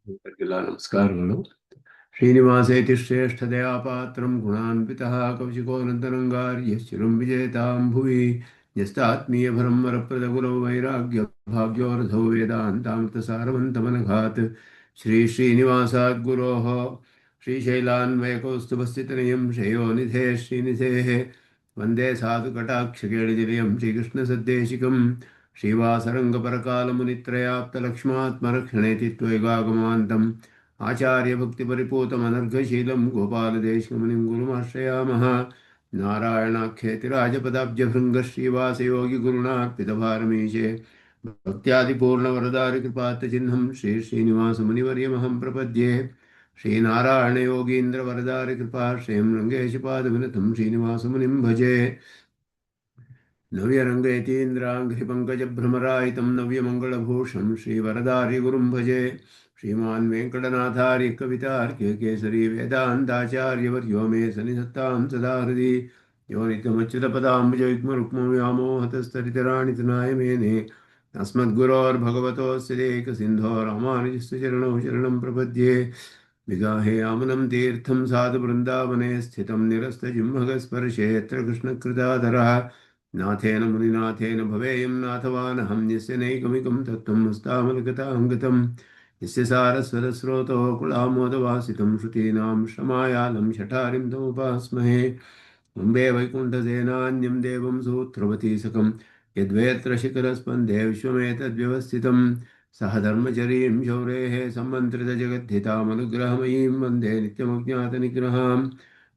ಎಲ್ಲ ನಮಸ್ಕಾರಗಳು. ಶ್ರೀನಿವಾಸೇತಿ ಶ್ರೇಷ್ಠದಯಾಪಾತ್ರಂ ಗುಣಾನ್ವಿತಃ ಕೌಶಿಕೋನಂತರಂಗಾರ್ಯಶ್ಚಿರಂ ವಿಜೇತಾಂ ಭುವಿ ನ್ಯಸ್ತಾತ್ಮೀಯಭರಂ ವರಪ್ರದಗುರೌ ವೈರಾಗ್ಯಭಾಗ್ಯೋರಧೌ ವೇದಾಂತಾಮೃತಸಾರವಂತಮನಘಾತ್ ಶ್ರೀನಿವಾಸಾದ್ಗುರೋಃ ಶ್ರೀಶೈಲಾನ್ವಯಕೌಸ್ತುಭಸ್ಥಿತನಯಂ ಶ್ರೇಯೋನಿಧೇ ಶ್ರೀನಿಧೇಃ ವಂದೇ ಸಾಧುಕಟಾಕ್ಷಕೇಳಿನಿಲಯಂ ಶ್ರೀಕೃಷ್ಣಸದ್ದೇಶಿಕಂ ಶ್ರೀವಾಸರಂಗಪರಕಾಲमुनित्रयाप्तलक्ष्मात्मरक्षणेति त्वैवागमान्तम् आचार्यभक्तिपरिपूतमनर्घशीलं गोपालदेशिकमुनिं गुरुमाश्रयामः। नारायणाख्यतिराजपदाब्जभृङ्गश्रीवासयोगिगुरुणार्पितभारमीशे भक्त्यादिपूर्णवरदारिकृपात्तचिह्नं श्रीश्रीनिवासमुनिवर्यमहं प्रपद्ये। श्रीनारायणयोगीन्द्रवरदारिकृपाश्रयं रङ्गेशपादविनतं श्रीनिवासमुनिं भजे। नव्यरङ्गयतीन्द्राङ्घ्रिपङ्कजभ्रमरायितं नव्यमङ्गलभूषं श्रीवरदार्यगुरुं भजे। श्रीमान् वेङ्कटनाथार्य कवितार्क्य केसरी वेदान्ताचार्यवर्यो मे सन्निधत्तां सदा हृदि यो नित्यमच्युतपदाम्बुजयुग्मरुक्मव्यामोहतस्तरितराणि तनाय मेने अस्मद्गुरोर्भगवतोऽस्य देकसिन्धो रामानुजस्य चरणौ शरणं प्रपद्ये। विगाहे आमनं तीर्थं साधुवृन्दावने स्थितं निरस्तजिह्मगस्पर्शेऽत्र कृष्णकृताधरः नाथेन मुनिनाथेन भवेयं नाथवानहं यस्य नैकमिकं तत्त्वं हस्तामलगतां गतं यस्य सारस्वतस्रोतो कुलामोदवासितं श्रुतीनां श्रमायालं शठारिं तमुपास्महे। वन्दे वैकुण्ठसेनान्यं देवं सूत्रवतीसकं यद्वेत्र शिखरस्पन्दे विश्वमेतद्व्यवस्थितं सह धर्मचरीं शौरेः सम्मन्त्रितजगद्धितामनुग्रहमयीं वन्दे नित्यमज्ञातनिग्रहां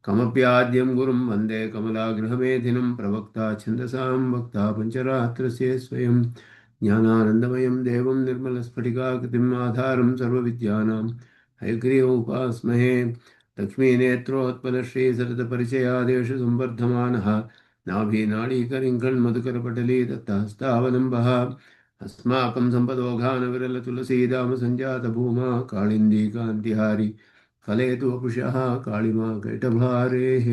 कमप्याद्यं गुरुं वन्दे कमलागृहमेधिनं प्रवक्ता छन्दसां वक्ता पञ्चरात्रस्य स्वयं ज्ञानानन्दमयं देवं निर्मलस्फटिकाकृतिम् आधारं सर्वविद्यानां हयग्रीवमुपास्महे। लक्ष्मीनेत्रोत्पलश्रीसरतपरिचयादेषु संवर्धमानः नाभीनाळीकरिङ्कण्मधुकरपटली दत्तहस्तावलम्बः अस्माकं सम्पदोघानविरलतुलसीदामसञ्जातभूमा काळिन्दी कान्तिहारी फलेतु वपुषः काळिमा कैटभारेः।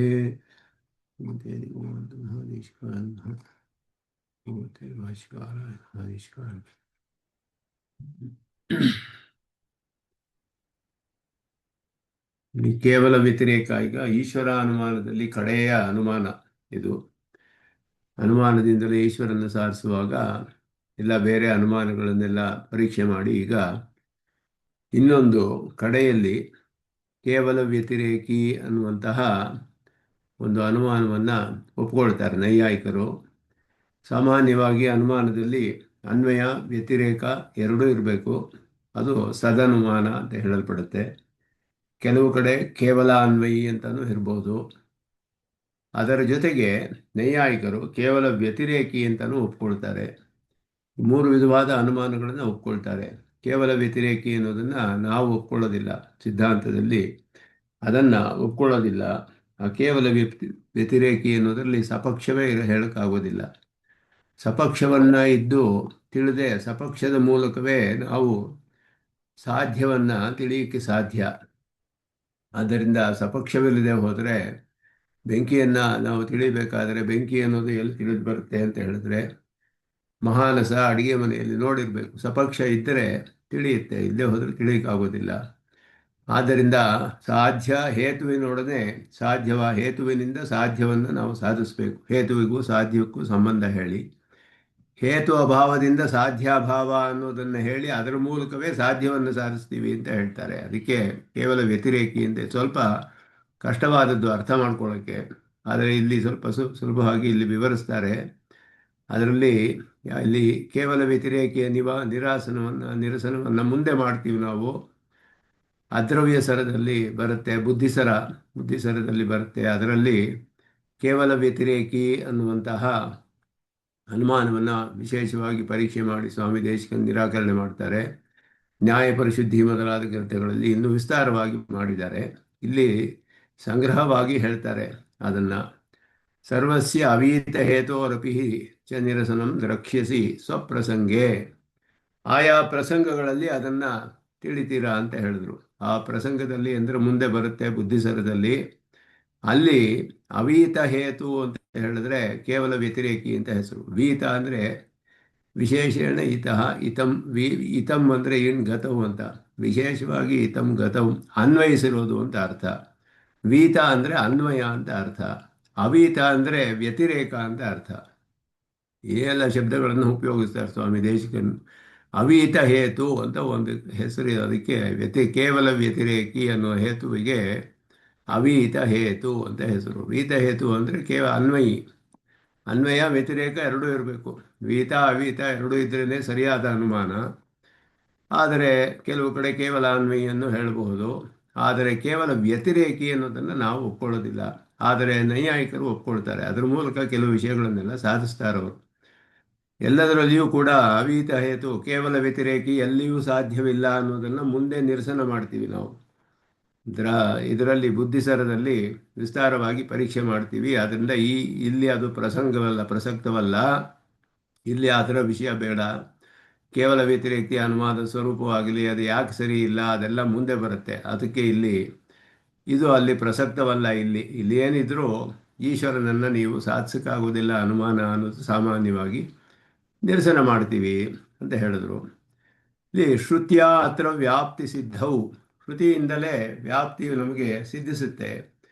ಇಲ್ಲಿ ಕೇವಲ ವ್ಯತಿರೇಕ. ಈಗ ಈಶ್ವರ ಅನುಮಾನದಲ್ಲಿ ಕಡೆಯ ಅನುಮಾನ ಇದು. ಅನುಮಾನದಿಂದಲೇ ಈಶ್ವರನ್ನು ಸಾರಿಸುವಾಗ ಎಲ್ಲ ಬೇರೆ ಅನುಮಾನಗಳನ್ನೆಲ್ಲ ಪರೀಕ್ಷೆ ಮಾಡಿ ಈಗ ಇನ್ನೊಂದು ಕಡೆಯಲ್ಲಿ ಕೇವಲ ವ್ಯತಿರೇಕಿ ಅನ್ನುವಂತಹ ಒಂದು ಅನುಮಾನವನ್ನು ಒಪ್ಕೊಳ್ತಾರೆ ನೈಯಾಯಿಕರು. ಸಾಮಾನ್ಯವಾಗಿ ಅನುಮಾನದಲ್ಲಿ ಅನ್ವಯ ವ್ಯತಿರೇಕ ಎರಡೂ ಇರಬೇಕು, ಅದು ಸದನುಮಾನ ಅಂತ ಹೇಳಲ್ಪಡುತ್ತೆ. ಕೆಲವು ಕಡೆ ಕೇವಲ ಅನ್ವಯಿ ಅಂತಲೂ ಇರ್ಬೋದು. ಅದರ ಜೊತೆಗೆ ನೈಯಾಯಿಕರು ಕೇವಲ ವ್ಯತಿರೇಕಿ ಅಂತಲೂ ಒಪ್ಕೊಳ್ತಾರೆ. ಮೂರು ವಿಧವಾದ ಅನುಮಾನಗಳನ್ನು ಒಪ್ಕೊಳ್ತಾರೆ. ಕೇವಲ ವ್ಯತಿರೇಕಿ ಅನ್ನೋದನ್ನು ನಾವು ಒಪ್ಕೊಳ್ಳೋದಿಲ್ಲ, ಸಿದ್ಧಾಂತದಲ್ಲಿ ಅದನ್ನು ಒಪ್ಕೊಳ್ಳೋದಿಲ್ಲ. ಆ ಕೇವಲ ವ್ಯತಿರೇಕಿ ಅನ್ನೋದರಲ್ಲಿ ಸಪಕ್ಷವೇ ಹೇಳೋಕ್ಕಾಗೋದಿಲ್ಲ. ಸಪಕ್ಷವನ್ನು ಇದ್ದು ತಿಳಿದೇ ಸಪಕ್ಷದ ಮೂಲಕವೇ ನಾವು ಸಾಧ್ಯವನ್ನು ತಿಳಿಯೋಕ್ಕೆ ಸಾಧ್ಯ. ಆದ್ದರಿಂದ ಸಪಕ್ಷವಿಲ್ಲದೆ ಹೋದರೆ ಬೆಂಕಿಯನ್ನು ನಾವು ತಿಳಿಬೇಕಾದರೆ ಬೆಂಕಿ ಅನ್ನೋದು ಎಲ್ಲಿ ತಿಳಿದು ಬರುತ್ತೆ ಅಂತ ಹೇಳಿದ್ರೆ ಮಹಾನಸ ಅಡುಗೆ ಮನೆಯಲ್ಲಿ ನೋಡಿರಬೇಕು. ಸಪಕ್ಷ ಇದ್ದರೆ ತಿಳಿಯುತ್ತೆ, ಇಲ್ಲದೆ ಹೋದರೆ ತಿಳಿಯೋಕ್ಕಾಗೋದಿಲ್ಲ. ಆದ್ದರಿಂದ ಸಾಧ್ಯ ಹೇತುವಿನೊಡನೆ ಹೇತುವಿನಿಂದ ಸಾಧ್ಯವನ್ನು ನಾವು ಸಾಧಿಸಬೇಕು. ಹೇತುವಿಗೂ ಸಾಧ್ಯವಕ್ಕೂ ಸಂಬಂಧ ಹೇಳಿ ಹೇತು ಅಭಾವದಿಂದ ಸಾಧ್ಯಾಭಾವ ಅನ್ನೋದನ್ನು ಹೇಳಿ ಅದರ ಮೂಲಕವೇ ಸಾಧ್ಯವನ್ನು ಸಾಧಿಸ್ತೀವಿ ಅಂತ ಹೇಳ್ತಾರೆ. ಅದಕ್ಕೆ ಕೇವಲ ವ್ಯತಿರೇಕಿ ಅಂತ ಸ್ವಲ್ಪ ಕಷ್ಟವಾದದ್ದು ಅರ್ಥ ಮಾಡ್ಕೊಳ್ಳೋಕ್ಕೆ. ಆದರೆ ಇಲ್ಲಿ ಸ್ವಲ್ಪ ಸುಲಭವಾಗಿ ಇಲ್ಲಿ ವಿವರಿಸ್ತಾರೆ. ಅದರಲ್ಲಿ ಇಲ್ಲಿ ಕೇವಲ ವ್ಯತಿರೇಕಿಯ ನಿರಸನವನ್ನು ಮುಂದೆ ಮಾಡ್ತೀವಿ ನಾವು. ಅದ್ರವ್ಯ ಸರದಲ್ಲಿ ಬರುತ್ತೆ, ಬುದ್ಧಿಸರದಲ್ಲಿ ಬರುತ್ತೆ. ಅದರಲ್ಲಿ ಕೇವಲ ವ್ಯತಿರೇಕಿ ಅನ್ನುವಂತಹ ಅನುಮಾನವನ್ನು ವಿಶೇಷವಾಗಿ ಪರೀಕ್ಷೆ ಮಾಡಿ ಸ್ವಾಮಿ ದೇಶಿಕನ್ ನಿರಾಕರಣೆ ಮಾಡ್ತಾರೆ. ನ್ಯಾಯ ಪರಿಶುದ್ಧಿ ಮೊದಲಾದ ಗ್ರಂಥಗಳಲ್ಲಿ ಇನ್ನೂ ವಿಸ್ತಾರವಾಗಿ ಮಾಡಿದ್ದಾರೆ. ಇಲ್ಲಿ ಸಂಗ್ರಹವಾಗಿ ಹೇಳ್ತಾರೆ ಅದನ್ನು. ಸರ್ವಸ್ಯ ಅವೀತ ಹೇತೋರಪಿ ಚ ನಿರಸನಂ ರಕ್ಷ್ಯಸಿ ಸ್ವಪ್ರಸಂಗೆ. ಆಯಾ ಪ್ರಸಂಗಗಳಲ್ಲಿ ಅದನ್ನು ತಿಳಿತೀರಾ ಅಂತ ಹೇಳಿದ್ರು. ಆ ಪ್ರಸಂಗದಲ್ಲಿ ಅಂದರೆ ಮುಂದೆ ಬರುತ್ತೆ ಬುದ್ಧಿಸರದಲ್ಲಿ. ಅಲ್ಲಿ ಅವೀತ ಹೇತು ಅಂತ ಹೇಳಿದ್ರೆ ಕೇವಲ ವ್ಯತಿರೇಕಿ ಅಂತ ಹೆಸರು. ವೀತ ಅಂದರೆ ವಿಶೇಷಣ ಇತಃ, ಇತಂ ಅಂದರೆ ಇಣ್ ಗತವು ಅಂತ. ವಿಶೇಷವಾಗಿ ತಮ್ ಗತಂ ಅನ್ವಯಿಸಿರೋದು ಅಂತ ಅರ್ಥ. ವೀತ ಅಂದರೆ ಅನ್ವಯ ಅಂತ ಅರ್ಥ. ಅವೀತ ಅಂದರೆ ವ್ಯತಿರೇಕ ಅಂತ ಅರ್ಥ. ಈ ಎಲ್ಲ ಶಬ್ದಗಳನ್ನು ಉಪಯೋಗಿಸ್ತಾರೆ ಸ್ವಾಮಿ ದೇಶಿಕನ್. ಅವೀತ ಹೇತು ಅಂತ ಒಂದು ಹೆಸರು, ಅದಕ್ಕೆ ಕೇವಲ ವ್ಯತಿರೇಕಿ ಅನ್ನುವ ಹೇತುವಿಗೆ ಅವೀತ ಹೇತು ಅಂತ ಹೆಸರು. ವೀತ ಹೇತು ಅಂದರೆ ಕೇವಲ ಅನ್ವಯಿ. ಅನ್ವಯ ವ್ಯತಿರೇಕ ಎರಡೂ ಇರಬೇಕು. ವೀತ ಅವೀತ ಎರಡೂ ಇದ್ರೇ ಸರಿಯಾದ ಅನುಮಾನ. ಆದರೆ ಕೆಲವು ಕಡೆ ಕೇವಲ ಅನ್ವಯಿಯನ್ನು ಹೇಳಬಹುದು, ಆದರೆ ಕೇವಲ ವ್ಯತಿರೇಕಿ ಅನ್ನೋದನ್ನು ನಾವು ಒಪ್ಕೊಳ್ಳೋದಿಲ್ಲ. ಆದರೆ ನೈಯಾಯಿಕರು ಒಪ್ಕೊಳ್ತಾರೆ. ಅದರ ಮೂಲಕ ಕೆಲವು ವಿಷಯಗಳನ್ನೆಲ್ಲ ಸಾಧಿಸ್ತಾರೆ ಅವರು. ಎಲ್ಲದರಲ್ಲಿಯೂ ಕೂಡ ಅವೀತ ಹೇತು ಕೇವಲ ವ್ಯತಿರೇಕಿ ಎಲ್ಲಿಯೂ ಸಾಧ್ಯವಿಲ್ಲ ಅನ್ನೋದನ್ನು ಮುಂದೆ ನಿರಸನ ಮಾಡ್ತೀವಿ ನಾವು. ಇದರಲ್ಲಿ ಬುದ್ಧಿಸರದಲ್ಲಿ ವಿಸ್ತಾರವಾಗಿ ಪರೀಕ್ಷೆ ಮಾಡ್ತೀವಿ. ಅದರಿಂದ ಇಲ್ಲಿ ಅದು ಪ್ರಸಕ್ತವಲ್ಲ. ಇಲ್ಲಿ ಅದರ ವಿಷಯ ಬೇಡ. ಕೇವಲ ವ್ಯತಿರೇಕಿ ಅನುವಾದ ಸ್ವರೂಪವಾಗಲಿ, ಅದು ಯಾಕೆ ಸರಿ ಇಲ್ಲ ಅದೆಲ್ಲ ಮುಂದೆ ಬರುತ್ತೆ. ಅದಕ್ಕೆ ಇದು ಅಲ್ಲಿ ಪ್ರಸಕ್ತವಲ್ಲ. ಇಲ್ಲಿ ಏನಿದ್ರೂ ಈಶ್ವರನನ್ನು ನೀವು ಸಾಧಿಸೋಕ್ಕಾಗೋದಿಲ್ಲ ಅನುಮಾನ ಅನ್ನೋದು ಸಾಮಾನ್ಯವಾಗಿ ನಿರಸನ ಮಾಡ್ತೀವಿ ಅಂತ ಹೇಳಿದ್ರು. ಇಲ್ಲಿ ಶ್ರುತಿಯ ಅತ್ರ ವ್ಯಾಪ್ತಿ ಸಿದ್ಧವು, ಶ್ರುತಿಯಿಂದಲೇ ವ್ಯಾಪ್ತಿಯು ನಮಗೆ ಸಿದ್ಧಿಸುತ್ತೆ.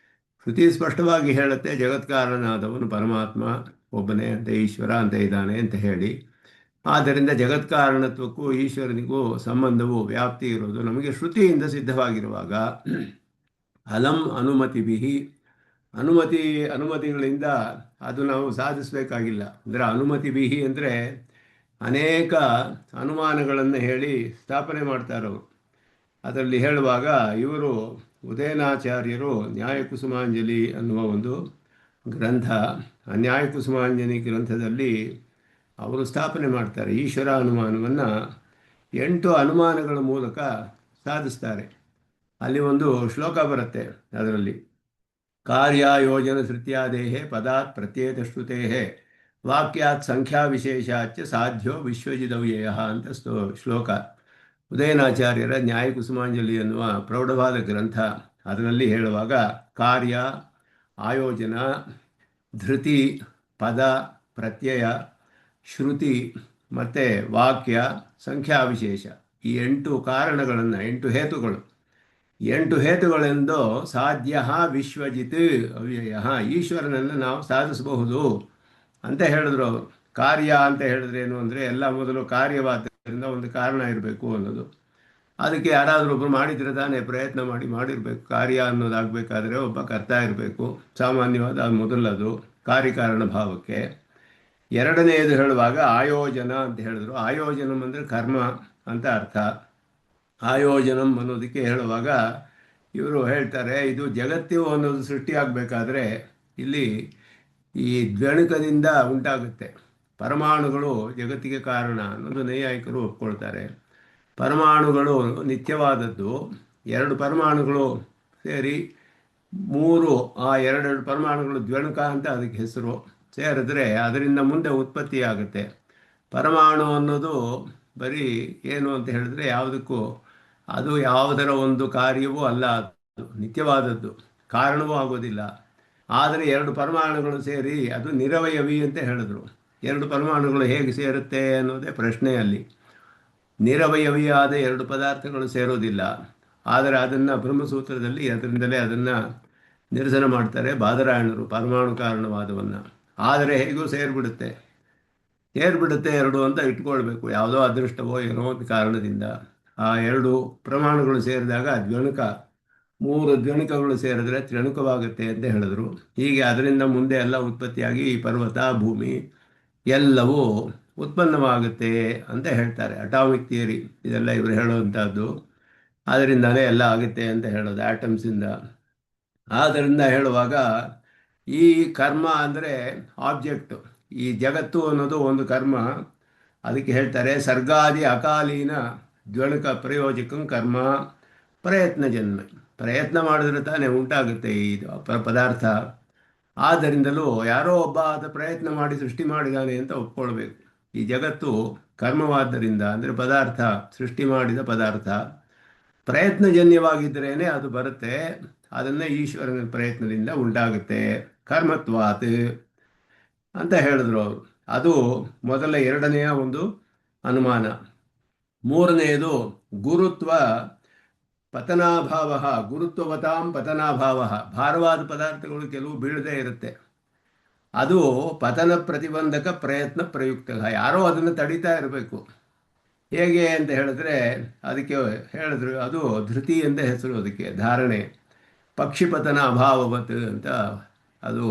ಶ್ರುತಿ ಸ್ಪಷ್ಟವಾಗಿ ಹೇಳುತ್ತೆ ಜಗತ್ಕಾರಣನಾದವನು ಪರಮಾತ್ಮ ಒಬ್ಬನೇ ಅಂತ, ಈಶ್ವರ ಅಂತ ಇದ್ದಾನೆ ಅಂತ ಹೇಳಿ. ಆದ್ದರಿಂದ ಜಗತ್ಕಾರಣತ್ವಕ್ಕೂ ಈಶ್ವರನಿಗೂ ಸಂಬಂಧವು ವ್ಯಾಪ್ತಿ ಇರೋದು ನಮಗೆ ಶ್ರುತಿಯಿಂದ ಸಿದ್ಧವಾಗಿರುವಾಗ, ಅಲಂ ಅನುಮತಿಭಿಹಿ, ಅನುಮತಿಗಳಿಂದ ಅದು ನಾವು ಸಾಧಿಸಬೇಕಾಗಿಲ್ಲ. ಅಂದರೆ ಅನುಮತಿಭಿಹಿ ಅಂದರೆ ಅನೇಕ ಅನುಮಾನಗಳನ್ನು ಹೇಳಿ ಸ್ಥಾಪನೆ ಮಾಡ್ತಾರವರು. ಅದರಲ್ಲಿ ಹೇಳುವಾಗ ಇವರು ಉದಯನಾಚಾರ್ಯರು ನ್ಯಾಯಕುಸುಮಾಂಜಲಿ ಅನ್ನುವ ಒಂದು ಗ್ರಂಥ, ಆ ನ್ಯಾಯಕುಸುಮಾಂಜಲಿ ಗ್ರಂಥದಲ್ಲಿ ಅವರು ಸ್ಥಾಪನೆ ಮಾಡ್ತಾರೆ. ಈಶ್ವರ ಅನುಮಾನವನ್ನು 8 ಅನುಮಾನಗಳ ಮೂಲಕ ಸಾಧಿಸ್ತಾರೆ. ಅಲ್ಲಿ ಒಂದು ಶ್ಲೋಕ ಬರುತ್ತೆ. ಅದರಲ್ಲಿ ಕಾರ್ಯಯೋಜನ ಧೃತ್ಯಾದೇಹೇ ಪದಾತ್ ಪ್ರತ್ಯೇತ ಶ್ರುತೇಹೇ ವಾಕ್ಯಾತ್ ಸಂಖ್ಯಾ ವಿಶೇಷಾಚ ಸಾಧ್ಯ ವಿಶ್ವಜಿದವ್ಯಯ ಅಂತ ಶ್ಲೋಕ. ಉದಯನಾಚಾರ್ಯರ ನ್ಯಾಯಕುಸುಮಾಂಜಲಿ ಎನ್ನುವ ಪ್ರೌಢವಾದ ಗ್ರಂಥ. ಅದರಲ್ಲಿ ಹೇಳುವಾಗ ಕಾರ್ಯ, ಆಯೋಜನ, ಧೃತಿ, ಪದ, ಪ್ರತ್ಯಯ, ಶ್ರುತಿ ಮತ್ತು ವಾಕ್ಯ, ಸಂಖ್ಯಾವಿಶೇಷ, ಈ 8 ಕಾರಣಗಳನ್ನು, 8 ಹೇತುಗಳು, 8 ಹೇತುಗಳೆಂದು ಸಾಧ್ಯ ವಿಶ್ವಜಿತ್ ಅವ್ಯಯ, ಈಶ್ವರನನ್ನು ನಾವು ಸಾಧಿಸಬಹುದು ಅಂತ ಹೇಳಿದ್ರು ಅವರು. ಕಾರ್ಯ ಅಂತ ಹೇಳಿದ್ರೆ ಏನು ಅಂದರೆ ಎಲ್ಲ ಮೊದಲು ಕಾರ್ಯವಾದ್ದರಿಂದ ಒಂದು ಕಾರಣ ಇರಬೇಕು ಅನ್ನೋದು. ಅದಕ್ಕೆ ಯಾರಾದರೂ ಒಬ್ಬರು ಮಾಡಿದರೆ ತಾನೇ ಪ್ರಯತ್ನ ಮಾಡಿರಬೇಕು. ಕಾರ್ಯ ಅನ್ನೋದಾಗಬೇಕಾದ್ರೆ ಒಬ್ಬ ಕರ್ತ ಇರಬೇಕು. ಸಾಮಾನ್ಯವಾದ ಮೊದಲದು ಕಾರ್ಯಕಾರಣ ಭಾವಕ್ಕೆ. ಎರಡನೆಯದು ಹೇಳುವಾಗ ಆಯೋಜನ ಅಂತ ಹೇಳಿದ್ರು. ಆಯೋಜನಂ ಅಂದರೆ ಕರ್ಮ ಅಂತ ಅರ್ಥ. ಆಯೋಜನಂ ಅನ್ನೋದಕ್ಕೆ ಹೇಳುವಾಗ ಇವರು ಹೇಳ್ತಾರೆ, ಇದು ಜಗತ್ತು ಅನ್ನೋದು ಸೃಷ್ಟಿಯಾಗಬೇಕಾದ್ರೆ ಇಲ್ಲಿ ಈ ದ್ವಣಕದಿಂದ ಉಂಟಾಗುತ್ತೆ. ಪರಮಾಣುಗಳು ಜಗತ್ತಿಗೆ ಕಾರಣ ಅನ್ನೋದು ನೈಯಾಯಿಕರು ಒಪ್ಕೊಳ್ತಾರೆ. ಪರಮಾಣುಗಳು ನಿತ್ಯವಾದದ್ದು. 2 ಪರಮಾಣುಗಳು ಸೇರಿ 3, ಆ 2 ಪರಮಾಣುಗಳು ದ್ವಣಕ ಅಂತ ಅದಕ್ಕೆ ಹೆಸರು. ಸೇರಿದ್ರೆ ಅದರಿಂದ ಮುಂದೆ ಉತ್ಪತ್ತಿಯಾಗುತ್ತೆ. ಪರಮಾಣು ಅನ್ನೋದು ಬರೀ ಏನು ಅಂತ ಹೇಳಿದ್ರೆ ಯಾವುದಕ್ಕೂ ಅದು ಯಾವುದರ ಒಂದು ಕಾರ್ಯವೂ ಅಲ್ಲ, ಅದು ನಿತ್ಯವಾದದ್ದು, ಕಾರಣವೂ ಆಗೋದಿಲ್ಲ. ಆದರೆ 2 ಪರಮಾಣುಗಳು ಸೇರಿ ಅದು ನಿರವಯವಿ ಅಂತ ಹೇಳಿದ್ರು. 2 ಪರಮಾಣುಗಳು ಹೇಗೆ ಸೇರುತ್ತೆ ಅನ್ನೋದೇ ಪ್ರಶ್ನೆಯಲ್ಲಿ. ನಿರವಯವಿಯಾದ 2 ಪದಾರ್ಥಗಳು ಸೇರೋದಿಲ್ಲ. ಆದರೆ ಅದನ್ನು ಬ್ರಹ್ಮಸೂತ್ರದಲ್ಲಿ ಅದರಿಂದಲೇ ಅದನ್ನು ನಿರಸನ ಮಾಡ್ತಾರೆ ಬಾದರಾಯಣರು, ಪರಮಾಣು ಕಾರಣವಾದವನ್ನು. ಆದರೆ ಹೇಗೂ ಸೇರಿಬಿಡುತ್ತೆ 2 ಅಂತ ಇಟ್ಕೊಳ್ಬೇಕು. ಯಾವುದೋ ಅದೃಷ್ಟವೋ ಏನೋ ಒಂದು ಕಾರಣದಿಂದ ಆ 2 ಪ್ರಮಾಣಗಳು ಸೇರಿದಾಗ ದ್ವಣಕ, 3 ದ್ವಣಕಗಳು ಸೇರಿದ್ರೆ ತ್ರಿಣುಕವಾಗುತ್ತೆ ಅಂತ ಹೇಳಿದ್ರು. ಹೀಗೆ ಅದರಿಂದ ಮುಂದೆ ಎಲ್ಲ ಉತ್ಪತ್ತಿಯಾಗಿ ಈ ಪರ್ವತ, ಭೂಮಿ ಎಲ್ಲವೂ ಉತ್ಪನ್ನವಾಗುತ್ತೆ ಅಂತ ಹೇಳ್ತಾರೆ. ಅಟಾಮಿಕ್ ಥಿಯರಿ ಇದೆಲ್ಲ ಇವರು ಹೇಳುವಂಥದ್ದು. ಅದರಿಂದಲೇ ಎಲ್ಲ ಆಗುತ್ತೆ ಅಂತ ಹೇಳೋದು, ಆಟಮ್ಸಿಂದ. ಆದ್ದರಿಂದ ಹೇಳುವಾಗ ಈ ಕರ್ಮ ಅಂದರೆ ಆಬ್ಜೆಕ್ಟು. ಈ ಜಗತ್ತು ಅನ್ನೋದು ಒಂದು ಕರ್ಮ. ಅದಕ್ಕೆ ಹೇಳ್ತಾರೆ ಸರ್ಗಾದಿ ಅಕಾಲೀನ ದ್ವಣಕ ಪ್ರಯೋಜಕಂ ಕರ್ಮ ಪ್ರಯತ್ನ ಜನ್ಮ. ಪ್ರಯತ್ನ ಮಾಡಿದ್ರೆ ತಾನೇ ಉಂಟಾಗುತ್ತೆ ಈ ಪದಾರ್ಥ. ಆದ್ದರಿಂದಲೂ ಯಾರೋ ಒಬ್ಬ ಆತ ಪ್ರಯತ್ನ ಮಾಡಿ ಸೃಷ್ಟಿ ಮಾಡಿದ್ದಾನೆ ಅಂತ ಒಪ್ಕೊಳ್ಬೇಕು. ಈ ಜಗತ್ತು ಕರ್ಮವಾದ್ದರಿಂದ, ಅಂದರೆ ಪದಾರ್ಥ, ಸೃಷ್ಟಿ ಮಾಡಿದ ಪದಾರ್ಥ ಪ್ರಯತ್ನಜನ್ಯವಾಗಿದ್ದರೇ ಅದು ಬರುತ್ತೆ. ಅದನ್ನು ಈಶ್ವರನ ಪ್ರಯತ್ನದಿಂದ ಉಂಟಾಗುತ್ತೆ, ಕರ್ಮತ್ವಾತ್ ಅಂತ ಹೇಳಿದ್ರು ಅವರು. ಅದು ಎರಡನೆಯ ಒಂದು ಅನುಮಾನ. ಮೂರನೆಯದು ಗುರುತ್ವ ಪತನಾಭಾವ, ಗುರುತ್ವವತಾಂ ಪತನಾಭಾವ, ಭಾರವಾದ ಪದಾರ್ಥಗಳು ಕೆಲವು ಬೀಳದೇ ಇರುತ್ತೆ. ಅದು ಪತನ ಪ್ರತಿಬಂಧಕ ಪ್ರಯತ್ನ ಪ್ರಯುಕ್ತ. ಯಾರೋ ಅದನ್ನು ತಡೀತಾ ಇರಬೇಕು. ಹೇಗೆ ಅಂತ ಹೇಳಿದ್ರೆ ಅದಕ್ಕೆ ಹೇಳಿದ್ರು, ಅದು ಧೃತಿ ಅಂತ ಹೆಸರು, ಅದಕ್ಕೆ ಧಾರಣೆ. ಪಕ್ಷಿಪತನ ಅಭಾವವತ್ ಅಂತ ಅದು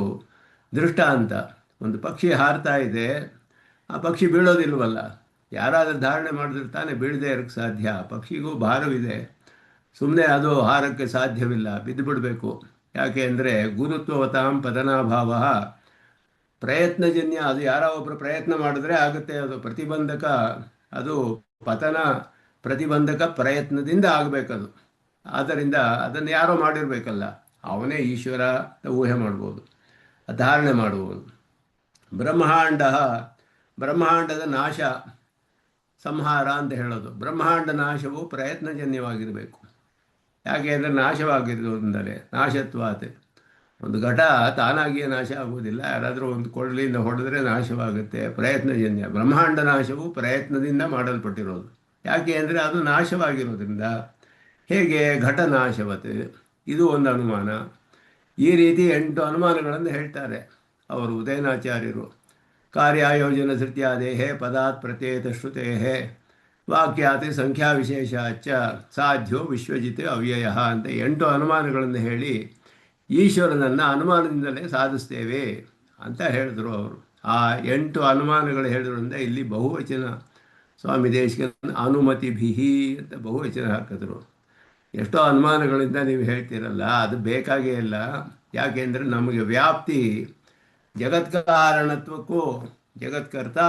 ದೃಷ್ಟಾಂತ. ಒಂದು ಪಕ್ಷಿ ಹಾರ್ತಾ ಇದೆ, ಆ ಪಕ್ಷಿ ಬೀಳೋದಿಲ್ವಲ್ಲ, ಯಾರಾದರೂ ಧಾರಣೆ ಮಾಡಿದ್ರೆ ತಾನೇ ಬೀಳದೇ ಇರೋಕ್ಕೆ ಸಾಧ್ಯ. ಪಕ್ಷಿಗೂ ಭಾರವಿದೆ, ಸುಮ್ಮನೆ ಅದು ಹಾರಕ್ಕೆ ಸಾಧ್ಯವಿಲ್ಲ, ಬಿದ್ದು ಬಿಡಬೇಕು. ಯಾಕೆ ಅಂದರೆ ಗುರುತ್ವವತಾಂ ಪತನಾಭಾವ ಪ್ರಯತ್ನಜನ್ಯ. ಅದು ಯಾರೋ ಒಬ್ಬರು ಪ್ರಯತ್ನ ಮಾಡಿದ್ರೆ ಆಗುತ್ತೆ, ಅದು ಪ್ರತಿಬಂಧಕ. ಅದು ಪತನ ಪ್ರತಿಬಂಧಕ ಪ್ರಯತ್ನದಿಂದ ಆಗಬೇಕದು. ಆದ್ದರಿಂದ ಅದನ್ನು ಯಾರೋ ಮಾಡಿರಬೇಕಲ್ಲ, ಅವನೇ ಈಶ್ವರ ಊಹೆ ಮಾಡ್ಬೋದು, ಧಾರಣೆ ಮಾಡ್ಬೋದು. ಬ್ರಹ್ಮಾಂಡ, ಬ್ರಹ್ಮಾಂಡದ ನಾಶ ಸಂಹಾರ ಅಂತ ಹೇಳೋದು. ಬ್ರಹ್ಮಾಂಡ ನಾಶವು ಪ್ರಯತ್ನಜನ್ಯವಾಗಿರಬೇಕು. ಯಾಕೆ ಅಂದರೆ ನಾಶವಾಗಿರೋದ್ರಿಂದಲೇ, ನಾಶತ್ವಾತ್. ಒಂದು ಘಟ ತಾನಾಗಿಯೇ ನಾಶ ಆಗುವುದಿಲ್ಲ, ಯಾರಾದರೂ ಒಂದು ಕೊಳ್ಳಿಯಿಂದ ಹೊಡೆದ್ರೆ ನಾಶವಾಗುತ್ತೆ, ಪ್ರಯತ್ನಜನ್ಯ. ಬ್ರಹ್ಮಾಂಡ ನಾಶವು ಪ್ರಯತ್ನದಿಂದ ಮಾಡಲ್ಪಟ್ಟಿರೋದು. ಯಾಕೆ ಅಂದರೆ ಅದು ನಾಶವಾಗಿರೋದ್ರಿಂದ. ಹೇಗೆ ಘಟ ನಾಶವತ್, ಇದು ಒಂದು ಅನುಮಾನ. ಈ ರೀತಿ 8 ಅನುಮಾನಗಳನ್ನು ಹೇಳ್ತಾರೆ ಅವರು ಉದಯನಾಚಾರ್ಯರು. ಕಾರ್ಯಾಯೋಜನ ಧೃತ್ಯಾದೇಹೇ ಪದಾತ್ ಪ್ರತ್ಯೇತ ಶ್ರುತೇಃ ವಾಕ್ಯಾತಿ ಸಂಖ್ಯಾ ವಿಶೇಷಾಚ್ಚ ಸಾಧ್ಯ ವಿಶ್ವಜಿತ್ ಅವ್ಯಯ ಅಂತ 8 ಅನುಮಾನಗಳನ್ನು ಹೇಳಿ ಈಶ್ವರನನ್ನು ಅನುಮಾನದಿಂದಲೇ ಸಾಧಿಸ್ತೇವೆ ಅಂತ ಹೇಳಿದ್ರು ಅವರು. ಆ 8 ಅನುಮಾನಗಳು ಹೇಳಿದ್ರಿಂದ ಇಲ್ಲಿ ಬಹುವಚನ, ಸ್ವಾಮಿ ದೇಶಿಕನ ಅನುಮತಿಭಿಹಿ ಅಂತ ಬಹುವಚನ ಹಾಕಿದ್ರು. ಎಷ್ಟೋ ಅನುಮಾನಗಳಿಂದ ನೀವು ಹೇಳ್ತೀರಲ್ಲ, ಅದು ಬೇಕಾಗೇ ಇಲ್ಲ. ಯಾಕೆಂದರೆ ನಮಗೆ ವ್ಯಾಪ್ತಿ ಜಗತ್ಕಾರಣತ್ವಕ್ಕೂ ಜಗತ್ಕರ್ತ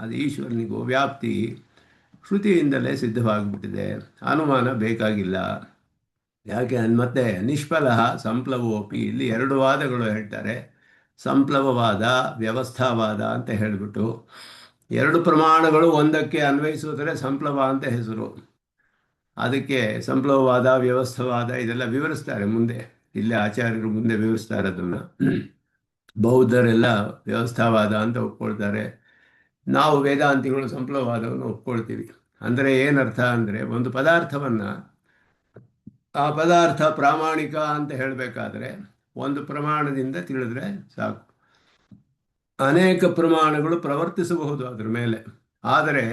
ಅದು ಈಶ್ವರನಿಗೂ ವ್ಯಾಪ್ತಿ ಶ್ರುತಿಯಿಂದಲೇ ಸಿದ್ಧವಾಗಿಬಿಟ್ಟಿದೆ, ಅನುಮಾನ ಬೇಕಾಗಿಲ್ಲ. ಯಾಕೆ ಮತ್ತೆ ನಿಷ್ಫಲ ಸಂಪ್ಲವೋಪಿ, ಇಲ್ಲಿ 2 ವಾದಗಳು ಹೇಳ್ತಾರೆ. ಸಂಪ್ಲವವಾದ, ವ್ಯವಸ್ಥಾವಾದ ಅಂತ ಹೇಳಿಬಿಟ್ಟು 2 ಪ್ರಮಾಣಗಳು ಒಂದಕ್ಕೆ ಅನ್ವಯಿಸಿದರೆ ಸಂಪ್ಲವ ಅಂತ ಹೆಸರು. ಅದಕ್ಕೆ ಸಂಪ್ಲವವಾದ, ವ್ಯವಸ್ಥವಾದ ಇದೆಲ್ಲ ವಿವರಿಸ್ತಾರೆ ಮುಂದೆ. ಇಲ್ಲೇ ಆಚಾರ್ಯರು ಮುಂದೆ ವಿವರಿಸ್ತಾರೆ ಅದನ್ನು. ಬೌದ್ಧರೆಲ್ಲ ವ್ಯವಸ್ಥಾವಾದ ಅಂತ ಒಪ್ಕೊಳ್ತಾರೆ, ನಾವು ವೇದಾಂತಿಗಳು ಸಂಪ್ಲವವಾದವನ್ನು ಒಪ್ಕೊಳ್ತೀವಿ. ಅಂದರೆ ಏನರ್ಥ ಅಂದರೆ, ಒಂದು ಪದಾರ್ಥವನ್ನು, ಆ ಪದಾರ್ಥ ಪ್ರಾಮಾಣಿಕ ಅಂತ ಹೇಳಬೇಕಾದ್ರೆ ಒಂದು ಪ್ರಮಾಣದಿಂದ ತಿಳಿದ್ರೆ ಸಾಕು. ಅನೇಕ ಪ್ರಮಾಣಗಳು ಪ್ರವರ್ತಿಸಬಹುದು ಅದರ ಮೇಲೆ. ಆದರೆ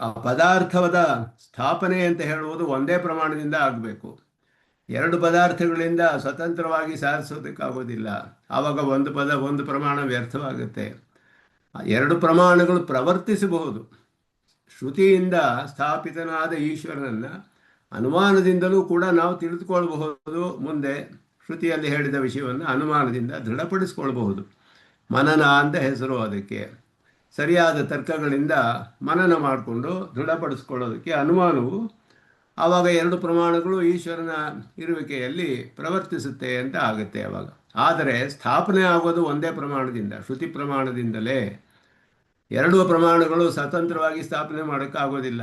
ಆ ಪದಾರ್ಥದ ಸ್ಥಾಪನೆ ಅಂತ ಹೇಳುವುದು ಒಂದೇ ಪ್ರಮಾಣದಿಂದ ಆಗಬೇಕು. 2 ಪದಾರ್ಥಗಳಿಂದ ಸ್ವತಂತ್ರವಾಗಿ ಸಾಧಿಸೋದಕ್ಕಾಗೋದಿಲ್ಲ. ಆವಾಗ ಒಂದು ಪ್ರಮಾಣ ವ್ಯರ್ಥವಾಗುತ್ತೆ. 2 ಪ್ರಮಾಣಗಳು ಪ್ರವರ್ತಿಸಬಹುದು. ಶ್ರುತಿಯಿಂದ ಸ್ಥಾಪಿತನಾದ ಈಶ್ವರನನ್ನು ಅನುಮಾನದಿಂದಲೂ ಕೂಡ ನಾವು ತಿಳಿದುಕೊಳ್ಳಬಹುದು. ಮುಂದೆ ಶ್ರುತಿಯಲ್ಲಿ ಹೇಳಿದ ವಿಷಯವನ್ನು ಅನುಮಾನದಿಂದ ದೃಢಪಡಿಸ್ಕೊಳ್ಬಹುದು. ಮನನ ಅಂತ ಹೆಸರು ಅದಕ್ಕೆ. ಸರಿಯಾದ ತರ್ಕಗಳಿಂದ ಮನನ ಮಾಡಿಕೊಂಡು ದೃಢಪಡಿಸ್ಕೊಳ್ಳೋದಕ್ಕೆ ಅನುಮಾನವು. ಆವಾಗ 2 ಪ್ರಮಾಣಗಳು ಈಶ್ವರನ ಇರುವಿಕೆಯಲ್ಲಿ ಪ್ರವರ್ತಿಸುತ್ತೆ ಅಂತ ಆಗುತ್ತೆ ಆವಾಗ. ಆದರೆ ಸ್ಥಾಪನೆ ಆಗೋದು ಒಂದೇ ಪ್ರಮಾಣದಿಂದ, ಶ್ರುತಿ ಪ್ರಮಾಣದಿಂದಲೇ. 2 ಪ್ರಮಾಣಗಳು ಸ್ವತಂತ್ರವಾಗಿ ಸ್ಥಾಪನೆ ಮಾಡೋಕ್ಕಾಗೋದಿಲ್ಲ.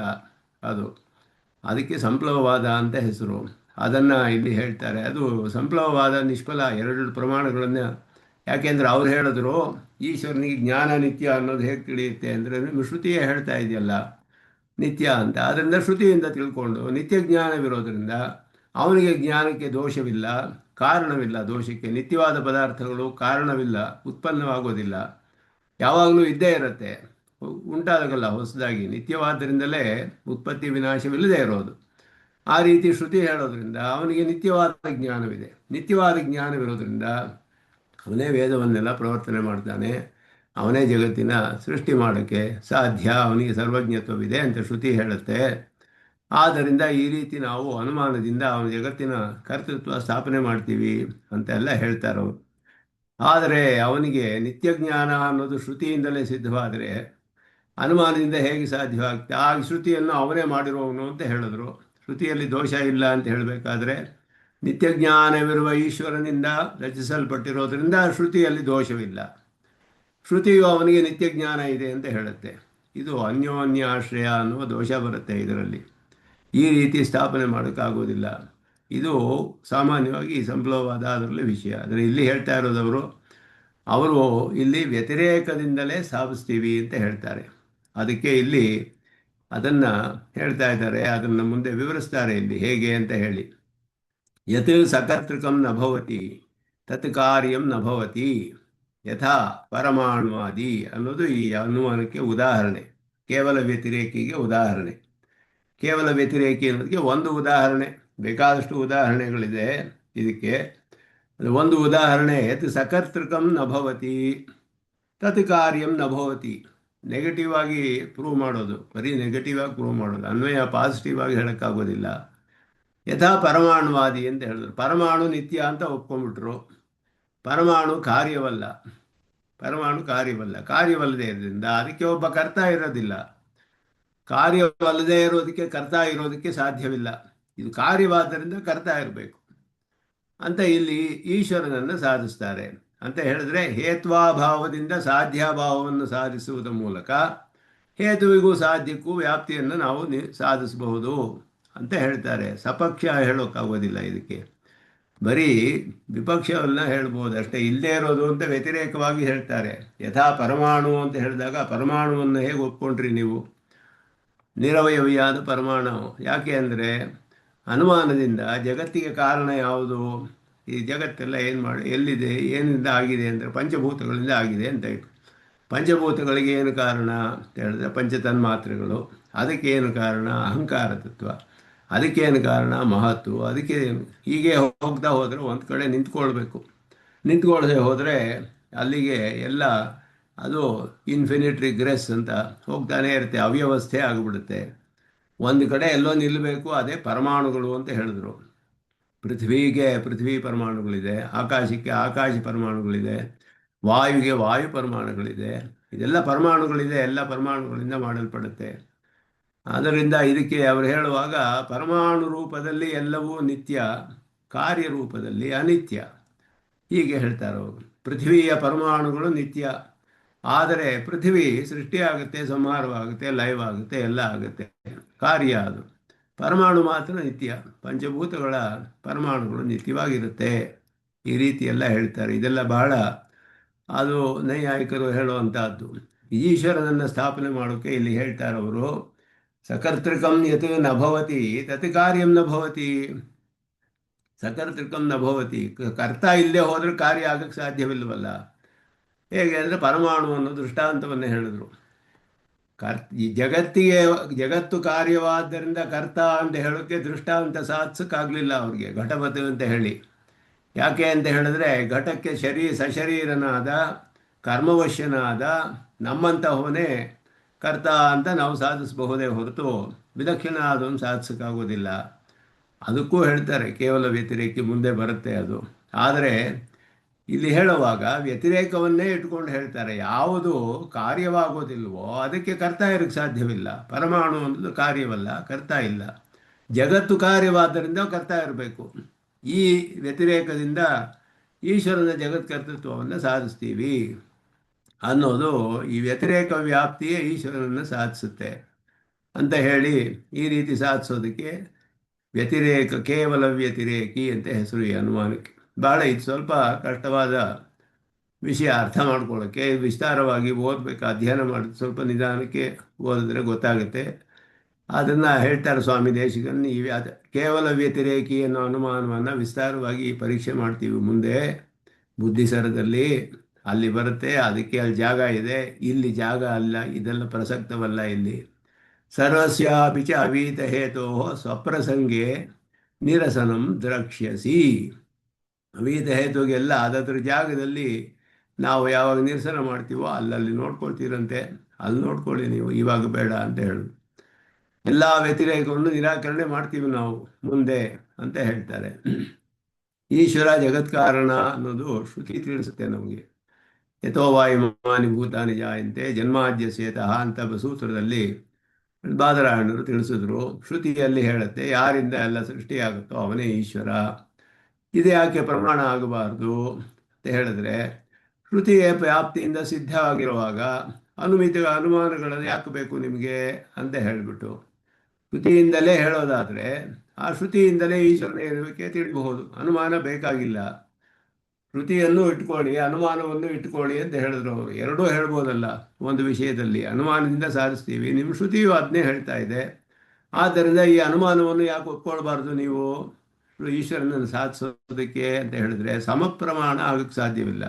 ಅದಕ್ಕೆ ಸಂಪ್ಲವವಾದ ಅಂತ ಹೆಸರು. ಅದನ್ನು ಇಲ್ಲಿ ಹೇಳ್ತಾರೆ. ಅದು ಸಂಪ್ಲವವಾದ ನಿಷ್ಫಲ, 2 ಪ್ರಮಾಣಗಳನ್ನು. ಯಾಕೆಂದರೆ ಅವ್ರು ಹೇಳಿದ್ರು ಈಶ್ವರನಿಗೆ ಜ್ಞಾನ ನಿತ್ಯ ಅನ್ನೋದು ಹೇಗೆ ತಿಳಿಯುತ್ತೆ ಅಂದರೆ, ನಿಮ್ಮ ಶ್ರುತಿಯೇ ಹೇಳ್ತಾ ಇದೆಯಲ್ಲ ನಿತ್ಯ ಅಂತ. ಅದರಿಂದ ಶ್ರುತಿಯಿಂದ ತಿಳ್ಕೊಂಡು ನಿತ್ಯ ಜ್ಞಾನವಿರೋದರಿಂದ ಅವನಿಗೆ ಜ್ಞಾನಕ್ಕೆ ದೋಷವಿಲ್ಲ, ಕಾರಣವಿಲ್ಲ ದೋಷಕ್ಕೆ. ನಿತ್ಯವಾದ ಪದಾರ್ಥಗಳು ಕಾರಣವಿಲ್ಲ, ಉತ್ಪನ್ನವಾಗೋದಿಲ್ಲ, ಯಾವಾಗಲೂ ಇದ್ದೇ ಇರುತ್ತೆ, ಉಂಟಾಗಲ್ಲ ಹೊಸದಾಗಿ. ನಿತ್ಯವಾದ್ದರಿಂದಲೇ ಉತ್ಪತ್ತಿ ವಿನಾಶವಿಲ್ಲದೆ ಇರೋದು. ಆ ರೀತಿ ಶ್ರುತಿ ಹೇಳೋದ್ರಿಂದ ಅವನಿಗೆ ನಿತ್ಯವಾದ ಜ್ಞಾನವಿದೆ. ನಿತ್ಯವಾದ ಜ್ಞಾನವಿರೋದ್ರಿಂದ ಅವನೇ ವೇದವನ್ನೆಲ್ಲ ಪ್ರವರ್ತನೆ ಮಾಡ್ತಾನೆ, ಅವನೇ ಜಗತ್ತಿನ ಸೃಷ್ಟಿ ಮಾಡೋಕ್ಕೆ ಸಾಧ್ಯ, ಅವನಿಗೆ ಸರ್ವಜ್ಞತ್ವವಿದೆ ಅಂತ ಶ್ರುತಿ ಹೇಳುತ್ತೆ. ಆದ್ದರಿಂದ ಈ ರೀತಿ ನಾವು ಅನುಮಾನದಿಂದ ಅವನ ಜಗತ್ತಿನ ಕರ್ತೃತ್ವ ಸ್ಥಾಪನೆ ಮಾಡ್ತೀವಿ ಅಂತೆಲ್ಲ ಹೇಳ್ತಾರೆ ಅವರು. ಆದರೆ ಅವನಿಗೆ ನಿತ್ಯ ಜ್ಞಾನ ಅನ್ನೋದು ಶ್ರುತಿಯಿಂದಲೇ ಸಿದ್ಧವಾದರೆ ಅನುಮಾನದಿಂದ ಹೇಗೆ ಸಾಧ್ಯವಾಗುತ್ತೆ? ಆ ಶ್ರುತಿಯನ್ನು ಅವನೇ ಮಾಡಿರುವವನು ಅಂತ ಹೇಳಿದ್ರು. ಶ್ರುತಿಯಲ್ಲಿ ದೋಷ ಇಲ್ಲ ಅಂತ ಹೇಳಬೇಕಾದ್ರೆ ನಿತ್ಯ ಜ್ಞಾನವಿರುವ ಈಶ್ವರನಿಂದ ರಚಿಸಲ್ಪಟ್ಟಿರೋದ್ರಿಂದ ಶ್ರುತಿಯಲ್ಲಿ ದೋಷವಿಲ್ಲ. ಶ್ರುತಿಯು ಅವನಿಗೆ ನಿತ್ಯ ಜ್ಞಾನ ಇದೆ ಅಂತ ಹೇಳುತ್ತೆ. ಇದು ಅನ್ಯೋನ್ಯಾಶ್ರಯ ಅನ್ನುವ ದೋಷ ಬರುತ್ತೆ ಇದರಲ್ಲಿ. ಈ ರೀತಿ ಸ್ಥಾಪನೆ ಮಾಡೋಕ್ಕಾಗೋದಿಲ್ಲ. ಇದು ಸಾಮಾನ್ಯವಾಗಿ ಸಂಪ್ಲವವಾದ ಅದರಲ್ಲಿ ವಿಷಯ. ಆದರೆ ಇಲ್ಲಿ ಹೇಳ್ತಾ ಇರೋದವರು, ಅವರು ಇಲ್ಲಿ ವ್ಯತಿರೇಕದಿಂದಲೇ ಸ್ಥಾಪಿಸ್ತೀವಿ ಅಂತ ಹೇಳ್ತಾರೆ. ಅದಕ್ಕೆ ಇಲ್ಲಿ ಅದನ್ನು ಹೇಳ್ತಾ ಇದ್ದಾರೆ. ಅದನ್ನು ಮುಂದೆ ವಿವರಿಸ್ತಾರೆ ಇಲ್ಲಿ ಹೇಗೆ ಅಂತ ಹೇಳಿ. ಯತ್ ಸಕರ್ತೃಕಂ ನ ಭವತಿ ತತ್ ಕಾರ್ಯಂ ನ ಭವತಿ ಯಥಾ ಪರಮಾಣುವಾದಿ ಅನ್ನೋದು ಈ ಅನುಮಾನಕ್ಕೆ ಉದಾಹರಣೆ, ಕೇವಲ ವ್ಯತಿರೇಕಿಗೆ ಉದಾಹರಣೆ. ಕೇವಲ ವ್ಯತಿರೇಕಿ ಅನ್ನೋದಕ್ಕೆ ಒಂದು ಉದಾಹರಣೆ, ಬೇಕಾದಷ್ಟು ಉದಾಹರಣೆಗಳಿದೆ ಇದಕ್ಕೆ. ಅದು ಒಂದು ಉದಾಹರಣೆ, ಯತ್ ಸಕರ್ತೃಕಂ ನ ಭವತಿ ತತ್ ಕಾರ್ಯಂ ನ ಭವತಿ. ನೆಗೆಟಿವ್ ಆಗಿ ಪ್ರೂವ್ ಮಾಡೋದು, ಬರೀ ನೆಗೆಟಿವ್ ಆಗಿ ಪ್ರೂವ್ ಮಾಡೋದು, ಅನ್ವಯ ಪಾಸಿಟಿವ್ ಆಗಿ ಹೇಳೋಕ್ಕಾಗೋದಿಲ್ಲ. ಯಥಾ ಪರಮಾಣುವಾದಿ ಅಂತ ಹೇಳಿದ್ರು. ಪರಮಾಣು ನಿತ್ಯ ಅಂತ ಒಪ್ಕೊಂಡ್ಬಿಟ್ರು. ಪರಮಾಣು ಕಾರ್ಯವಲ್ಲ, ಪರಮಾಣು ಕಾರ್ಯವಲ್ಲ, ಕಾರ್ಯವಲ್ಲದೆ ಇರೋದ್ರಿಂದ ಅದಕ್ಕೆ ಒಬ್ಬ ಕರ್ತ ಇರೋದಿಲ್ಲ. ಕಾರ್ಯವಲ್ಲದೆ ಇರೋದಕ್ಕೆ ಕರ್ತ ಇರೋದಕ್ಕೆ ಸಾಧ್ಯವಿಲ್ಲ. ಇದು ಕಾರ್ಯವಾದ್ದರಿಂದ ಕರ್ತ ಇರಬೇಕು ಅಂತ ಇಲ್ಲಿ ಈಶ್ವರನನ್ನು ಸಾಧಿಸ್ತಾರೆ. ಅಂತ ಹೇಳಿದ್ರೆ ಹೇತ್ವಾಭಾವದಿಂದ ಸಾಧ್ಯಾಭಾವವನ್ನು ಸಾಧಿಸುವುದರ ಮೂಲಕ ಹೇತುವಿಗೂ ಸಾಧ್ಯಕ್ಕೂ ವ್ಯಾಪ್ತಿಯನ್ನು ನಾವು ಸಾಧಿಸಬಹುದು ಅಂತ ಹೇಳ್ತಾರೆ. ಸಪಕ್ಷ ಹೇಳೋಕ್ಕಾಗೋದಿಲ್ಲ ಇದಕ್ಕೆ, ಬರೀ ವಿಪಕ್ಷವನ್ನ ಹೇಳ್ಬೋದು ಅಷ್ಟೇ. ಇಲ್ಲದೇ ಇರೋದು ಅಂತ ವ್ಯತಿರೇಕವಾಗಿ ಹೇಳ್ತಾರೆ. ಯಥಾ ಪರಮಾಣು ಅಂತ ಹೇಳಿದಾಗ ಪರಮಾಣುವನ್ನು ಹೇಗೆ ಒಪ್ಕೊಂಡ್ರಿ ನೀವು? ನಿರವಯವಿಯಾದ ಪರಮಾಣು. ಯಾಕೆ ಅಂದರೆ ಅನುಮಾನದಿಂದ ಜಗತ್ತಿಗೆ ಕಾರಣ ಯಾವುದು? ಈ ಜಗತ್ತೆಲ್ಲ ಏನು ಮಾಡಿ ಎಲ್ಲಿದೆ, ಏನಿಂದ ಆಗಿದೆ ಅಂದರೆ ಪಂಚಭೂತಗಳಿಂದ ಆಗಿದೆ ಅಂತ ಇಟ್ಟು. ಪಂಚಭೂತಗಳಿಗೆ ಏನು ಕಾರಣ ಅಂತ ಹೇಳಿದ್ರೆ ಪಂಚತನ್ಮಾತ್ರೆಗಳು. ಅದಕ್ಕೆ ಏನು ಕಾರಣ? ಅಹಂಕಾರ ತತ್ವ. ಅದಕ್ಕೇನು ಕಾರಣ? ಮಹತ್ತು. ಅದಕ್ಕೆ ಹೀಗೆ ಹೋಗ್ತಾ ಹೋದರೆ ಒಂದು ಕಡೆ ನಿಂತ್ಕೊಳ್ಬೇಕು. ನಿಂತ್ಕೊಳ್ಳದೆ ಹೋದರೆ ಅಲ್ಲಿಗೆ ಎಲ್ಲ ಅದು ಇನ್ಫಿನಿಟ್ ರಿಗ್ರೆಸ್ ಅಂತ ಹೋಗ್ತಾನೆ ಇರುತ್ತೆ, ಅವ್ಯವಸ್ಥೆ ಆಗಿಬಿಡುತ್ತೆ. ಒಂದು ಕಡೆ ಎಲ್ಲೋ ನಿಲ್ಲಬೇಕು, ಅದೇ ಪರಮಾಣುಗಳು ಅಂತ ಹೇಳಿದ್ರು. ಪೃಥ್ವಿಗೆ ಪೃಥ್ವಿ ಪರಮಾಣುಗಳಿದೆ, ಆಕಾಶಕ್ಕೆ ಆಕಾಶ ಪರಮಾಣುಗಳಿದೆ, ವಾಯುವಿಗೆ ವಾಯು ಪರಮಾಣುಗಳಿದೆ. ಇದೆಲ್ಲ ಪರಮಾಣುಗಳಿದೆ, ಎಲ್ಲ ಪರಮಾಣುಗಳಿಂದ ಮಾಡಲ್ಪಡುತ್ತೆ. ಆದ್ದರಿಂದ ಇದಕ್ಕೆ ಅವರು ಹೇಳುವಾಗ ಪರಮಾಣು ರೂಪದಲ್ಲಿ ಎಲ್ಲವೂ ನಿತ್ಯ, ಕಾರ್ಯರೂಪದಲ್ಲಿ ಅನಿತ್ಯ, ಹೀಗೆ ಹೇಳ್ತಾರೆ ಅವರು. ಪೃಥ್ವಿಯ ಪರಮಾಣುಗಳು ನಿತ್ಯ, ಆದರೆ ಪೃಥ್ವಿ ಸೃಷ್ಟಿಯಾಗುತ್ತೆ, ಸಂಹಾರವಾಗುತ್ತೆ, ಲೈವ್ ಆಗುತ್ತೆ, ಎಲ್ಲ ಆಗುತ್ತೆ, ಕಾರ್ಯ ಅದು. ಪರಮಾಣು ಮಾತ್ರ ನಿತ್ಯ, ಪಂಚಭೂತಗಳ ಪರಮಾಣುಗಳು ನಿತ್ಯವಾಗಿರುತ್ತೆ. ಈ ರೀತಿ ಎಲ್ಲ ಹೇಳ್ತಾರೆ. ಇದೆಲ್ಲ ಬಹಳ ಅದು ನೈಯಾಯಿಕರು ಹೇಳುವಂತಹದ್ದು. ಈಶ್ವರನನ್ನು ಸ್ಥಾಪನೆ ಮಾಡೋಕ್ಕೆ ಇಲ್ಲಿ ಹೇಳ್ತಾರೆ ಅವರು. ಸಕರ್ತೃಕಂ ಯತ್ ನ ಭವತಿ ತತ್ ಕಾರ್ಯಂ ನ ಭವತಿ. ಸಕರ್ತೃಕಂ ನ ಭವತಿ, ಕರ್ತ ಇಲ್ಲದೆ ಹೋದ್ರೆ ಕಾರ್ಯ ಆಗಕ್ಕೆ ಸಾಧ್ಯವಿಲ್ಲವಲ್ಲ. ಹೇಗೆ ಅಂದರೆ ಪರಮಾಣು ಅನ್ನೋ ದೃಷ್ಟಾಂತವನ್ನು ಹೇಳಿದ್ರು. ಈ ಜಗತ್ತು ಕಾರ್ಯವಾದ್ದರಿಂದ ಕರ್ತ ಅಂತ ಹೇಳೋಕ್ಕೆ ದೃಷ್ಟಾಂತ ಸಾಧಿಸೋಕ್ಕಾಗಲಿಲ್ಲ ಅವ್ರಿಗೆ, ಘಟವತ್ ಅಂತ ಹೇಳಿ. ಯಾಕೆ ಅಂತ ಹೇಳಿದ್ರೆ ಘಟಕ್ಕೆ ಸಶರೀರನಾದ ಕರ್ಮವಶ್ಯನಾದ ನಮ್ಮಂತಹವನೇ ಕರ್ತ ಅಂತ ನಾವು ಸಾಧಿಸಬಹುದೇ ಹೊರತು ವಿಲಕ್ಷಣ ಅದನ್ನು ಸಾಧಿಸೋಕ್ಕಾಗೋದಿಲ್ಲ. ಅದಕ್ಕೂ ಹೇಳ್ತಾರೆ ಕೇವಲ ವ್ಯತಿರೇಕಿ ಮುಂದೆ ಬರುತ್ತೆ ಅದು. ಆದರೆ ಇಲ್ಲಿ ಹೇಳುವಾಗ ವ್ಯತಿರೇಕವನ್ನೇ ಇಟ್ಕೊಂಡು ಹೇಳ್ತಾರೆ. ಯಾವುದು ಕಾರ್ಯವಾಗೋದಿಲ್ವೋ ಅದಕ್ಕೆ ಕರ್ತ ಇರಕ್ಕೆ ಸಾಧ್ಯವಿಲ್ಲ. ಪರಮಾಣು ಅನ್ನೋದು ಕಾರ್ಯವಲ್ಲ, ಕರ್ತ ಇಲ್ಲ. ಜಗತ್ತು ಕಾರ್ಯವಾದ್ದರಿಂದ ಕರ್ತ ಇರಬೇಕು. ಈ ವ್ಯತಿರೇಕದಿಂದ ಈಶ್ವರನ ಜಗತ್ಕರ್ತೃತ್ವವನ್ನು ಸಾಧಿಸ್ತೀವಿ ಅನ್ನೋದು ಈ ವ್ಯತಿರೇಕ ವ್ಯಾಪ್ತಿಯೇ ಈಶ್ವರನನ್ನು ಸಾಧಿಸುತ್ತೆ ಅಂತ ಹೇಳಿ, ಈ ರೀತಿ ಸಾಧಿಸೋದಕ್ಕೆ ವ್ಯತಿರೇಕ, ಕೇವಲ ವ್ಯತಿರೇಕಿ ಅಂತ ಹೆಸರು ಈ ಅನುಮಾನಕ್ಕೆ. ಭಾಳ ಇದು ಸ್ವಲ್ಪ ಕಷ್ಟವಾದ ವಿಷಯ ಅರ್ಥ ಮಾಡ್ಕೊಳ್ಳೋಕ್ಕೆ. ವಿಸ್ತಾರವಾಗಿ ಓದಬೇಕು, ಅಧ್ಯಯನ ಮಾಡಿ ಸ್ವಲ್ಪ ನಿಧಾನಕ್ಕೆ ಓದಿದ್ರೆ ಗೊತ್ತಾಗುತ್ತೆ. ಅದನ್ನು ಹೇಳ್ತಾರೆ ಸ್ವಾಮಿ ದೇಶಿಕನ್. ಕೇವಲ ವ್ಯತಿರೇಕಿ ಅನ್ನೋ ಅನುಮಾನವನ್ನು ವಿಸ್ತಾರವಾಗಿ ಪರೀಕ್ಷೆ ಮಾಡ್ತೀವಿ ಮುಂದೆ ಬುದ್ಧಿಸರದಲ್ಲಿ. ಅಲ್ಲಿ ಬರುತ್ತೆ, ಅದಕ್ಕೆ ಅಲ್ಲಿ ಜಾಗ ಇದೆ, ಇಲ್ಲಿ ಜಾಗ ಅಲ್ಲ, ಇದೆಲ್ಲ ಪ್ರಸಕ್ತವಲ್ಲ ಇಲ್ಲಿ. ಸರ್ವಸ್ಯಾಪಿ ಚ ಅವೀತ ಹೇತೋ ಸ್ವಪ್ರಸಂಗೆ ನಿರಸನಂ ದ್ರಕ್ಷ್ಯಸಿ. ಅವೀತ ಹೇತುಗೆಲ್ಲ ಅದರ ಜಾಗದಲ್ಲಿ ನಾವು ಯಾವಾಗ ನಿರಸನ ಮಾಡ್ತೀವೋ ಅಲ್ಲಲ್ಲಿ ನೋಡ್ಕೊಳ್ತೀರಂತೆ, ಅಲ್ಲಿ ನೋಡ್ಕೊಳ್ಳಿ ನೀವು, ಇವಾಗ ಬೇಡ ಅಂತ ಹೇಳು. ಎಲ್ಲ ವ್ಯತಿರೇಕವನ್ನು ನಿರಾಕರಣೆ ಮಾಡ್ತೀವಿ ನಾವು ಮುಂದೆ ಅಂತ ಹೇಳ್ತಾರೆ. ಈಶ್ವರ ಜಗತ್ಕಾರಣ ಅನ್ನೋದು ಶ್ರುತಿ ತಿಳಿಸುತ್ತೆ ನಮಗೆ. ಯಥೋ ವಾಯುಮಾನಿ ಭೂತಾನಿ ಜಾಯಂತೆ ಜನ್ಮಾದ್ಯ ಸೇತಃ ಅಂತ ಸೂತ್ರದಲ್ಲಿ ಬಾದರಾಯಣರು ತಿಳಿಸಿದ್ರು. ಶ್ರುತಿಯಲ್ಲಿ ಹೇಳುತ್ತೆ ಯಾರಿಂದ ಎಲ್ಲ ಸೃಷ್ಟಿಯಾಗುತ್ತೋ ಅವನೇ ಈಶ್ವರ. ಇದು ಯಾಕೆ ಪ್ರಮಾಣ ಆಗಬಾರ್ದು ಅಂತ ಹೇಳಿದ್ರೆ, ಶ್ರುತಿಯ ವ್ಯಾಪ್ತಿಯಿಂದ ಸಿದ್ಧವಾಗಿರುವಾಗ ಅನುಮಾನಗಳನ್ನು ಯಾಕೆ ಬೇಕು ನಿಮಗೆ ಅಂತ ಹೇಳಿಬಿಟ್ಟು ಶ್ರುತಿಯಿಂದಲೇ ಹೇಳೋದಾದರೆ ಆ ಶ್ರುತಿಯಿಂದಲೇ ಈಶ್ವರನ ಇರುವಿಕೆ ತಿಳಿಬಹುದು, ಅನುಮಾನ ಬೇಕಾಗಿಲ್ಲ. ಶ್ರುತಿಯನ್ನು ಇಟ್ಕೊಳ್ಳಿ, ಅನುಮಾನವನ್ನು ಇಟ್ಕೊಳ್ಳಿ ಅಂತ ಹೇಳಿದ್ರು ಅವರು. ಎರಡೂ ಹೇಳ್ಬೋದಲ್ಲ. ಒಂದು ವಿಷಯದಲ್ಲಿ ಅನುಮಾನದಿಂದ ಸಾಧಿಸ್ತೀವಿ, ನಿಮ್ಮ ಶ್ರುತಿಯು ಅದನ್ನೇ ಹೇಳ್ತಾ ಇದೆ. ಆದ್ದರಿಂದ ಈ ಅನುಮಾನವನ್ನು ಯಾಕೆ ಒಪ್ಕೊಳ್ಬಾರ್ದು ನೀವು ಈಶ್ವರನನ್ನು ಸಾಧಿಸೋದಕ್ಕೆ ಅಂತ ಹೇಳಿದ್ರೆ ಸಮಪ್ರಮಾಣ ಆಗಕ್ಕೆ ಸಾಧ್ಯವಿಲ್ಲ.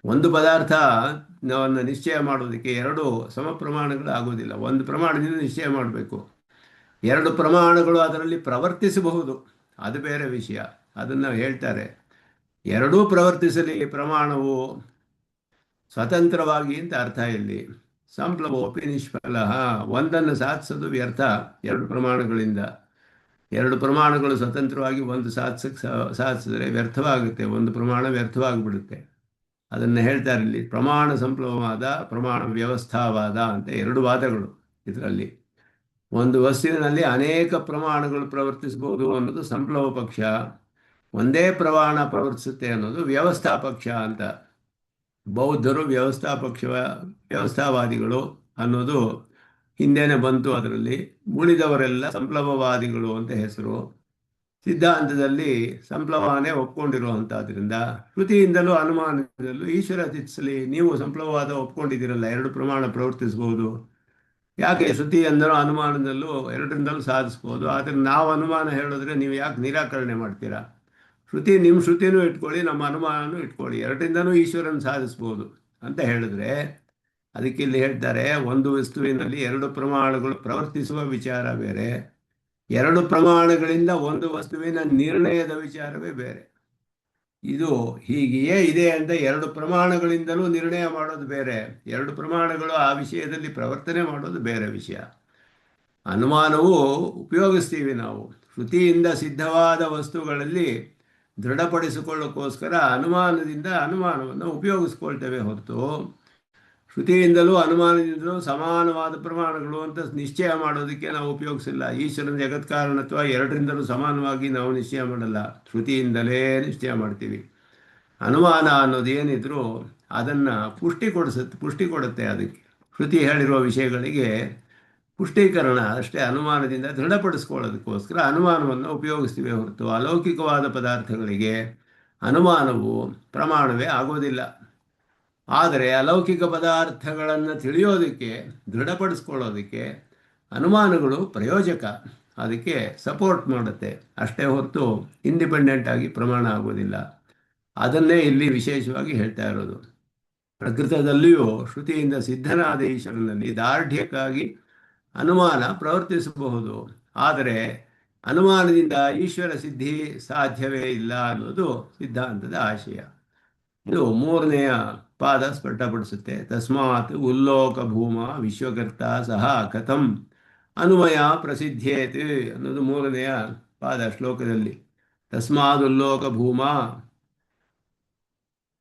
ಒಂದು ಪದಾರ್ಥ ನಿಶ್ಚಯ ಮಾಡೋದಕ್ಕೆ ಎರಡು ಸಮಪ್ರಮಾಣಗಳು ಆಗೋದಿಲ್ಲ. ಒಂದು ಪ್ರಮಾಣದಿಂದ ನಿಶ್ಚಯ ಮಾಡಬೇಕು. ಎರಡು ಪ್ರಮಾಣಗಳು ಅದರಲ್ಲಿ ಪ್ರವರ್ತಿಸಬಹುದು, ಅದು ಬೇರೆ ವಿಷಯ. ಅದನ್ನು ಹೇಳ್ತಾರೆ. ಎರಡೂ ಪ್ರವರ್ತಿಸಲಿ ಪ್ರಮಾಣವು ಸ್ವತಂತ್ರವಾಗಿ ಅಂತ ಅರ್ಥ. ಇಲ್ಲಿ ಸಂಪ್ಲವೋಪಿ ನಿಷ್ಫಲ, ಒಂದನ್ನು ಸಾಧಿಸೋದು ವ್ಯರ್ಥ ಎರಡು ಪ್ರಮಾಣಗಳಿಂದ. ಎರಡು ಪ್ರಮಾಣಗಳು ಸ್ವತಂತ್ರವಾಗಿ ಒಂದು ಸಾಧಿಸಿದ್ರೆ ವ್ಯರ್ಥವಾಗುತ್ತೆ, ಒಂದು ಪ್ರಮಾಣ ವ್ಯರ್ಥವಾಗಿಬಿಡುತ್ತೆ. ಅದನ್ನು ಹೇಳ್ತಾರೆ ಇಲ್ಲಿ ಪ್ರಮಾಣ ಸಂಪ್ಲವವಾದ, ಪ್ರಮಾಣ ವ್ಯವಸ್ಥಾವಾದ ಅಂತ ಎರಡು ವಾದಗಳು ಇದರಲ್ಲಿ. ಒಂದು ವಸ್ತುವಿನಲ್ಲಿ ಅನೇಕ ಪ್ರಮಾಣಗಳು ಪ್ರವರ್ತಿಸಬಹುದು ಅನ್ನೋದು ಸಂಪ್ಲವ ಪಕ್ಷ, ಒಂದೇ ಪ್ರಮಾಣ ಪ್ರವರ್ತಿಸುತ್ತೆ ಅನ್ನೋದು ವ್ಯವಸ್ಥಾ ಪಕ್ಷ ಅಂತ. ಬೌದ್ಧರು ವ್ಯವಸ್ಥಾವಾದಿಗಳು ಅನ್ನೋದು ಹಿಂದೆನೆ ಬಂತು. ಅದರಲ್ಲಿ ಉಳಿದವರೆಲ್ಲ ಸಂಪ್ಲವವಾದಿಗಳು ಅಂತ ಹೆಸರು. ಸಿದ್ಧಾಂತದಲ್ಲಿ ಸಂಪ್ಲವನೇ ಒಪ್ಕೊಂಡಿರುವಂಥದ್ರಿಂದ ಶ್ರುತಿಯಿಂದಲೂ ಅನುಮಾನದಲ್ಲೂ ಈಶ್ವರ ಚಿತ್ಸಲಿ, ನೀವು ಸಂಪ್ಲವವಾದ ಒಪ್ಕೊಂಡಿದ್ದೀರಲ್ಲ, ಎರಡು ಪ್ರಮಾಣ ಪ್ರವರ್ತಿಸ್ಬೋದು. ಯಾಕೆ ಶ್ರುತಿ ಎಂದಲೂ ಅನುಮಾನದಲ್ಲೂ ಎರಡರಿಂದಲೂ ಸಾಧಿಸ್ಬೋದು. ಆದರೆ ನಾವು ಅನುಮಾನ ಹೇಳಿದ್ರೆ ನೀವು ಯಾಕೆ ನಿರಾಕರಣೆ ಮಾಡ್ತೀರಾ? ನಿಮ್ಮ ಶ್ರುತಿನೂ ಇಟ್ಕೊಳ್ಳಿ, ನಮ್ಮ ಅನುಮಾನನೂ ಇಟ್ಕೊಳ್ಳಿ, ಎರಡರಿಂದನೂ ಈಶ್ವರನ ಸಾಧಿಸ್ಬೋದು ಅಂತ ಹೇಳಿದ್ರೆ, ಅದಕ್ಕೆ ಇಲ್ಲಿ ಹೇಳ್ತಾರೆ ಒಂದು ವಸ್ತುವಿನಲ್ಲಿ ಎರಡು ಪ್ರಮಾಣಗಳು ಪ್ರವರ್ತಿಸುವ ವಿಚಾರ ಬೇರೆ, ಎರಡು ಪ್ರಮಾಣಗಳಿಂದ ಒಂದು ವಸ್ತುವಿನ ನಿರ್ಣಯದ ವಿಚಾರವೇ ಬೇರೆ. ಇದು ಹೀಗೆಯೇ ಇದೆ ಅಂತ ಎರಡು ಪ್ರಮಾಣಗಳಿಂದಲೂ ನಿರ್ಣಯ ಮಾಡೋದು ಬೇರೆ, ಎರಡು ಪ್ರಮಾಣಗಳು ಆ ವಿಷಯದಲ್ಲಿ ಪ್ರವರ್ತನೆ ಮಾಡೋದು ಬೇರೆ ವಿಷಯ. ಅನುಮಾನವು ಉಪಯೋಗಿಸ್ತೀವಿ ನಾವು ಶ್ರುತಿಯಿಂದ ಸಿದ್ಧವಾದ ವಸ್ತುಗಳಲ್ಲಿ ದೃಢಪಡಿಸಿಕೊಳ್ಳೋಕ್ಕೋಸ್ಕರ ಅನುಮಾನದಿಂದ ಅನುಮಾನವನ್ನು ಉಪಯೋಗಿಸ್ಕೊಳ್ತೇವೆ ಹೊರತು ಶ್ರುತಿಯಿಂದಲೂ ಅನುಮಾನದಿಂದಲೂ ಸಮಾನವಾದ ಪ್ರಮಾಣಗಳು ಅಂತ ನಿಶ್ಚಯ ಮಾಡೋದಕ್ಕೆ ನಾವು ಉಪಯೋಗಿಸಿಲ್ಲ. ಈಶ್ವರನ ಜಗತ್ಕಾರಣತ್ವ ಎರಡರಿಂದಲೂ ಸಮಾನವಾಗಿ ನಾವು ನಿಶ್ಚಯ ಮಾಡಲ್ಲ, ಶ್ರುತಿಯಿಂದಲೇ ನಿಶ್ಚಯ ಮಾಡ್ತೀವಿ. ಅನುಮಾನ ಅನ್ನೋದು ಏನಿದ್ರು ಅದನ್ನು ಪುಷ್ಟಿ ಕೊಡುತ್ತೆ. ಅದಕ್ಕೆ ಶ್ರುತಿ ಹೇಳಿರುವ ವಿಷಯಗಳಿಗೆ ಪುಷ್ಟೀಕರಣ ಅಷ್ಟೇ. ಅನುಮಾನದಿಂದ ದೃಢಪಡಿಸ್ಕೊಳ್ಳೋದಕ್ಕೋಸ್ಕರ ಅನುಮಾನವನ್ನು ಉಪಯೋಗಿಸ್ತೀವಿ ಹೊರತು ಅಲೌಕಿಕವಾದ ಪದಾರ್ಥಗಳಿಗೆ ಅನುಮಾನವು ಪ್ರಮಾಣವೇ ಆಗೋದಿಲ್ಲ. ಆದರೆ ಅಲೌಕಿಕ ಪದಾರ್ಥಗಳನ್ನು ತಿಳಿಯೋದಕ್ಕೆ, ದೃಢಪಡಿಸ್ಕೊಳ್ಳೋದಕ್ಕೆ ಅನುಮಾನಗಳು ಪ್ರಯೋಜಕ, ಅದಕ್ಕೆ ಸಪೋರ್ಟ್ ಮಾಡುತ್ತೆ ಅಷ್ಟೇ ಹೊರತು ಇಂಡಿಪೆಂಡೆಂಟ್ ಆಗಿ ಪ್ರಮಾಣ ಆಗೋದಿಲ್ಲ. ಅದನ್ನೇ ಇಲ್ಲಿ ವಿಶೇಷವಾಗಿ ಹೇಳ್ತಾ ಇರೋದು. ಪ್ರಕೃತದಲ್ಲಿಯೂ ಶ್ರುತಿಯಿಂದ ಸಿದ್ಧನಾದ ಈಶ್ವರನಲ್ಲಿ ದಾರ್ಢ್ಯಕ್ಕಾಗಿ ಅನುಮಾನ ಪ್ರವರ್ತಿಸಬಹುದು, ಆದರೆ ಅನುಮಾನದಿಂದ ಈಶ್ವರ ಸಿದ್ಧಿ ಸಾಧ್ಯವೇ ಇಲ್ಲ ಅನ್ನೋದು ಸಿದ್ಧಾಂತದ ಆಶಯ. ಇದು ಮೂರನೆಯ ಪಾದ ಸ್ಪಷ್ಟಪಡಿಸುತ್ತೆ. ತಸ್ಮಾತ್ ಉಲ್ಲೋಕ ಭೂಮ ವಿಶ್ವಕರ್ತ ಸಹ ಕಥಂ ಅನುಮಯ ಪ್ರಸಿದ್ಧೇತ್ ಅನ್ನೋದು ಮೂರನೆಯ ಪಾದ ಶ್ಲೋಕದಲ್ಲಿ. ತಸ್ಮಾತ್ ಉಲ್ಲೋಕ ಭೂಮ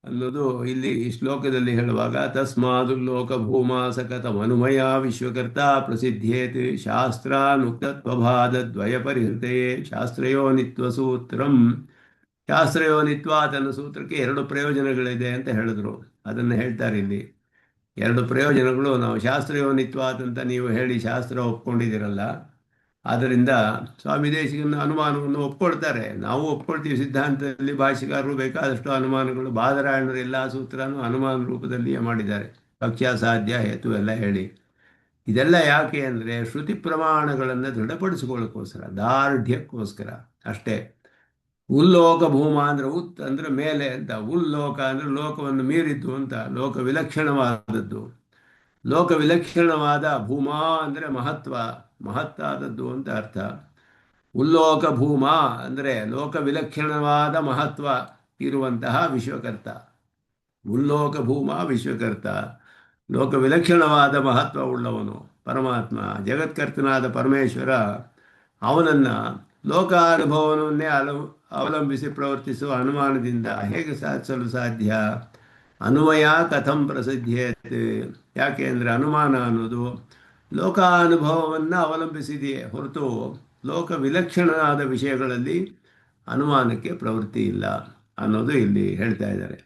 ಅನ್ನೋದು ಇಲ್ಲಿ ಈ ಶ್ಲೋಕದಲ್ಲಿ ಹೇಳುವಾಗ ತಸ್ಮಾದುಲ್ಲೋಕ ಭೂಮಾ ಸಕಥಂ ಅನುಮಯ ವಿಶ್ವಕರ್ತ ಪ್ರಸಿದ್ಧೇತ್ ಶಾಸ್ತ್ರಾನುಕ್ತತ್ವಭಾದದ್ವಯ ಪರಿಹೃತೆಯೇ ಶಾಸ್ತ್ರಯೋನಿತ್ವ ಸೂತ್ರಂ. ಶಾಸ್ತ್ರಯೋನಿತ್ವಾತ್ ಅನ್ನೋ ಸೂತ್ರಕ್ಕೆ ಎರಡು ಪ್ರಯೋಜನಗಳಿದೆ ಅಂತ ಹೇಳಿದ್ರು. ಅದನ್ನು ಹೇಳ್ತಾರೆ ಇಲ್ಲಿ. ಎರಡು ಪ್ರಯೋಜನಗಳು. ನಾವು ಶಾಸ್ತ್ರಯೋನಿತ್ವಾತ್ ಅಂತ ನೀವು ಹೇಳಿ ಶಾಸ್ತ್ರ ಒಪ್ಕೊಂಡಿದ್ದೀರಲ್ಲ, ಆದ್ದರಿಂದ ಸ್ವಾಮಿ ದೇಶಿಕನ ಅನುಮಾನವನ್ನು ಒಪ್ಕೊಳ್ತಾರೆ, ನಾವು ಒಪ್ಕೊಳ್ತೀವಿ. ಸಿದ್ಧಾಂತದಲ್ಲಿ ಭಾಷಿಕಾರರು ಬೇಕಾದಷ್ಟು ಅನುಮಾನಗಳು, ಬಾದರಾಯಣರು ಎಲ್ಲ ಸೂತ್ರನೂ ಅನುಮಾನ ರೂಪದಲ್ಲಿಯೇ ಮಾಡಿದ್ದಾರೆ, ಪಕ್ಷ ಸಾಧ್ಯ ಹೇತು ಎಲ್ಲ ಹೇಳಿ. ಇದೆಲ್ಲ ಯಾಕೆ ಅಂದರೆ ಶ್ರುತಿ ಪ್ರಮಾಣಗಳನ್ನು ದೃಢಪಡಿಸಿಕೊಳ್ಳೋಕ್ಕೋಸ್ಕರ, ದಾರ್ಢ್ಯಕ್ಕೋಸ್ಕರ ಅಷ್ಟೇ. ಉಲ್ಲೋಕ ಭೂಮ ಅಂದರೆ ಅಂದರೆ ಮೇಲೆ ಅಂತ, ಉಲ್ಲೋಕ ಅಂದರೆ ಲೋಕವನ್ನು ಮೀರಿದ್ದು ಅಂತ, ಲೋಕ ವಿಲಕ್ಷಣವಾದದ್ದು. ಲೋಕ ವಿಲಕ್ಷಣವಾದ ಭೂಮಾ ಅಂದರೆ ಮಹತ್ತಾದದ್ದು ಅಂತ ಅರ್ಥ. ಉಲ್ಲೋಕ ಭೂಮ ಅಂದರೆ ಲೋಕ ವಿಲಕ್ಷಣವಾದ ಮಹತ್ವ ಇರುವಂತಹ ವಿಶ್ವಕರ್ತ. ಉಲ್ಲೋಕ ಭೂಮ ವಿಶ್ವಕರ್ತ, ಲೋಕ ವಿಲಕ್ಷಣವಾದ ಮಹತ್ವ ಉಳ್ಳವನು ಪರಮಾತ್ಮ, ಜಗತ್ಕರ್ತನಾದ ಪರಮೇಶ್ವರ. ಅವನನ್ನು ಲೋಕಾನುಭವವನ್ನೇ ಅವಲಂಬಿಸಿ ಪ್ರವರ್ತಿಸುವ ಅನುಮಾನದಿಂದ ಹೇಗೆ ಸಾಧಿಸಲು ಸಾಧ್ಯ? ಅನುಮಯ ಕಥಂ ಪ್ರಸಿದ್ಧೇತ್. ಯಾಕೆ ಅಂದರೆ ಅನುಮಾನ ಅನ್ನೋದು ಲೋಕಾನುಭವವನ್ನು ಅವಲಂಬಿಸಿದೆಯೇ ಹೊರತು ಲೋಕ ವಿಲಕ್ಷಣವಾದ ವಿಷಯಗಳಲ್ಲಿ ಅನುಮಾನಕ್ಕೆ ಪ್ರವೃತ್ತಿ ಇಲ್ಲ ಅನ್ನೋದು ಇಲ್ಲಿ ಹೇಳ್ತಾ ಇದ್ದಾರೆ.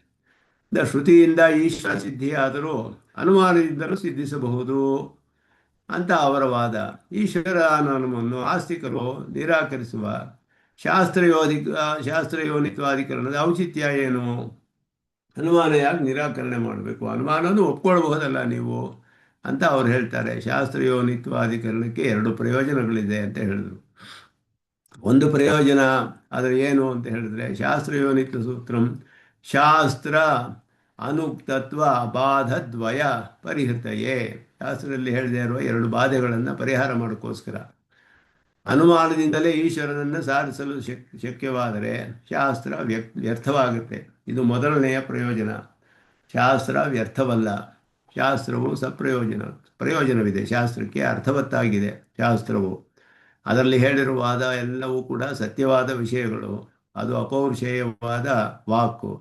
ಶ್ರುತಿಯಿಂದ ಈಶ್ವರ ಸಿದ್ಧಿಯಾದರೂ ಅನುಮಾನದಿಂದಲೂ ಸಿದ್ಧಿಸಬಹುದು ಅಂತ ಅವರ ವಾದ. ಈಶ್ವರ ಅನ್ನೋವನ್ನು ಆಸ್ತಿಕರು ನಿರಾಕರಿಸುವ ಶಾಸ್ತ್ರಯೋನಿತ್ವಾಧಿಕರಣದ ಔಚಿತ್ಯ ಏನು ಅನುಮಾನ ಯಾಕೆ ನಿರಾಕರಣೆ ಮಾಡಬೇಕು? ಅನುಮಾನನೂ ಒಪ್ಕೊಳ್ಬಹುದಲ್ಲ ನೀವು ಅಂತ ಅವ್ರು ಹೇಳ್ತಾರೆ. ಶಾಸ್ತ್ರಯೋನಿತ್ವಾಧಿಕರಣಕ್ಕೆ ಎರಡು ಪ್ರಯೋಜನಗಳಿದೆ ಅಂತ ಹೇಳಿದರು. ಒಂದು ಪ್ರಯೋಜನ ಆದರೆ ಏನು ಅಂತ ಹೇಳಿದ್ರೆ, ಶಾಸ್ತ್ರಯೋನಿತ್ವ ಸೂತ್ರಂ ಶಾಸ್ತ್ರ ಅನುಕ್ತತ್ವ ಬಾಧದ್ವಯ ಪರಿಹೃತಯೇ. ಶಾಸ್ತ್ರದಲ್ಲಿ ಹೇಳದೇ ಇರುವ ಎರಡು ಬಾಧೆಗಳನ್ನು ಪರಿಹಾರ ಮಾಡೋಕ್ಕೋಸ್ಕರ ಅನುಮಾನದಿಂದಲೇ ಈಶ್ವರನನ್ನು ಸಾಧಿಸಲು ಶಕ್ಯವಾದರೆ ಶಾಸ್ತ್ರ ವ್ಯರ್ಥವಾಗುತ್ತೆ. ಇದು ಮೊದಲನೆಯ ಪ್ರಯೋಜನ. ಶಾಸ್ತ್ರ ವ್ಯರ್ಥವಲ್ಲ, ಶಾಸ್ತ್ರವು ಪ್ರಯೋಜನವಿದೆ. ಶಾಸ್ತ್ರಕ್ಕೆ ಅರ್ಥವತ್ತಾಗಿದೆ ಶಾಸ್ತ್ರವು. ಅದರಲ್ಲಿ ಹೇಳಿರುವ ವಾದ ಎಲ್ಲವೂ ಕೂಡ ಸತ್ಯವಾದ ವಿಷಯಗಳು. ಅದು ಅಪೌರುಷೇಯವಾದ ವಾಕು.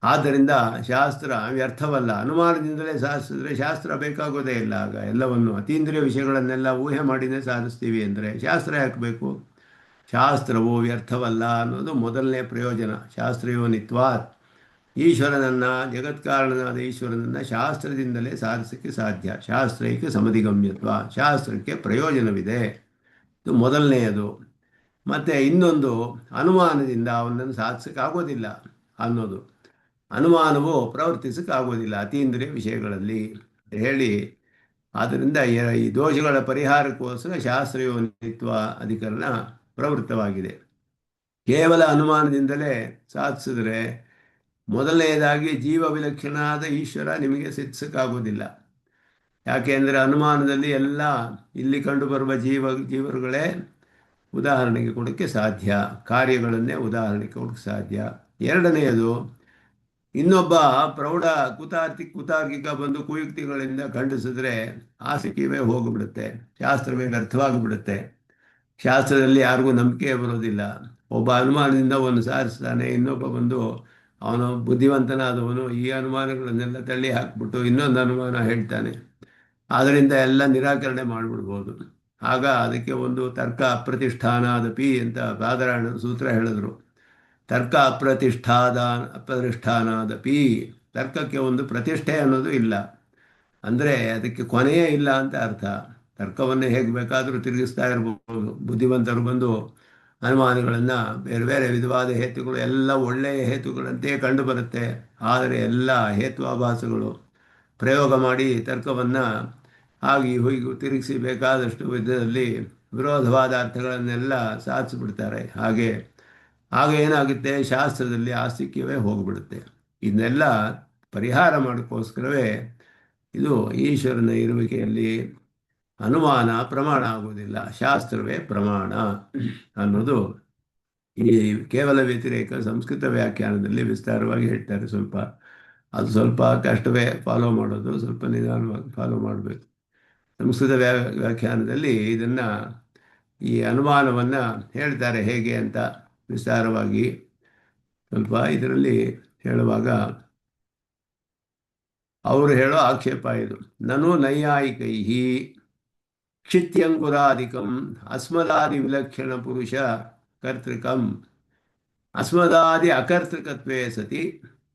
ಆದ್ದರಿಂದ ಶಾಸ್ತ್ರ ವ್ಯರ್ಥವಲ್ಲ. ಅನುಮಾನದಿಂದಲೇ ಸಾಧಿಸಿದ್ರೆ ಶಾಸ್ತ್ರ ಬೇಕಾಗೋದೇ ಇಲ್ಲ. ಆಗ ಎಲ್ಲವನ್ನು ಅತೀಂದ್ರಿಯ ವಿಷಯಗಳನ್ನೆಲ್ಲ ಊಹೆ ಮಾಡಿನೇ ಸಾಧಿಸ್ತೀವಿ ಅಂದರೆ ಶಾಸ್ತ್ರ ಯಾಕೆ ಬೇಕು? ಶಾಸ್ತ್ರವು ವ್ಯರ್ಥವಲ್ಲ ಅನ್ನೋದು ಮೊದಲನೇ ಪ್ರಯೋಜನ. ಶಾಸ್ತ್ರಯೋನಿತ್ವಾತ್, ಈಶ್ವರನನ್ನು, ಜಗತ್ಕಾರಣನಾದ ಈಶ್ವರನನ್ನು ಶಾಸ್ತ್ರದಿಂದಲೇ ಸಾಧಿಸೋಕ್ಕೆ ಸಾಧ್ಯ. ಶಾಸ್ತ್ರಕ್ಕೆ ಸಮಧಿಗಮ್ಯತ್ವ, ಶಾಸ್ತ್ರಕ್ಕೆ ಪ್ರಯೋಜನವಿದೆ. ಇದು ಮೊದಲನೆಯದು. ಮತ್ತು ಇನ್ನೊಂದು, ಅನುಮಾನದಿಂದ ಅವನನ್ನು ಸಾಧಿಸೋಕ್ಕಾಗೋದಿಲ್ಲ ಅನ್ನೋದು. ಅನುಮಾನವು ಪ್ರವರ್ತಿಸೋಕ್ಕಾಗೋದಿಲ್ಲ ಅತೀಂದ್ರಿಯ ವಿಷಯಗಳಲ್ಲಿ ಹೇಳಿ, ಆದ್ದರಿಂದ ಈ ದೋಷಗಳ ಪರಿಹಾರಕ್ಕೋಸ್ಕರ ಶಾಸ್ತ್ರಯೋನಿತ್ವ ಅಧಿಕರಣ ಪ್ರವೃತ್ತವಾಗಿದೆ. ಕೇವಲ ಅನುಮಾನದಿಂದಲೇ ಸಾಧಿಸಿದ್ರೆ ಮೊದಲನೆಯದಾಗಿ ಜೀವ ವಿಲಕ್ಷಣಾದ ಈಶ್ವರ ನಿಮಗೆ ಸಿದ್ಧಿಸೋಕ್ಕಾಗೋದಿಲ್ಲ. ಯಾಕೆಂದರೆ ಅನುಮಾನದಲ್ಲಿ ಎಲ್ಲ ಇಲ್ಲಿ ಕಂಡುಬರುವ ಜೀವರುಗಳೇ ಉದಾಹರಣೆಗೆ ಕೊಡೋಕ್ಕೆ ಸಾಧ್ಯ, ಕಾರ್ಯಗಳನ್ನೇ ಉದಾಹರಣೆಗೆ ಕೊಡೋಕ್ಕೆ ಸಾಧ್ಯ. ಎರಡನೆಯದು, ಇನ್ನೊಬ್ಬ ಪ್ರೌಢ ಕುತಾರ್ಕಿಕ ಬಂದು ಕುಯುಕ್ತಿಗಳಿಂದ ಖಂಡಿಸಿದ್ರೆ ಆಸಕ್ತಿವೇ ಹೋಗಿಬಿಡುತ್ತೆ, ಶಾಸ್ತ್ರವೇ ವ್ಯರ್ಥವಾಗಿಬಿಡುತ್ತೆ. ಶಾಸ್ತ್ರದಲ್ಲಿ ಯಾರಿಗೂ ನಂಬಿಕೆ ಬರೋದಿಲ್ಲ. ಒಬ್ಬ ಅನುಮಾನದಿಂದ ಒಂದು ಸಾರಿಸ್ತಾನೆ, ಇನ್ನೊಬ್ಬ ಬಂದು ಅವನು ಬುದ್ಧಿವಂತನಾದವನು ಈ ಅನುಮಾನಗಳನ್ನೆಲ್ಲ ತಳ್ಳಿ ಹಾಕ್ಬಿಟ್ಟು ಇನ್ನೊಂದು ಅನುಮಾನ ಹೇಳ್ತಾನೆ. ಆದ್ದರಿಂದ ಎಲ್ಲ ನಿರಾಕರಣೆ ಮಾಡಿಬಿಡ್ಬೋದು. ಆಗ ಅದಕ್ಕೆ ಒಂದು ತರ್ಕ ಅಪ್ರತಿಷ್ಠಾನಾದಪಿ ಅಂತ ಬಾದರಾಯಣರು ಸೂತ್ರ ಹೇಳಿದ್ರು. ತರ್ಕ ಅಪ್ರತಿಷ್ಠಾನಾದಪಿ, ತರ್ಕಕ್ಕೆ ಒಂದು ಪ್ರತಿಷ್ಠೆ ಅನ್ನೋದು ಇಲ್ಲ, ಅಂದರೆ ಅದಕ್ಕೆ ಕೊನೆಯೇ ಇಲ್ಲ ಅಂತ ಅರ್ಥ. ತರ್ಕವನ್ನೇ ಹೇಗೆ ಬೇಕಾದರೂ ತಿರುಗಿಸ್ತಾ ಇರ್ಬೋದು. ಬುದ್ಧಿವಂತರು ಬಂದು ಅನುಮಾನಗಳನ್ನು ಬೇರೆ ಬೇರೆ ವಿಧವಾದ ಹೇತುಗಳು ಎಲ್ಲ ಒಳ್ಳೆಯ ಹೇತುಗಳಂತೆ ಕಂಡು ಬರುತ್ತೆ. ಆದರೆ ಎಲ್ಲ ಹೇತ್ವಾಭಾಸಗಳು. ಪ್ರಯೋಗ ಮಾಡಿ ತರ್ಕವನ್ನು ಹಾಗೆ ಹೀಗೂ ತಿರುಗಿಸಿ ಬೇಕಾದಷ್ಟು ವಿಧದಲ್ಲಿ ವಿರೋಧವಾದ ಅರ್ಥಗಳನ್ನೆಲ್ಲ ಸಾಧಿಸಿಬಿಡ್ತಾರೆ. ಆಗ ಏನಾಗುತ್ತೆ, ಶಾಸ್ತ್ರದಲ್ಲಿ ಆಸ್ತಿಕ್ಯವೇ ಹೋಗಿಬಿಡುತ್ತೆ. ಇದನ್ನೆಲ್ಲ ಪರಿಹಾರ ಮಾಡೋಕ್ಕೋಸ್ಕರವೇ ಇದು ಈಶ್ವರನ ಇರುವಿಕೆಯಲ್ಲಿ ಅನುಮಾನ ಪ್ರಮಾಣ ಆಗುವುದಿಲ್ಲ, ಶಾಸ್ತ್ರವೇ ಪ್ರಮಾಣ ಅನ್ನೋದು ಈ ಕೇವಲ ವ್ಯತಿರೇಕ ಸಂಸ್ಕೃತ ವ್ಯಾಖ್ಯಾನದಲ್ಲಿ ವಿಸ್ತಾರವಾಗಿ ಹೇಳ್ತಾರೆ. ಅದು ಸ್ವಲ್ಪ ಕಷ್ಟವೇ ಫಾಲೋ ಮಾಡೋದು, ಸ್ವಲ್ಪ ನಿಧಾನವಾಗಿ ಫಾಲೋ ಮಾಡಬೇಕು. ಸಂಸ್ಕೃತ ವ್ಯಾಖ್ಯಾನದಲ್ಲಿ ಇದನ್ನು, ಈ ಅನುಮಾನವನ್ನು ಹೇಳ್ತಾರೆ ಹೇಗೆ ಅಂತ ವಿಸ್ತಾರವಾಗಿ. ಸ್ವಲ್ಪ ಇದರಲ್ಲಿ ಹೇಳುವಾಗ ಅವರು ಹೇಳೋ ಆಕ್ಷೇಪ ಇದು. ನನು ನೈಯಾಯಿಕೈ ಕ್ಷಿತ್ಯಂಕುರಾಧಿಕಂ ಅಸ್ಮದಾದಿ ವಿಲಕ್ಷಣ ಪುರುಷ ಕರ್ತೃಕಂ ಅಸ್ಮದಾದಿ ಅಕರ್ತೃಕತ್ವೇ ಸತಿ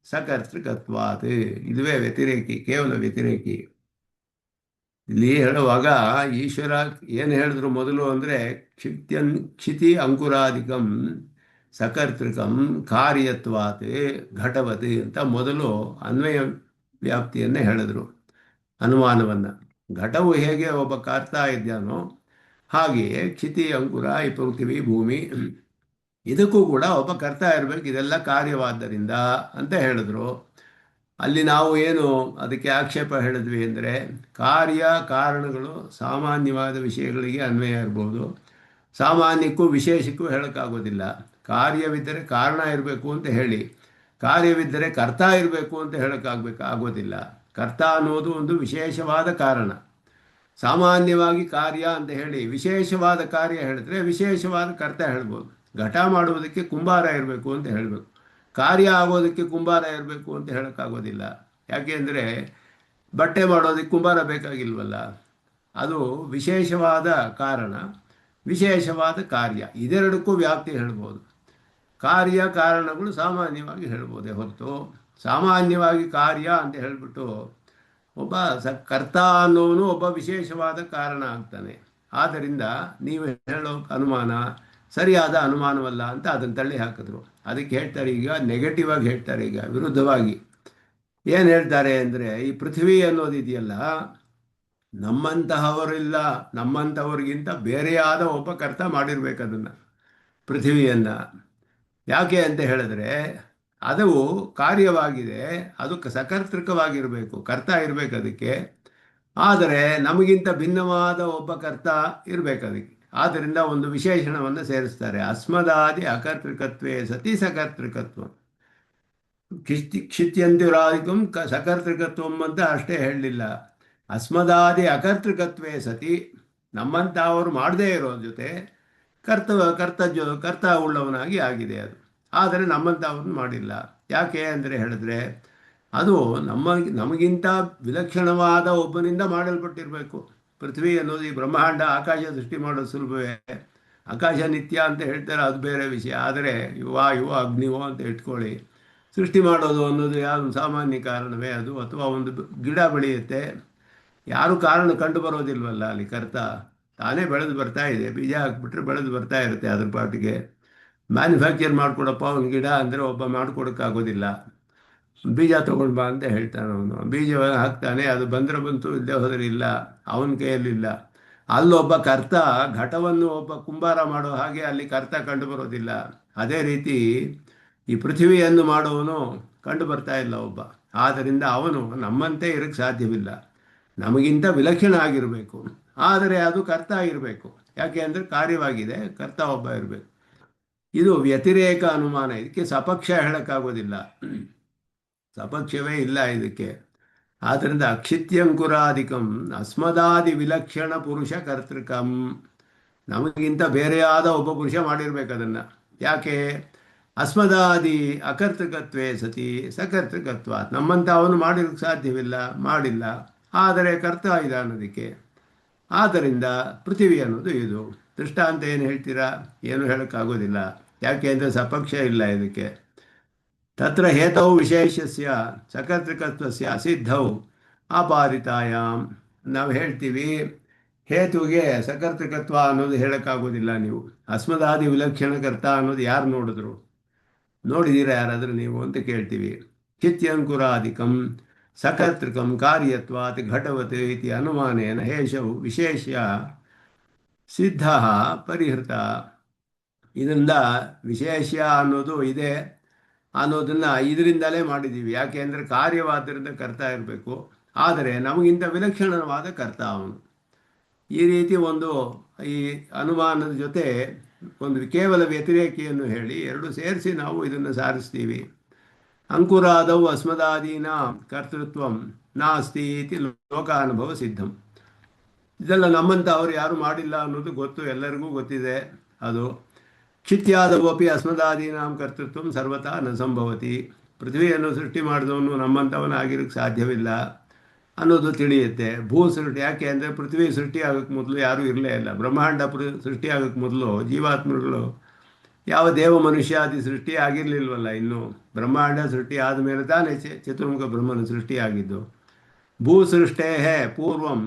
ಸಕರ್ತೃಕತ್ವಾತ್. ಇದುವೇ ವ್ಯತಿರೇಕಿ, ಕೇವಲ ವ್ಯತಿರೇಕಿ. ಇಲ್ಲಿ ಹೇಳುವಾಗ ಈಶ್ವರ ಏನು ಹೇಳಿದ್ರು ಮೊದಲು ಅಂದರೆ ಕ್ಷಿತಿ ಅಂಕುರಾಧಿಕಂ ಸಕರ್ತೃಕಂ ಕಾರ್ಯತ್ವಾತ್ ಘಟವತ್ ಅಂತ ಮೊದಲು ಅನ್ವಯ ವ್ಯಾಪ್ತಿಯನ್ನೇ ಹೇಳಿದ್ರು ಅನುಮಾನವನ್ನು. ಘಟವು ಹೇಗೆ ಒಬ್ಬ ಕರ್ತ ಇದ್ದಾನೋ ಹಾಗೆಯೇ ಕ್ಷಿತಿ ಅಂಕುರ, ಈ ಪೃಥ್ವಿ ಭೂಮಿ, ಇದಕ್ಕೂ ಕೂಡ ಒಬ್ಬ ಕರ್ತ ಇರಬೇಕು, ಇದೆಲ್ಲ ಕಾರ್ಯವಾದ್ದರಿಂದ ಅಂತ ಹೇಳಿದ್ರು. ಅಲ್ಲಿ ನಾವು ಏನು ಅದಕ್ಕೆ ಆಕ್ಷೇಪ ಹೇಳಿದ್ವಿ ಅಂದರೆ, ಕಾರ್ಯ ಕಾರಣಗಳು ಸಾಮಾನ್ಯವಾದ ವಿಷಯಗಳಿಗೆ ಅನ್ವಯ ಇರ್ಬೋದು, ಸಾಮಾನ್ಯಕ್ಕೂ ವಿಶೇಷಕ್ಕೂ ಹೇಳೋಕ್ಕಾಗೋದಿಲ್ಲ. ಕಾರ್ಯವಿದ್ದರೆ ಕಾರಣ ಇರಬೇಕು ಅಂತ ಹೇಳಿ, ಕಾರ್ಯವಿದ್ದರೆ ಕರ್ತ ಇರಬೇಕು ಅಂತ ಆಗೋದಿಲ್ಲ. ಕರ್ತ ಅನ್ನೋದು ಒಂದು ವಿಶೇಷವಾದ ಕಾರಣ. ಸಾಮಾನ್ಯವಾಗಿ ಕಾರ್ಯ ಅಂತ ಹೇಳಿ ವಿಶೇಷವಾದ ಕಾರ್ಯ ಹೇಳಿದ್ರೆ ವಿಶೇಷವಾದ ಕರ್ತ ಹೇಳ್ಬೋದು. ಘಟ ಮಾಡುವುದಕ್ಕೆ ಕುಂಬಾರ ಇರಬೇಕು ಅಂತ ಹೇಳಬೇಕು, ಕಾರ್ಯ ಆಗೋದಕ್ಕೆ ಕುಂಬಾರ ಇರಬೇಕು ಅಂತ ಹೇಳೋಕ್ಕಾಗೋದಿಲ್ಲ. ಯಾಕೆಂದರೆ ಬಟ್ಟೆ ಮಾಡೋದಕ್ಕೆ ಕುಂಬಾರ ಬೇಕಾಗಿಲ್ವಲ್ಲ. ಅದು ವಿಶೇಷವಾದ ಕಾರಣ, ವಿಶೇಷವಾದ ಕಾರ್ಯ, ಇದೆರಡಕ್ಕೂ ವ್ಯಾಪ್ತಿ ಹೇಳ್ಬೋದು. ಕಾರ್ಯ ಕಾರಣಗಳು ಸಾಮಾನ್ಯವಾಗಿ ಹೇಳ್ಬೋದೇ ಹೊರತು ಸಾಮಾನ್ಯವಾಗಿ ಕಾರ್ಯ ಅಂತ ಹೇಳಿಬಿಟ್ಟು ಒಬ್ಬ ಕರ್ತ ಅನ್ನೋನು ಒಬ್ಬ ವಿಶೇಷವಾದ ಕಾರಣ ಆಗ್ತಾನೆ. ಆದ್ದರಿಂದ ನೀವು ಹೇಳೋ ಅನುಮಾನ ಸರಿಯಾದ ಅನುಮಾನವಲ್ಲ ಅಂತ ಅದನ್ನು ತಳ್ಳಿ ಹಾಕಿದ್ರು. ಅದಕ್ಕೆ ಹೇಳ್ತಾರೆ, ಈಗ ನೆಗೆಟಿವ್ ಆಗಿ ಹೇಳ್ತಾರೆ, ಈಗ ವಿರುದ್ಧವಾಗಿ ಏನು ಹೇಳ್ತಾರೆ ಅಂದರೆ, ಈ ಪೃಥ್ವಿ ಅನ್ನೋದಿದೆಯಲ್ಲ, ನಮ್ಮಂತಹವರಿಲ್ಲ, ನಮ್ಮಂಥವ್ರಿಗಿಂತ ಬೇರೆಯಾದ ಒಬ್ಬ ಕರ್ತ ಮಾಡಿರ್ಬೇಕು ಅದನ್ನು, ಪೃಥ್ವಿಯನ್ನು. ಯಾಕೆ ಅಂತ ಹೇಳಿದ್ರೆ ಅದು ಕಾರ್ಯವಾಗಿದೆ, ಅದು ಸಕರ್ತೃಕವಾಗಿರಬೇಕು, ಕರ್ತ ಇರಬೇಕು ಅದಕ್ಕೆ. ಆದರೆ ನಮಗಿಂತ ಭಿನ್ನವಾದ ಒಬ್ಬ ಕರ್ತ ಇರಬೇಕು ಅದಕ್ಕೆ. ಆದ್ದರಿಂದ ಒಂದು ವಿಶೇಷಣವನ್ನು ಸೇರಿಸ್ತಾರೆ, ಅಸ್ಮದಾದಿ ಅಕರ್ತೃಕತ್ವೇ ಸತಿ ಸಕರ್ತೃಕತ್ವ. ಕ್ಷಿತ್ಯಂತಿರಾದಿಕಂ ಸಕರ್ತೃಕತ್ವಂ ಅಂತ ಅಷ್ಟೇ ಹೇಳಲಿಲ್ಲ, ಅಸ್ಮದಾದಿ ಅಕರ್ತೃಕತ್ವೇ ಸತಿ, ನಮ್ಮಂಥ ಅವರು ಮಾಡದೇ ಇರೋ ಜೊತೆ ಕರ್ತ ಉಳ್ಳವನಾಗಿ ಆಗಿದೆ ಅದು. ಆದರೆ ನಮ್ಮಂಥ ಅವ್ರನ್ನ ಮಾಡಿಲ್ಲ. ಯಾಕೆ ಅಂದರೆ ಹೇಳಿದ್ರೆ, ಅದು ನಮಗಿಂತ ವಿಲಕ್ಷಣವಾದ ಒಬ್ಬನಿಂದ ಮಾಡಲ್ಪಟ್ಟಿರಬೇಕು. ಪೃಥ್ವಿ ಅನ್ನೋದು, ಈ ಬ್ರಹ್ಮಾಂಡ ಆಕಾಶ ಸೃಷ್ಟಿ ಮಾಡೋದು ಸುಲಭವೇ? ಆಕಾಶ ನಿತ್ಯ ಅಂತ ಹೇಳ್ತಾರೆ, ಅದು ಬೇರೆ ವಿಷಯ. ಆದರೆ ಯುವ ಅಗ್ನಿವೋ ಅಂತ ಇಟ್ಕೊಳ್ಳಿ, ಸೃಷ್ಟಿ ಮಾಡೋದು ಅನ್ನೋದು ಯಾರು ಸಾಮಾನ್ಯ ಕಾರಣವೇ ಅದು? ಅಥವಾ ಒಂದು ಗಿಡ ಬೆಳೆಯುತ್ತೆ, ಯಾರು ಕಾರಣ ಕಂಡು ಬರೋದಿಲ್ವಲ್ಲ ಅಲ್ಲಿ, ಕರ್ತ ತಾನೇ ಬೆಳೆದು ಬರ್ತಾ ಇದೆ. ಬೀಜ ಹಾಕ್ಬಿಟ್ರೆ ಬೆಳೆದು ಬರ್ತಾ ಇರುತ್ತೆ ಅದ್ರ ಪಾಟಿಗೆ. ಮ್ಯಾನುಫ್ಯಾಕ್ಚರ್ ಮಾಡಿಕೊಡಪ್ಪ ಒಂದು ಗಿಡ ಅಂದರೆ ಒಬ್ಬ ಮಾಡಿಕೊಡೋಕ್ಕಾಗೋದಿಲ್ಲ. ಬೀಜ ತೊಗೊಂಡು ಬಾ ಅಂತ ಹೇಳ್ತಾನೆ ಅವನು, ಬೀಜ ಹಾಕ್ತಾನೆ, ಅದು ಬಂದರೆ ಬಂತು, ಇಲ್ಲದೆ ಹೋದರೆ ಇಲ್ಲ, ಅವನ ಕೈಯಲ್ಲಿಲ್ಲ. ಅಲ್ಲೊಬ್ಬ ಕರ್ತ, ಘಟವನ್ನು ಒಬ್ಬ ಕುಂಬಾರ ಮಾಡೋ ಹಾಗೆ ಅಲ್ಲಿ ಕರ್ತ ಕಂಡು ಬರೋದಿಲ್ಲ. ಅದೇ ರೀತಿ ಈ ಪೃಥ್ವಿಯನ್ನು ಮಾಡುವವನು ಕಂಡು ಬರ್ತಾ ಇಲ್ಲ ಒಬ್ಬ. ಆದ್ದರಿಂದ ಅವನು ನಮ್ಮಂತೆ ಇರೋಕ್ಕೆ ಸಾಧ್ಯವಿಲ್ಲ, ನಮಗಿಂತ ವಿಲಕ್ಷಣ ಆಗಿರಬೇಕು. ಆದರೆ ಅದು ಕರ್ತ ಆಗಿರಬೇಕು. ಯಾಕೆ ಅಂದರೆ ಕಾರ್ಯವಾಗಿದೆ, ಕರ್ತ ಒಬ್ಬ ಇರಬೇಕು. ಇದು ವ್ಯತಿರೇಕ ಅನುಮಾನ, ಇದಕ್ಕೆ ಸಪಕ್ಷ ಹೇಳೋಕ್ಕಾಗೋದಿಲ್ಲ, ಸಪಕ್ಷವೇ ಇಲ್ಲ ಇದಕ್ಕೆ. ಆದ್ದರಿಂದ ಅಕ್ಷಿತ್ಯಂಕುರಾಧಿಕಂ ಅಸ್ಮದಾದಿ ವಿಲಕ್ಷಣ ಪುರುಷ ಕರ್ತೃಕಂ, ನಮಗಿಂತ ಬೇರೆಯಾದ ಒಬ್ಬ ಪುರುಷ ಮಾಡಿರ್ಬೇಕು ಅದನ್ನು. ಯಾಕೆ? ಅಸ್ಮದಾದಿ ಅಕರ್ತೃಕತ್ವೇ ಸತಿ ಸಕರ್ತೃಕತ್ವ, ನಮ್ಮಂತ ಅವನು ಮಾಡಿರೋಕ್ಕೆ ಸಾಧ್ಯವಿಲ್ಲ, ಮಾಡಿಲ್ಲ, ಆದರೆ ಕರ್ತ ಇದಾನದಕ್ಕೆ. ಆದ್ದರಿಂದ ಪೃಥ್ವಿ ಅನ್ನೋದು ಇದು. ದೃಷ್ಟಾಂತ ಏನು ಹೇಳ್ತೀರಾ? ಏನು ಹೇಳೋಕ್ಕಾಗೋದಿಲ್ಲ. ಯಾಕೆ ಅಂದರೆ ಸಪಕ್ಷ ಇಲ್ಲ ಇದಕ್ಕೆ. ತತ್ರ ಹೇತೌ ವಿಶೇಷಸ್ಯ ಸಕರ್ತೃಕತ್ವಸ್ಯ ಅಸಿದ್ಧೌ ಅಪಾರಿತಾಯಾಮ್. ನಾವು ಹೇಳ್ತೀವಿ ಹೇತುಗೆ ಸಕರ್ತೃಕತ್ವ ಅನ್ನೋದು ಹೇಳೋಕ್ಕಾಗೋದಿಲ್ಲ. ನೀವು ಅಸ್ಮದಾದಿ ವಿಲಕ್ಷಣಕರ್ತ ಅನ್ನೋದು ಯಾರು ನೋಡಿದ್ದೀರಾ ಯಾರಾದರೂ ನೀವು ಅಂತ ಕೇಳ್ತೀವಿ. ಚಿತ್ಯಂಕುರಾಧಿಕಂ ಸಕರ್ತೃಕಂ ಕಾರ್ಯತ್ವಾತ್ ಘಟವತ್ ಇತಿ ಅನುಮಾನೇನ ಹೇಷವು ವಿಶೇಷ್ಯ ಸಿದ್ಧ ಪರಿಹೃತ. ಇದರಿಂದ ವಿಶೇಷ್ಯ ಅನ್ನೋದು ಇದೆ ಅನ್ನೋದನ್ನು ಇದರಿಂದಲೇ ಮಾಡಿದ್ದೀವಿ. ಯಾಕೆ ಅಂದರೆ ಕಾರ್ಯವಾದ್ದರಿಂದ ಕರ್ತ ಇರಬೇಕು, ಆದರೆ ನಮಗಿಂತ ವಿಲಕ್ಷಣವಾದ ಕರ್ತ ಅವನು. ಈ ರೀತಿ ಒಂದು ಈ ಅನುಮಾನದ ಜೊತೆ ಒಂದು ಕೇವಲ ವ್ಯತಿರೇಕಿಯನ್ನು ಹೇಳಿ ಎರಡು ಸೇರಿಸಿ ನಾವು ಇದನ್ನು ಸಾರಿಸ್ತೀವಿ. ಅಂಕುರಾದವು ಅಸ್ಮದಾದೀನ ಕರ್ತೃತ್ವಂ ನಾಸ್ತಿ ಇತಿ ಲೋಕಾನುಭವ ಸಿದ್ಧಂ. ಇದೆಲ್ಲ ನಮ್ಮಂತ ಅವರು ಯಾರು ಮಾಡಿಲ್ಲ ಅನ್ನೋದು ಗೊತ್ತು, ಎಲ್ಲರಿಗೂ ಗೊತ್ತಿದೆ. ಅದು ಕ್ಷಿತ್ಯಾದವಪಿ ಅಸ್ಮದಾದೀನಾಂ ಕರ್ತೃತ್ವ ಸರ್ವತಾ ನ ಸಂಭವತಿ. ಪೃಥ್ವಿಯನ್ನು ಸೃಷ್ಟಿ ಮಾಡಿದವನು ನಮ್ಮಂಥವನಾಗಿರೋಕ್ಕೆ ಸಾಧ್ಯವಿಲ್ಲ ಅನ್ನೋದು ತಿಳಿಯುತ್ತೆ. ಭೂ ಸೃಷ್ಟಿ ಯಾಕೆ ಅಂದರೆ ಪೃಥ್ವಿ ಸೃಷ್ಟಿ ಆಗೋಕ್ಕೆ ಮೊದಲು ಯಾರೂ ಇರಲೇ ಇಲ್ಲ. ಬ್ರಹ್ಮಾಂಡ ಸೃಷ್ಟಿ ಆಗೋಕ್ಕೆ ಮೊದಲು ಜೀವಾತ್ಮಗಳು ಯಾವ ದೇವ ಮನುಷ್ಯಾದಿ ಸೃಷ್ಟಿ ಆಗಿರಲಿಲ್ವಲ್ಲ. ಇನ್ನು ಬ್ರಹ್ಮಾಂಡ ಸೃಷ್ಟಿ ಆದಮೇಲೆ ತಾನೇ ಚತುರ್ಮುಖ ಬ್ರಹ್ಮನ ಸೃಷ್ಟಿಯಾಗಿದ್ದು. ಭೂ ಸೃಷ್ಟೇ ಪೂರ್ವಂ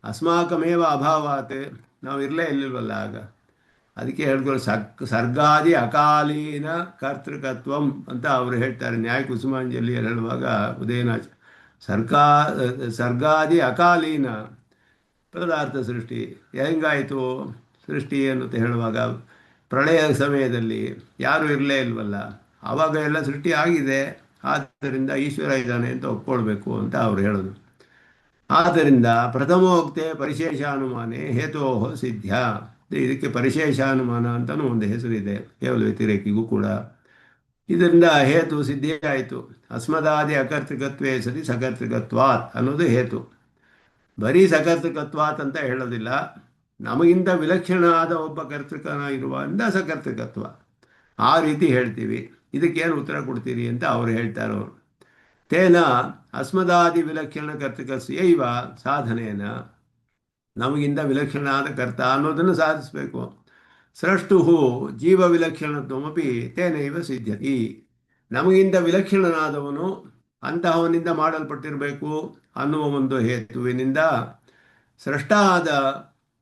ಅಸ್ಮಾಕಮೇವ ಅಭಾವಾತ್, ನಾವು ಇರಲೇ ಇರಲಿಲ್ವಲ್ಲ ಆಗ. ಅದಕ್ಕೆ ಹೇಳ್ಕೊಳ್ಳಿ ಸರ್ಗಾದಿ ಅಕಾಲೀನ ಕರ್ತೃಕತ್ವಂ ಅಂತ ಅವರು ಹೇಳ್ತಾರೆ ನ್ಯಾಯ ಕುಸುಮಾಂಜಲಿಯಲ್ಲಿ ಹೇಳುವಾಗ. ಉದಯನಾಚ ಸರ್ಗಾದಿ ಅಕಾಲೀನ ಪದಾರ್ಥ ಸೃಷ್ಟಿ ಹೆಂಗಾಯಿತು ಸೃಷ್ಟಿ ಅನ್ನುತ್ತ ಹೇಳುವಾಗ, ಪ್ರಳಯ ಸಮಯದಲ್ಲಿ ಯಾರೂ ಇರಲೇ ಇಲ್ವಲ್ಲ, ಆವಾಗ ಎಲ್ಲ ಸೃಷ್ಟಿ ಆಗಿದೆ, ಆದ್ದರಿಂದ ಈಶ್ವರ ಇದ್ದಾನೆ ಅಂತ ಒಪ್ಕೊಳ್ಬೇಕು ಅಂತ ಅವರು ಹೇಳೋದು. ಆದ್ದರಿಂದ ಪ್ರಥಮೋಕ್ತೆ ಪರಿಶೇಷಾನುಮಾನೇ ಹೇತೋ ಸಿದ್ಧ. ಇದಕ್ಕೆ ಪರಿಶೇಷಾನುಮಾನ ಅಂತಲೂ ಒಂದು ಹೆಸರಿದೆ, ಕೇವಲ ವ್ಯತಿರೇಕಿಗೂ ಕೂಡ. ಇದರಿಂದ ಹೇತು ಸಿದ್ಧಿ ಆಯಿತು. ಅಸ್ಮದಾದಿ ಅಕರ್ತೃಕತ್ವೇ ಸತಿ ಸಕರ್ತೃಕತ್ವಾತ್ ಅನ್ನೋದು ಹೇತು. ಬರೀ ಸಕರ್ತೃಕತ್ವಾತ್ ಅಂತ ಹೇಳೋದಿಲ್ಲ, ನಮಗಿಂತ ವಿಲಕ್ಷಣ ಆದ ಒಬ್ಬ ಕರ್ತೃಕನ ಇರುವಂಥ ಸಕರ್ತೃಕತ್ವ, ಆ ರೀತಿ ಹೇಳ್ತೀವಿ. ಇದಕ್ಕೇನು ಉತ್ತರ ಕೊಡ್ತೀರಿ ಅಂತ ಅವರು ಹೇಳ್ತಾರೆ. ತೇನ ಅಸ್ಮದಾದಿ ವಿಲಕ್ಷಣ ಕರ್ತೃಕಸ್ಯೈವ ಸಾಧನೇನ, ನಮಗಿಂತ ವಿಲಕ್ಷಣ ಆದ ಕರ್ತ ಅನ್ನೋದನ್ನು ಸಾಧಿಸಬೇಕು. ಸೃಷ್ಟು ಜೀವ ವಿಲಕ್ಷಣತ್ವಮಪಿ ತೇನೈವ ಸಿದ್ಧತಿ. ನಮಗಿಂತ ವಿಲಕ್ಷಣನಾದವನು ಅಂತಹವನಿಂದ ಮಾಡಲ್ಪಟ್ಟಿರಬೇಕು ಅನ್ನುವ ಒಂದು ಹೇತುವಿನಿಂದ ಸೃಷ್ಟಾದ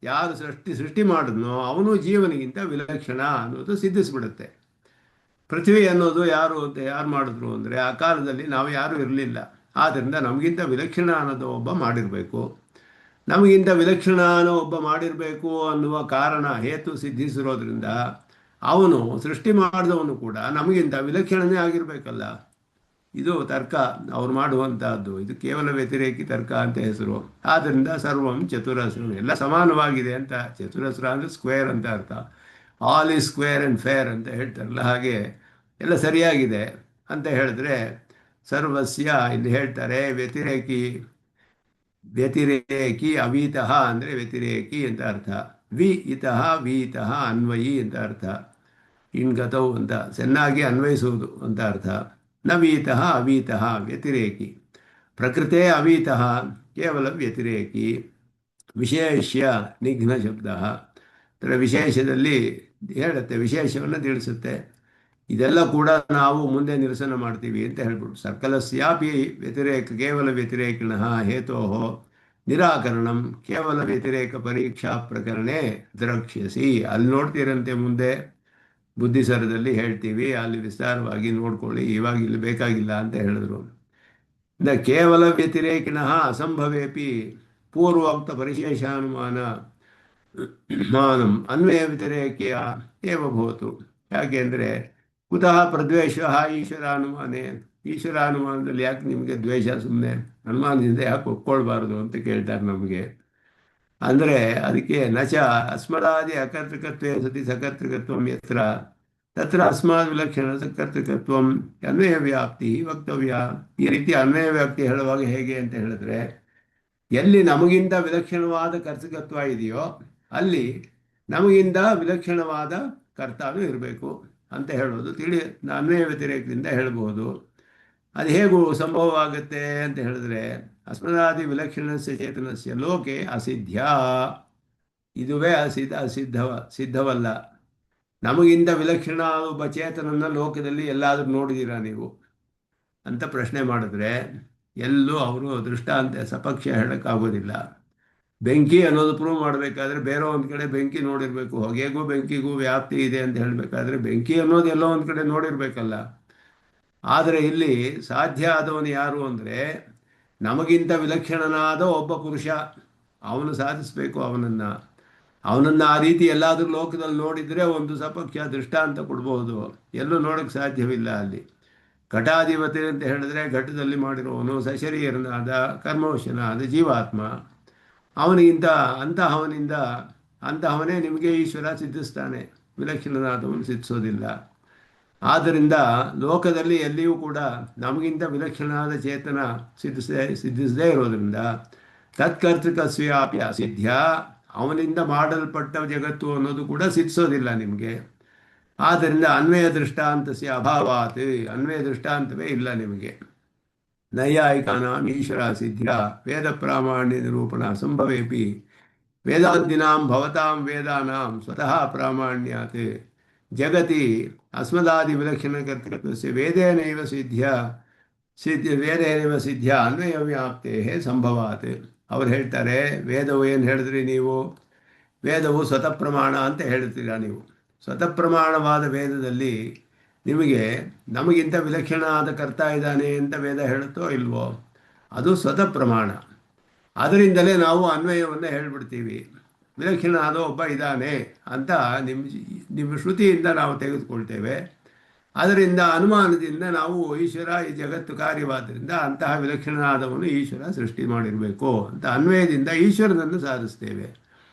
ಯಾರು ಸೃಷ್ಟಿ ಮಾಡಿದ್ನೋ ಅವನು ಜೀವನಿಗಿಂತ ವಿಲಕ್ಷಣ ಅನ್ನೋದು ಸಿದ್ಧಿಸ್ಬಿಡುತ್ತೆ. ಪೃಥ್ವಿ ಅನ್ನೋದು ಯಾರು ಮಾಡಿದ್ರು ಅಂದರೆ, ಆ ಕಾಲದಲ್ಲಿ ನಾವು ಯಾರೂ ಇರಲಿಲ್ಲ, ಆದ್ದರಿಂದ ನಮಗಿಂತ ವಿಲಕ್ಷಣ ಅನ್ನೋದು ಒಬ್ಬ ಮಾಡಿರಬೇಕು. ನಮಗಿಂತ ವಿಲಕ್ಷಣ ಅನ್ನೋ ಒಬ್ಬ ಮಾಡಿರಬೇಕು ಅನ್ನುವ ಕಾರಣ ಹೇತು ಸಿದ್ಧಿಸಿರೋದ್ರಿಂದ ಅವನು ಸೃಷ್ಟಿ ಮಾಡಿದವನು ಕೂಡ ನಮಗಿಂತ ವಿಲಕ್ಷಣನೇ ಆಗಿರಬೇಕಲ್ಲ. ಇದು ತರ್ಕ ಅವ್ರು ಮಾಡುವಂತಹದ್ದು. ಇದು ಕೇವಲ ವ್ಯತಿರೇಕಿ ತರ್ಕ ಅಂತ ಹೆಸರು. ಆದ್ದರಿಂದ ಸರ್ವಂ ಚತುರಸ್ರ, ಎಲ್ಲ ಸಮಾನವಾಗಿದೆ ಅಂತ. ಚತುರಸ್ರ ಅಂದರೆ ಸ್ಕ್ವೇರ್ ಅಂತ ಅರ್ಥ. All is square and fair ಅಂತ ಹೇಳ್ತಾರಲ್ಲ, ಹಾಗೆ ಎಲ್ಲ ಸರಿಯಾಗಿದೆ ಅಂತ ಹೇಳಿದ್ರೆ ಸರ್ವಸ್ಯ ಇಲ್ಲಿ ಹೇಳ್ತಾರೆ ವ್ಯತಿರೇಕಿ. ವ್ಯತಿರೇಕಿ ಅವೀತಃ ಅಂದರೆ ವ್ಯತಿರೇಕಿ ಅಂತ ಅರ್ಥ. ವಿ ಇತಃ ವೀತಃ ಅನ್ವಯಿ ಅಂತ ಅರ್ಥ. ಇಣ್ಗತವು ಅಂತ ಚೆನ್ನಾಗಿ ಅನ್ವಯಿಸುವುದು ಅಂತ ಅರ್ಥ. ನವೀತಃ ಅವೀತಃ ವ್ಯತಿರೇಕಿ. ಪ್ರಕೃತೆ ಅವೀತಃ ಕೇವಲ ವ್ಯತಿರೇಕಿ. ವಿಶೇಷ್ಯ ನಿಘ್ನ ಶಬ್ದ. ವಿಶೇಷದಲ್ಲಿ ಹೇಳುತ್ತೆ, ವಿಶೇಷವನ್ನು ತಿಳಿಸುತ್ತೆ. ಇದೆಲ್ಲ ಕೂಡ ನಾವು ಮುಂದೆ ನಿರಸನ ಮಾಡ್ತೀವಿ ಅಂತ ಹೇಳ್ಬಿಟ್ಟು ಸರ್ಕಲಸ್ಯಾಪಿ ವ್ಯತಿರೇಕ ಕೇವಲ ವ್ಯತಿರೇಕಿಣ ಹೇತೋ ನಿರಾಕರಣಂ ಕೇವಲ ವ್ಯತಿರೇಕ ಪರೀಕ್ಷಾ ಪ್ರಕರಣೇ ದ್ರಕ್ಷ್ಯಸಿ. ಅಲ್ಲಿ ನೋಡ್ತೀರಂತೆ, ಮುಂದೆ ಬುದ್ಧಿಸರದಲ್ಲಿ ಹೇಳ್ತೀವಿ, ಅಲ್ಲಿ ವಿಸ್ತಾರವಾಗಿ ನೋಡ್ಕೊಳ್ಳಿ, ಇವಾಗ ಇಲ್ಲಿ ಬೇಕಾಗಿಲ್ಲ ಅಂತ ಹೇಳಿದ್ರು. ಕೇವಲ ವ್ಯತಿರೇಕಿಣ ಅಸಂಭವೇಪಿ ಪೂರ್ವೋಕ್ತ ಪರಿಶೇಷಾನುಮಾನ ಮಾನಂ ಅನ್ವಯ ವ್ಯತಿರೇಕಿಯ ಏವ ಭವತು. ಯಾಕೆಂದರೆ ಕುತಃ ಪ್ರದ್ವೇಷ ಈಶ್ವರಾನುಮಾನೇ. ಈಶ್ವರಾನುಮಾನದಲ್ಲಿ ಯಾಕೆ ನಿಮಗೆ ದ್ವೇಷ? ಸುಮ್ಮನೆ ಅನುಮಾನದಿಂದ ಯಾಕೆ ಒಪ್ಕೊಳ್ಬಾರ್ದು ಅಂತ ಕೇಳ್ತಾರೆ ನಮಗೆ. ಅಂದರೆ ಅದಕ್ಕೆ ನಚ ಅಸ್ಮದಾದಿ ಅಕರ್ತೃಕತ್ವೇ ಸತಿ ಸಕರ್ತೃಕತ್ವ ಯತ್ರ ತತ್ರ ಅಸ್ಮಾದ್ ವಿಲಕ್ಷಣ ಸಕರ್ತೃಕತ್ವ ಅನ್ವಯ ವ್ಯಾಪ್ತಿ ವಕ್ತವ್ಯ. ಈ ರೀತಿ ಅನ್ವಯ ವ್ಯಾಪ್ತಿ ಹೇಳುವಾಗ ಹೇಗೆ ಅಂತ ಹೇಳಿದ್ರೆ, ಎಲ್ಲಿ ನಮಗಿಂತ ವಿಲಕ್ಷಣವಾದ ಕರ್ತೃಕತ್ವ ಇದೆಯೋ ಅಲ್ಲಿ ನಮಗಿಂತ ವಿಲಕ್ಷಣವಾದ ಕರ್ತಾನು ಇರಬೇಕು ಅಂತ ಹೇಳೋದು ಅನ್ವಯ ವ್ಯತಿರೇಕದಿಂದ ಹೇಳಬಹುದು. ಅದು ಹೇಗೂ ಸಂಭವವಾಗುತ್ತೆ ಅಂತ ಹೇಳಿದ್ರೆ, ಅಸ್ಮದಾದಿ ವಿಲಕ್ಷಣಸ್ಯ ಚೇತನಸ್ಯ ಲೋಕೆ ಅಸಿದ್ಧ. ಇದುವೇ ಸಿದ್ಧವಲ್ಲ. ನಮಗಿಂತ ವಿಲಕ್ಷಣ ಒಬ್ಬ ಚೇತನನ್ನ ಲೋಕದಲ್ಲಿ ಎಲ್ಲಾದರೂ ನೋಡಿದ್ದೀರಾ ನೀವು ಅಂತ ಪ್ರಶ್ನೆ ಮಾಡಿದ್ರೆ ಎಲ್ಲೂ ಅವರು ದೃಷ್ಟಾಂತ ಸಪಕ್ಷ ಹೇಳೋಕ್ಕಾಗೋದಿಲ್ಲ. ಬೆಂಕಿ ಅನ್ನೋದು ಪ್ರೂವ್ ಮಾಡಬೇಕಾದ್ರೆ ಬೇರೆ ಒಂದು ಕಡೆ ಬೆಂಕಿ ನೋಡಿರಬೇಕು. ಹೊಗೆಗೂ ಬೆಂಕಿಗೂ ವ್ಯಾಪ್ತಿ ಇದೆ ಅಂತ ಹೇಳಬೇಕಾದ್ರೆ ಬೆಂಕಿ ಅನ್ನೋದು ಎಲ್ಲೋ ಒಂದು ಕಡೆ ನೋಡಿರಬೇಕಲ್ಲ. ಆದರೆ ಇಲ್ಲಿ ಸಾಧ್ಯ ಆದವನು ಯಾರು ಅಂದರೆ ನಮಗಿಂತ ವಿಲಕ್ಷಣನಾದ ಒಬ್ಬ ಪುರುಷ. ಅವನು ಸಾಧಿಸಬೇಕು ಅವನನ್ನು. ಆ ರೀತಿ ಎಲ್ಲಾದರೂ ಲೋಕದಲ್ಲಿ ನೋಡಿದರೆ ಒಂದು ಸಪಕ್ಷ ದೃಷ್ಟಾಂತ ಕೊಡ್ಬೋದು. ಎಲ್ಲೂ ನೋಡೋಕ್ಕೆ ಸಾಧ್ಯವಿಲ್ಲ. ಅಲ್ಲಿ ಘಟಾಧಿಪತಿ ಅಂತ ಹೇಳಿದ್ರೆ ಘಟದಲ್ಲಿ ಮಾಡಿರುವವನು ಸಶರೀರನಾದ ಕರ್ಮವಶನಾದ ಜೀವಾತ್ಮ. ಅವನಿಗಿಂತ ಅಂತಹವನೇ ನಿಮಗೆ ಈಶ್ವರ ಸಿದ್ಧಿಸ್ತಾನೆ, ವಿಲಕ್ಷಣನಾದವನು ಸಿದ್ಧಿಸೋದಿಲ್ಲ. ಆದ್ದರಿಂದ ಲೋಕದಲ್ಲಿ ಎಲ್ಲಿಯೂ ಕೂಡ ನಮಗಿಂತ ವಿಲಕ್ಷಣವಾದ ಚೇತನ ಸಿದ್ಧಿಸದೇ ಇರೋದ್ರಿಂದ ತತ್ಕರ್ತೃಕಸ್ಯಾಪಿ ಅಸಿದ್ಧ, ಅವನಿಂದ ಮಾಡಲ್ಪಟ್ಟ ಜಗತ್ತು ಅನ್ನೋದು ಕೂಡ ಸಿದ್ಧಿಸೋದಿಲ್ಲ ನಿಮಗೆ. ಆದ್ದರಿಂದ ಅನ್ವಯ ದೃಷ್ಟಾಂತಸ್ಯ ಅಭಾವಾತ್, ಅನ್ವಯ ದೃಷ್ಟಾಂತವೇ ಇಲ್ಲ ನಿಮಗೆ. ನೈಯಾಯಿಕಾನಾಂ ಈಶ್ವರ ಸಿದ್ಧ ವೇದ ಪ್ರಾಮಾಣ್ಯ ನಿರೂಪಣ ಸಂಭವೇಪಿ ವೇದಾಂತಿನಾಂ ಭವತಾಂ ವೇದಾನಾಂ ಸ್ವತಃ ಪ್ರಾಮಾಣ್ಯಾತ್ ಜಗತಿ ಅಸ್ಮದಾದಿ ವಿಲಕ್ಷಣ ಕರ್ತೃತ್ವಸ್ಯ ವೇದೇನೈವ ಸಿದ್ಧ ಅನ್ವಯ ವ್ಯಾಪ್ತೇ ಸಂಭವಾತ್. ಅವ್ರು ಹೇಳ್ತಾರೆ, ವೇದವು ಏನು ಹೇಳಿದ್ರಿ ನೀವು? ವೇದವು ಸ್ವತಃ ಪ್ರಮಾಣ ಅಂತ ಹೇಳ್ತೀರಾ ನೀವು. ಸ್ವತಃ ಪ್ರಮಾಣವಾದ ವೇದದಲ್ಲಿ ನಿಮಗೆ ನಮಗಿಂತ ವಿಲಕ್ಷಣ ಆದ ಕರ್ತ ಇದ್ದಾನೆ ಅಂತ ವೇದ ಹೇಳುತ್ತೋ ಇಲ್ವೋ? ಅದು ಸ್ವತಃ ಪ್ರಮಾಣ. ಅದರಿಂದಲೇ ನಾವು ಅನ್ವಯವನ್ನು ಹೇಳ್ಬಿಡ್ತೀವಿ. ವಿಲಕ್ಷಣ ಆದ ಒಬ್ಬ ಇದ್ದಾನೆ ಅಂತ ನಿಮ್ಮ ಶ್ರುತಿಯಿಂದ ನಾವು ತೆಗೆದುಕೊಳ್ತೇವೆ. ಅದರಿಂದ ಅನುಮಾನದಿಂದ ನಾವು ಈಶ್ವರ ಈ ಜಗತ್ತು ಕಾರ್ಯವಾದ್ದರಿಂದ ಅಂತಹ ವಿಲಕ್ಷಣನಾದವನು ಈಶ್ವರ ಸೃಷ್ಟಿ ಮಾಡಿರಬೇಕು ಅಂತ ಅನ್ವಯದಿಂದ ಈಶ್ವರನನ್ನು ಸಾಧಿಸ್ತೇವೆ.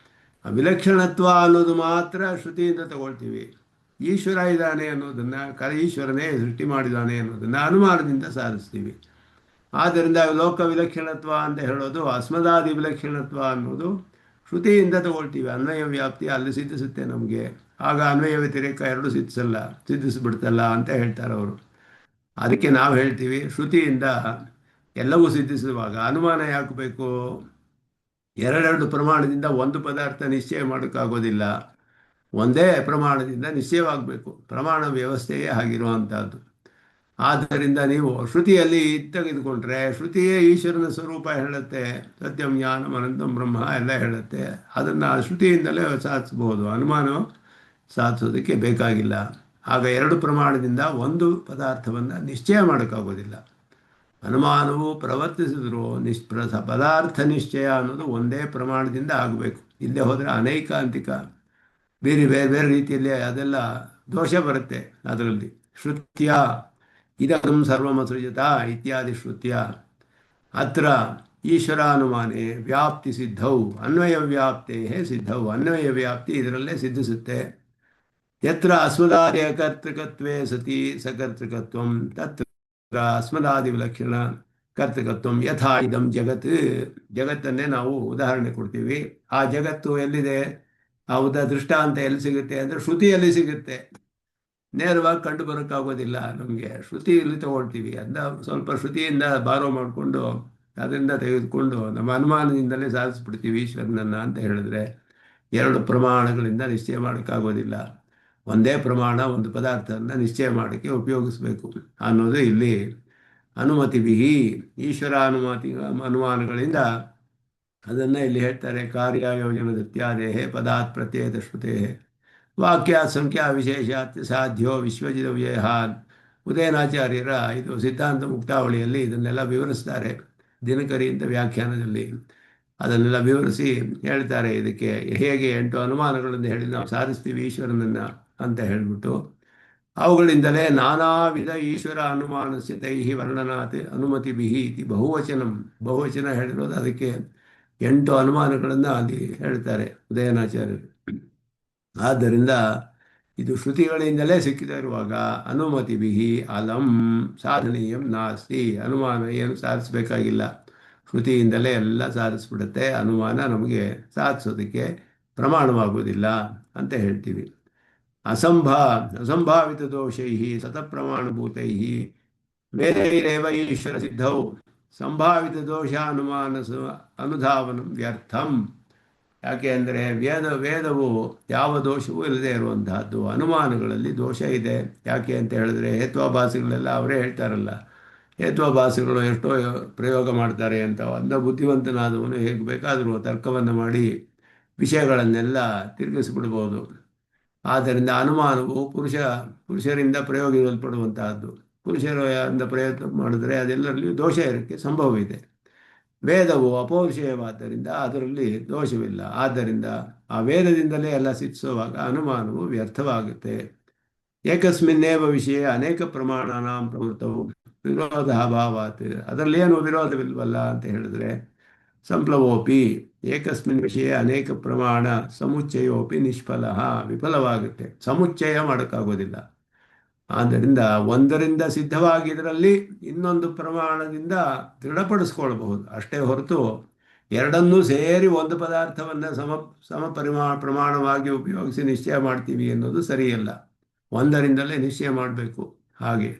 ವಿಲಕ್ಷಣತ್ವ ಅನ್ನೋದು ಮಾತ್ರ ಶ್ರುತಿಯಿಂದ ತಗೊಳ್ತೀವಿ. ಈಶ್ವರ ಇದ್ದಾನೆ ಅನ್ನೋದನ್ನು ಈಶ್ವರನೇ ಸೃಷ್ಟಿ ಮಾಡಿದ್ದಾನೆ ಅನ್ನೋದನ್ನು ಅನುಮಾನದಿಂದ ಸಾಧಿಸ್ತೀವಿ. ಆದ್ದರಿಂದ ಲೋಕ ವಿಲಕ್ಷಣತ್ವ ಅಂತ ಹೇಳೋದು, ಅಸ್ಮದಾದಿ ವಿಲಕ್ಷಣತ್ವ ಅನ್ನೋದು ಶ್ರುತಿಯಿಂದ ತಗೊಳ್ತೀವಿ. ಅನ್ವಯ ವ್ಯಾಪ್ತಿ ಅಲ್ಲಿ ಸಿದ್ಧಿಸುತ್ತೆ ನಮಗೆ. ಆಗ ಅನ್ವಯ ವ್ಯತಿರೇಕ ಎರಡು ಸಿದ್ಧಿಸ್ಬಿಡ್ತಲ್ಲ ಅಂತ ಹೇಳ್ತಾರೆ ಅವರು. ಅದಕ್ಕೆ ನಾವು ಹೇಳ್ತೀವಿ, ಶ್ರುತಿಯಿಂದ ಎಲ್ಲವೂ ಸಿದ್ಧಿಸುವಾಗ ಅನುಮಾನ ಯಾಕೆ ಬೇಕು? ಎರಡೆರಡು ಪ್ರಮಾಣದಿಂದ ಒಂದು ಪದಾರ್ಥ ನಿಶ್ಚಯ ಮಾಡೋಕ್ಕಾಗೋದಿಲ್ಲ. ಒಂದೇ ಪ್ರಮಾಣದಿಂದ ನಿಶ್ಚಯವಾಗಬೇಕು. ಪ್ರಮಾಣ ವ್ಯವಸ್ಥೆಯೇ ಆಗಿರುವಂಥದ್ದು. ಆದ್ದರಿಂದ ನೀವು ಶ್ರುತಿಯಲ್ಲಿ ತೆಗೆದುಕೊಂಡ್ರೆ ಶ್ರುತಿಯೇ ಈಶ್ವರನ ಸ್ವರೂಪ ಹೇಳುತ್ತೆ. ಸತ್ಯಂ ಜ್ಞಾನಂ ಅನಂತಂ ಬ್ರಹ್ಮ ಎಲ್ಲ ಹೇಳುತ್ತೆ. ಅದನ್ನು ಶ್ರುತಿಯಿಂದಲೇ ಸಾಧಿಸ್ಬೋದು. ಅನುಮಾನ ಸಾಧಿಸೋದಕ್ಕೆ ಬೇಕಾಗಿಲ್ಲ. ಆಗ ಎರಡು ಪ್ರಮಾಣದಿಂದ ಒಂದು ಪದಾರ್ಥವನ್ನು ನಿಶ್ಚಯ ಮಾಡೋಕ್ಕಾಗೋದಿಲ್ಲ. ಅನುಮಾನವು ಪ್ರವರ್ತಿಸಿದ್ರು ಪದಾರ್ಥ ನಿಶ್ಚಯ ಅನ್ನೋದು ಒಂದೇ ಪ್ರಮಾಣದಿಂದ ಆಗಬೇಕು. ಇಲ್ಲೇ ಹೋದರೆ ಅನೈಕಾಂತಿಕ ಬೇರೆ ಬೇರೆ ಬೇರೆ ರೀತಿಯಲ್ಲಿ ಅದೆಲ್ಲ ದೋಷ ಬರುತ್ತೆ ಅದರಲ್ಲಿ. ಶ್ರುತ್ಯ ಇದಂ ಸರ್ವಮಸೃಜತ ಇತ್ಯಾದಿ ಶ್ರುತ್ಯ ಅತ್ರ ಈಶ್ವರಾನುಮಾನೇ ವ್ಯಾಪ್ತಿ ಸಿದ್ಧೌ ಅನ್ವಯ ವ್ಯಾಪ್ತೇ ಸಿದ್ಧೌ. ಅನ್ವಯ ವ್ಯಾಪ್ತಿ ಇದರಲ್ಲೇ ಸಿದ್ಧಿಸುತ್ತೆ. ಯತ್ರ ಅಸ್ಮದಾದಿಯ ಕರ್ತೃಕತ್ವೇ ಸತಿ ಸಕರ್ತೃಕತ್ವಂ ತತ್ರ ಅಸ್ಮದಾದಿ ವಿಲಕ್ಷಣ ಕರ್ತೃಕತ್ವಂ. ಯಥಾ ಇದಂ ಜಗತ್, ಜಗತ್ತನ್ನೇ ನಾವು ಉದಾಹರಣೆ ಕೊಡ್ತೀವಿ. ಆ ಜಗತ್ತು ಎಲ್ಲಿದೆ, ಆ ದೃಷ್ಟಾಂತ ಎಲ್ಲಿ ಸಿಗುತ್ತೆ ಅಂದರೆ ಶ್ರುತಿಯಲ್ಲಿ ಸಿಗುತ್ತೆ. ನೇರವಾಗಿ ಕಂಡು ಬರೋಕ್ಕಾಗೋದಿಲ್ಲ ನಮಗೆ, ಶ್ರುತಿಯಲ್ಲಿ ತಗೊಳ್ತೀವಿ. ಅದನ್ನ ಸ್ವಲ್ಪ ಶ್ರುತಿಯಿಂದ ಬಾರೋ ಮಾಡಿಕೊಂಡು ಅದರಿಂದ ತೆಗೆದುಕೊಂಡು ನಮ್ಮ ಅನುಮಾನದಿಂದಲೇ ಸಾಧಿಸ್ಬಿಡ್ತೀವಿ ಈಶ್ವರನನ್ನು ಅಂತ ಹೇಳಿದ್ರೆ ಎರಡು ಪ್ರಮಾಣಗಳಿಂದ ನಿಶ್ಚಯ ಮಾಡೋಕ್ಕಾಗೋದಿಲ್ಲ. ಒಂದೇ ಪ್ರಮಾಣ ಒಂದು ಪದಾರ್ಥವನ್ನು ನಿಶ್ಚಯ ಮಾಡೋಕ್ಕೆ ಉಪಯೋಗಿಸಬೇಕು ಅನ್ನೋದು ಇಲ್ಲಿ ಅನುಮತಿ ಬಿಹಿ ಈಶ್ವರ ಅನುಮಾನಗಳಿಂದ ಅದನ್ನು ಇಲ್ಲಿ ಹೇಳ್ತಾರೆ. ಕಾರ್ಯ ಯೋಜನ ಇತ್ಯಾದೇಹೇ ಪದಾತ್ ಪ್ರತ್ಯೇಕ ಶ್ರುತೇ ವಾಕ್ಯ ಸಂಖ್ಯಾ ವಿಶೇಷಾತ್ ಸಾಧ್ಯ ವಿಶ್ವಜಿತ ವ್ಯಯಹಾನ್. ಉದಯನಾಚಾರ್ಯರ ಇದು ಸಿದ್ಧಾಂತ ಮುಕ್ತಾವಳಿಯಲ್ಲಿ ಇದನ್ನೆಲ್ಲ ವಿವರಿಸ್ತಾರೆ. ದಿನಕರಿ ಅಂತ ವ್ಯಾಖ್ಯಾನದಲ್ಲಿ ಅದನ್ನೆಲ್ಲ ವಿವರಿಸಿ ಹೇಳ್ತಾರೆ. ಇದಕ್ಕೆ ಹೇಗೆ 8 ಅನುಮಾನಗಳನ್ನು ಹೇಳಿ ನಾವು ಸಾಧಿಸ್ತೀವಿ ಈಶ್ವರನನ್ನು ಅಂತ ಹೇಳಿಬಿಟ್ಟು ಅವುಗಳಿಂದಲೇ ನಾನಾ ವಿಧ ಈಶ್ವರ ಅನುಮಾನಸ್ಯ ತೈಹಿ ವರ್ಣನಾತ್ ಅನುಮತಿ ಬಿಹಿ ಇತಿ ಬಹುವಚನ ಹೇಳಿರೋದು. ಅದಕ್ಕೆ 8 ಅನುಮಾನಗಳನ್ನು ಅಲ್ಲಿ ಹೇಳ್ತಾರೆ ಉದಯನಾಚಾರ್ಯರು. ಆದ್ದರಿಂದ ಇದು ಶ್ರುತಿಗಳಿಂದಲೇ ಸಿಕ್ಕಿದಿರುವಾಗ ಅನುಮತಿ ಬಿಹಿ ಅಲಂ ಸಾಧನೀಯಂ ನಾಸ್ತಿ. ಅನುಮಾನ ಏನು ಸಾಧಿಸಬೇಕಾಗಿಲ್ಲ, ಶ್ರುತಿಯಿಂದಲೇ ಎಲ್ಲ ಸಾಧಿಸ್ಬಿಡುತ್ತೆ. ಅನುಮಾನ ನಮಗೆ ಸಾಧಿಸೋದಕ್ಕೆ ಪ್ರಮಾಣವಾಗುವುದಿಲ್ಲ ಅಂತ ಹೇಳ್ತೀವಿ. ಅಸಂಭಾವಿತ ದೋಷೈ ಸತಪ್ರಮಾಣಭೂತೈ ವೇದೈರೇವ ಈಶ್ವರ ಸಿದ್ಧೌ ಸಂಭಾವಿತ ದೋಷ ಅನುಧಾವನ ವ್ಯರ್ಥಂ. ಯಾಕೆ ಅಂದರೆ ವೇದವು ಯಾವ ದೋಷವೂ ಇಲ್ಲದೆ ಇರುವಂತಹದ್ದು. ಅನುಮಾನಗಳಲ್ಲಿ ದೋಷ ಇದೆ. ಯಾಕೆ ಅಂತ ಹೇಳಿದ್ರೆ ಹೇತ್ವಾಭಾಸಗಳೆಲ್ಲ ಅವರೇ ಹೇಳ್ತಾರಲ್ಲ, ಹೇತ್ವಾಭಾಸಗಳು ಎಷ್ಟೋ ಪ್ರಯೋಗ ಮಾಡ್ತಾರೆ ಅಂತ. ಒಂದು ಬುದ್ಧಿವಂತನಾದವನು ಹೇಗೆ ಬೇಕಾದರೂ ತರ್ಕವನ್ನು ಮಾಡಿ ವಿಷಯಗಳನ್ನೆಲ್ಲ ತಿರುಗಿಸಿಬಿಡ್ಬೋದು. ಆದ್ದರಿಂದ ಅನುಮಾನವು ಪುರುಷರಿಂದ ಪ್ರಯೋಗಿಸಲ್ಪಡುವಂತಹದ್ದು. ಪುರುಷರಿಂದ ಪ್ರಯತ್ನ ಮಾಡಿದ್ರೆ ಅದೆಲ್ಲರಲ್ಲಿಯೂ ದೋಷ ಇರೋಕ್ಕೆ ಸಂಭವವಿದೆ. ವೇದವು ಅಪೌರುಷೇಯವಾದ್ದರಿಂದ ಅದರಲ್ಲಿ ದೋಷವಿಲ್ಲ. ಆದ್ದರಿಂದ ಆ ವೇದದಿಂದಲೇ ಎಲ್ಲ ಸಿದ್ಧಿಸುವಾಗ ಅನುಮಾನವು ವ್ಯರ್ಥವಾಗುತ್ತೆ. ಏಕಸ್ಮಿನ್ನೇವ ವಿಷಯ ಅನೇಕ ಪ್ರಮಾಣಾನಾಂ ಪ್ರವೃತ್ತವು ವಿರೋಧ ಅಭಾವಾತ್. ಅದರಲ್ಲೇನು ವಿರೋಧವಿಲ್ವಲ್ಲ ಅಂತ ಹೇಳಿದ್ರೆ ಸಂಪ್ಲವೋಪಿ ಏಕಸ್ಮಿನ್ ವಿಷಯ ಅನೇಕ ಪ್ರಮಾಣ ಸಮುಚ್ಚಯೋಪಿ ನಿಷ್ಫಲ, ವಿಫಲವಾಗುತ್ತೆ. ಸಮುಚ್ಚಯ ಮಾಡೋಕ್ಕಾಗೋದಿಲ್ಲ. ಆದ್ದರಿಂದ ಒಂದರಿಂದ ಸಿದ್ಧವಾಗಿದ್ದರಲ್ಲಿ ಇನ್ನೊಂದು ಪ್ರಮಾಣದಿಂದ ದೃಢಪಡಿಸ್ಕೊಳ್ಬಹುದು ಅಷ್ಟೇ ಹೊರತು ಎರಡನ್ನೂ ಸೇರಿ ಒಂದು ಪದಾರ್ಥವನ್ನು ಪ್ರಮಾಣವಾಗಿ ಉಪಯೋಗಿಸಿ ನಿಶ್ಚಯ ಮಾಡ್ತೀವಿ ಅನ್ನೋದು ಸರಿಯಲ್ಲ. ಒಂದರಿಂದಲೇ ನಿಶ್ಚಯ ಮಾಡಬೇಕು. ಹಾಗೆ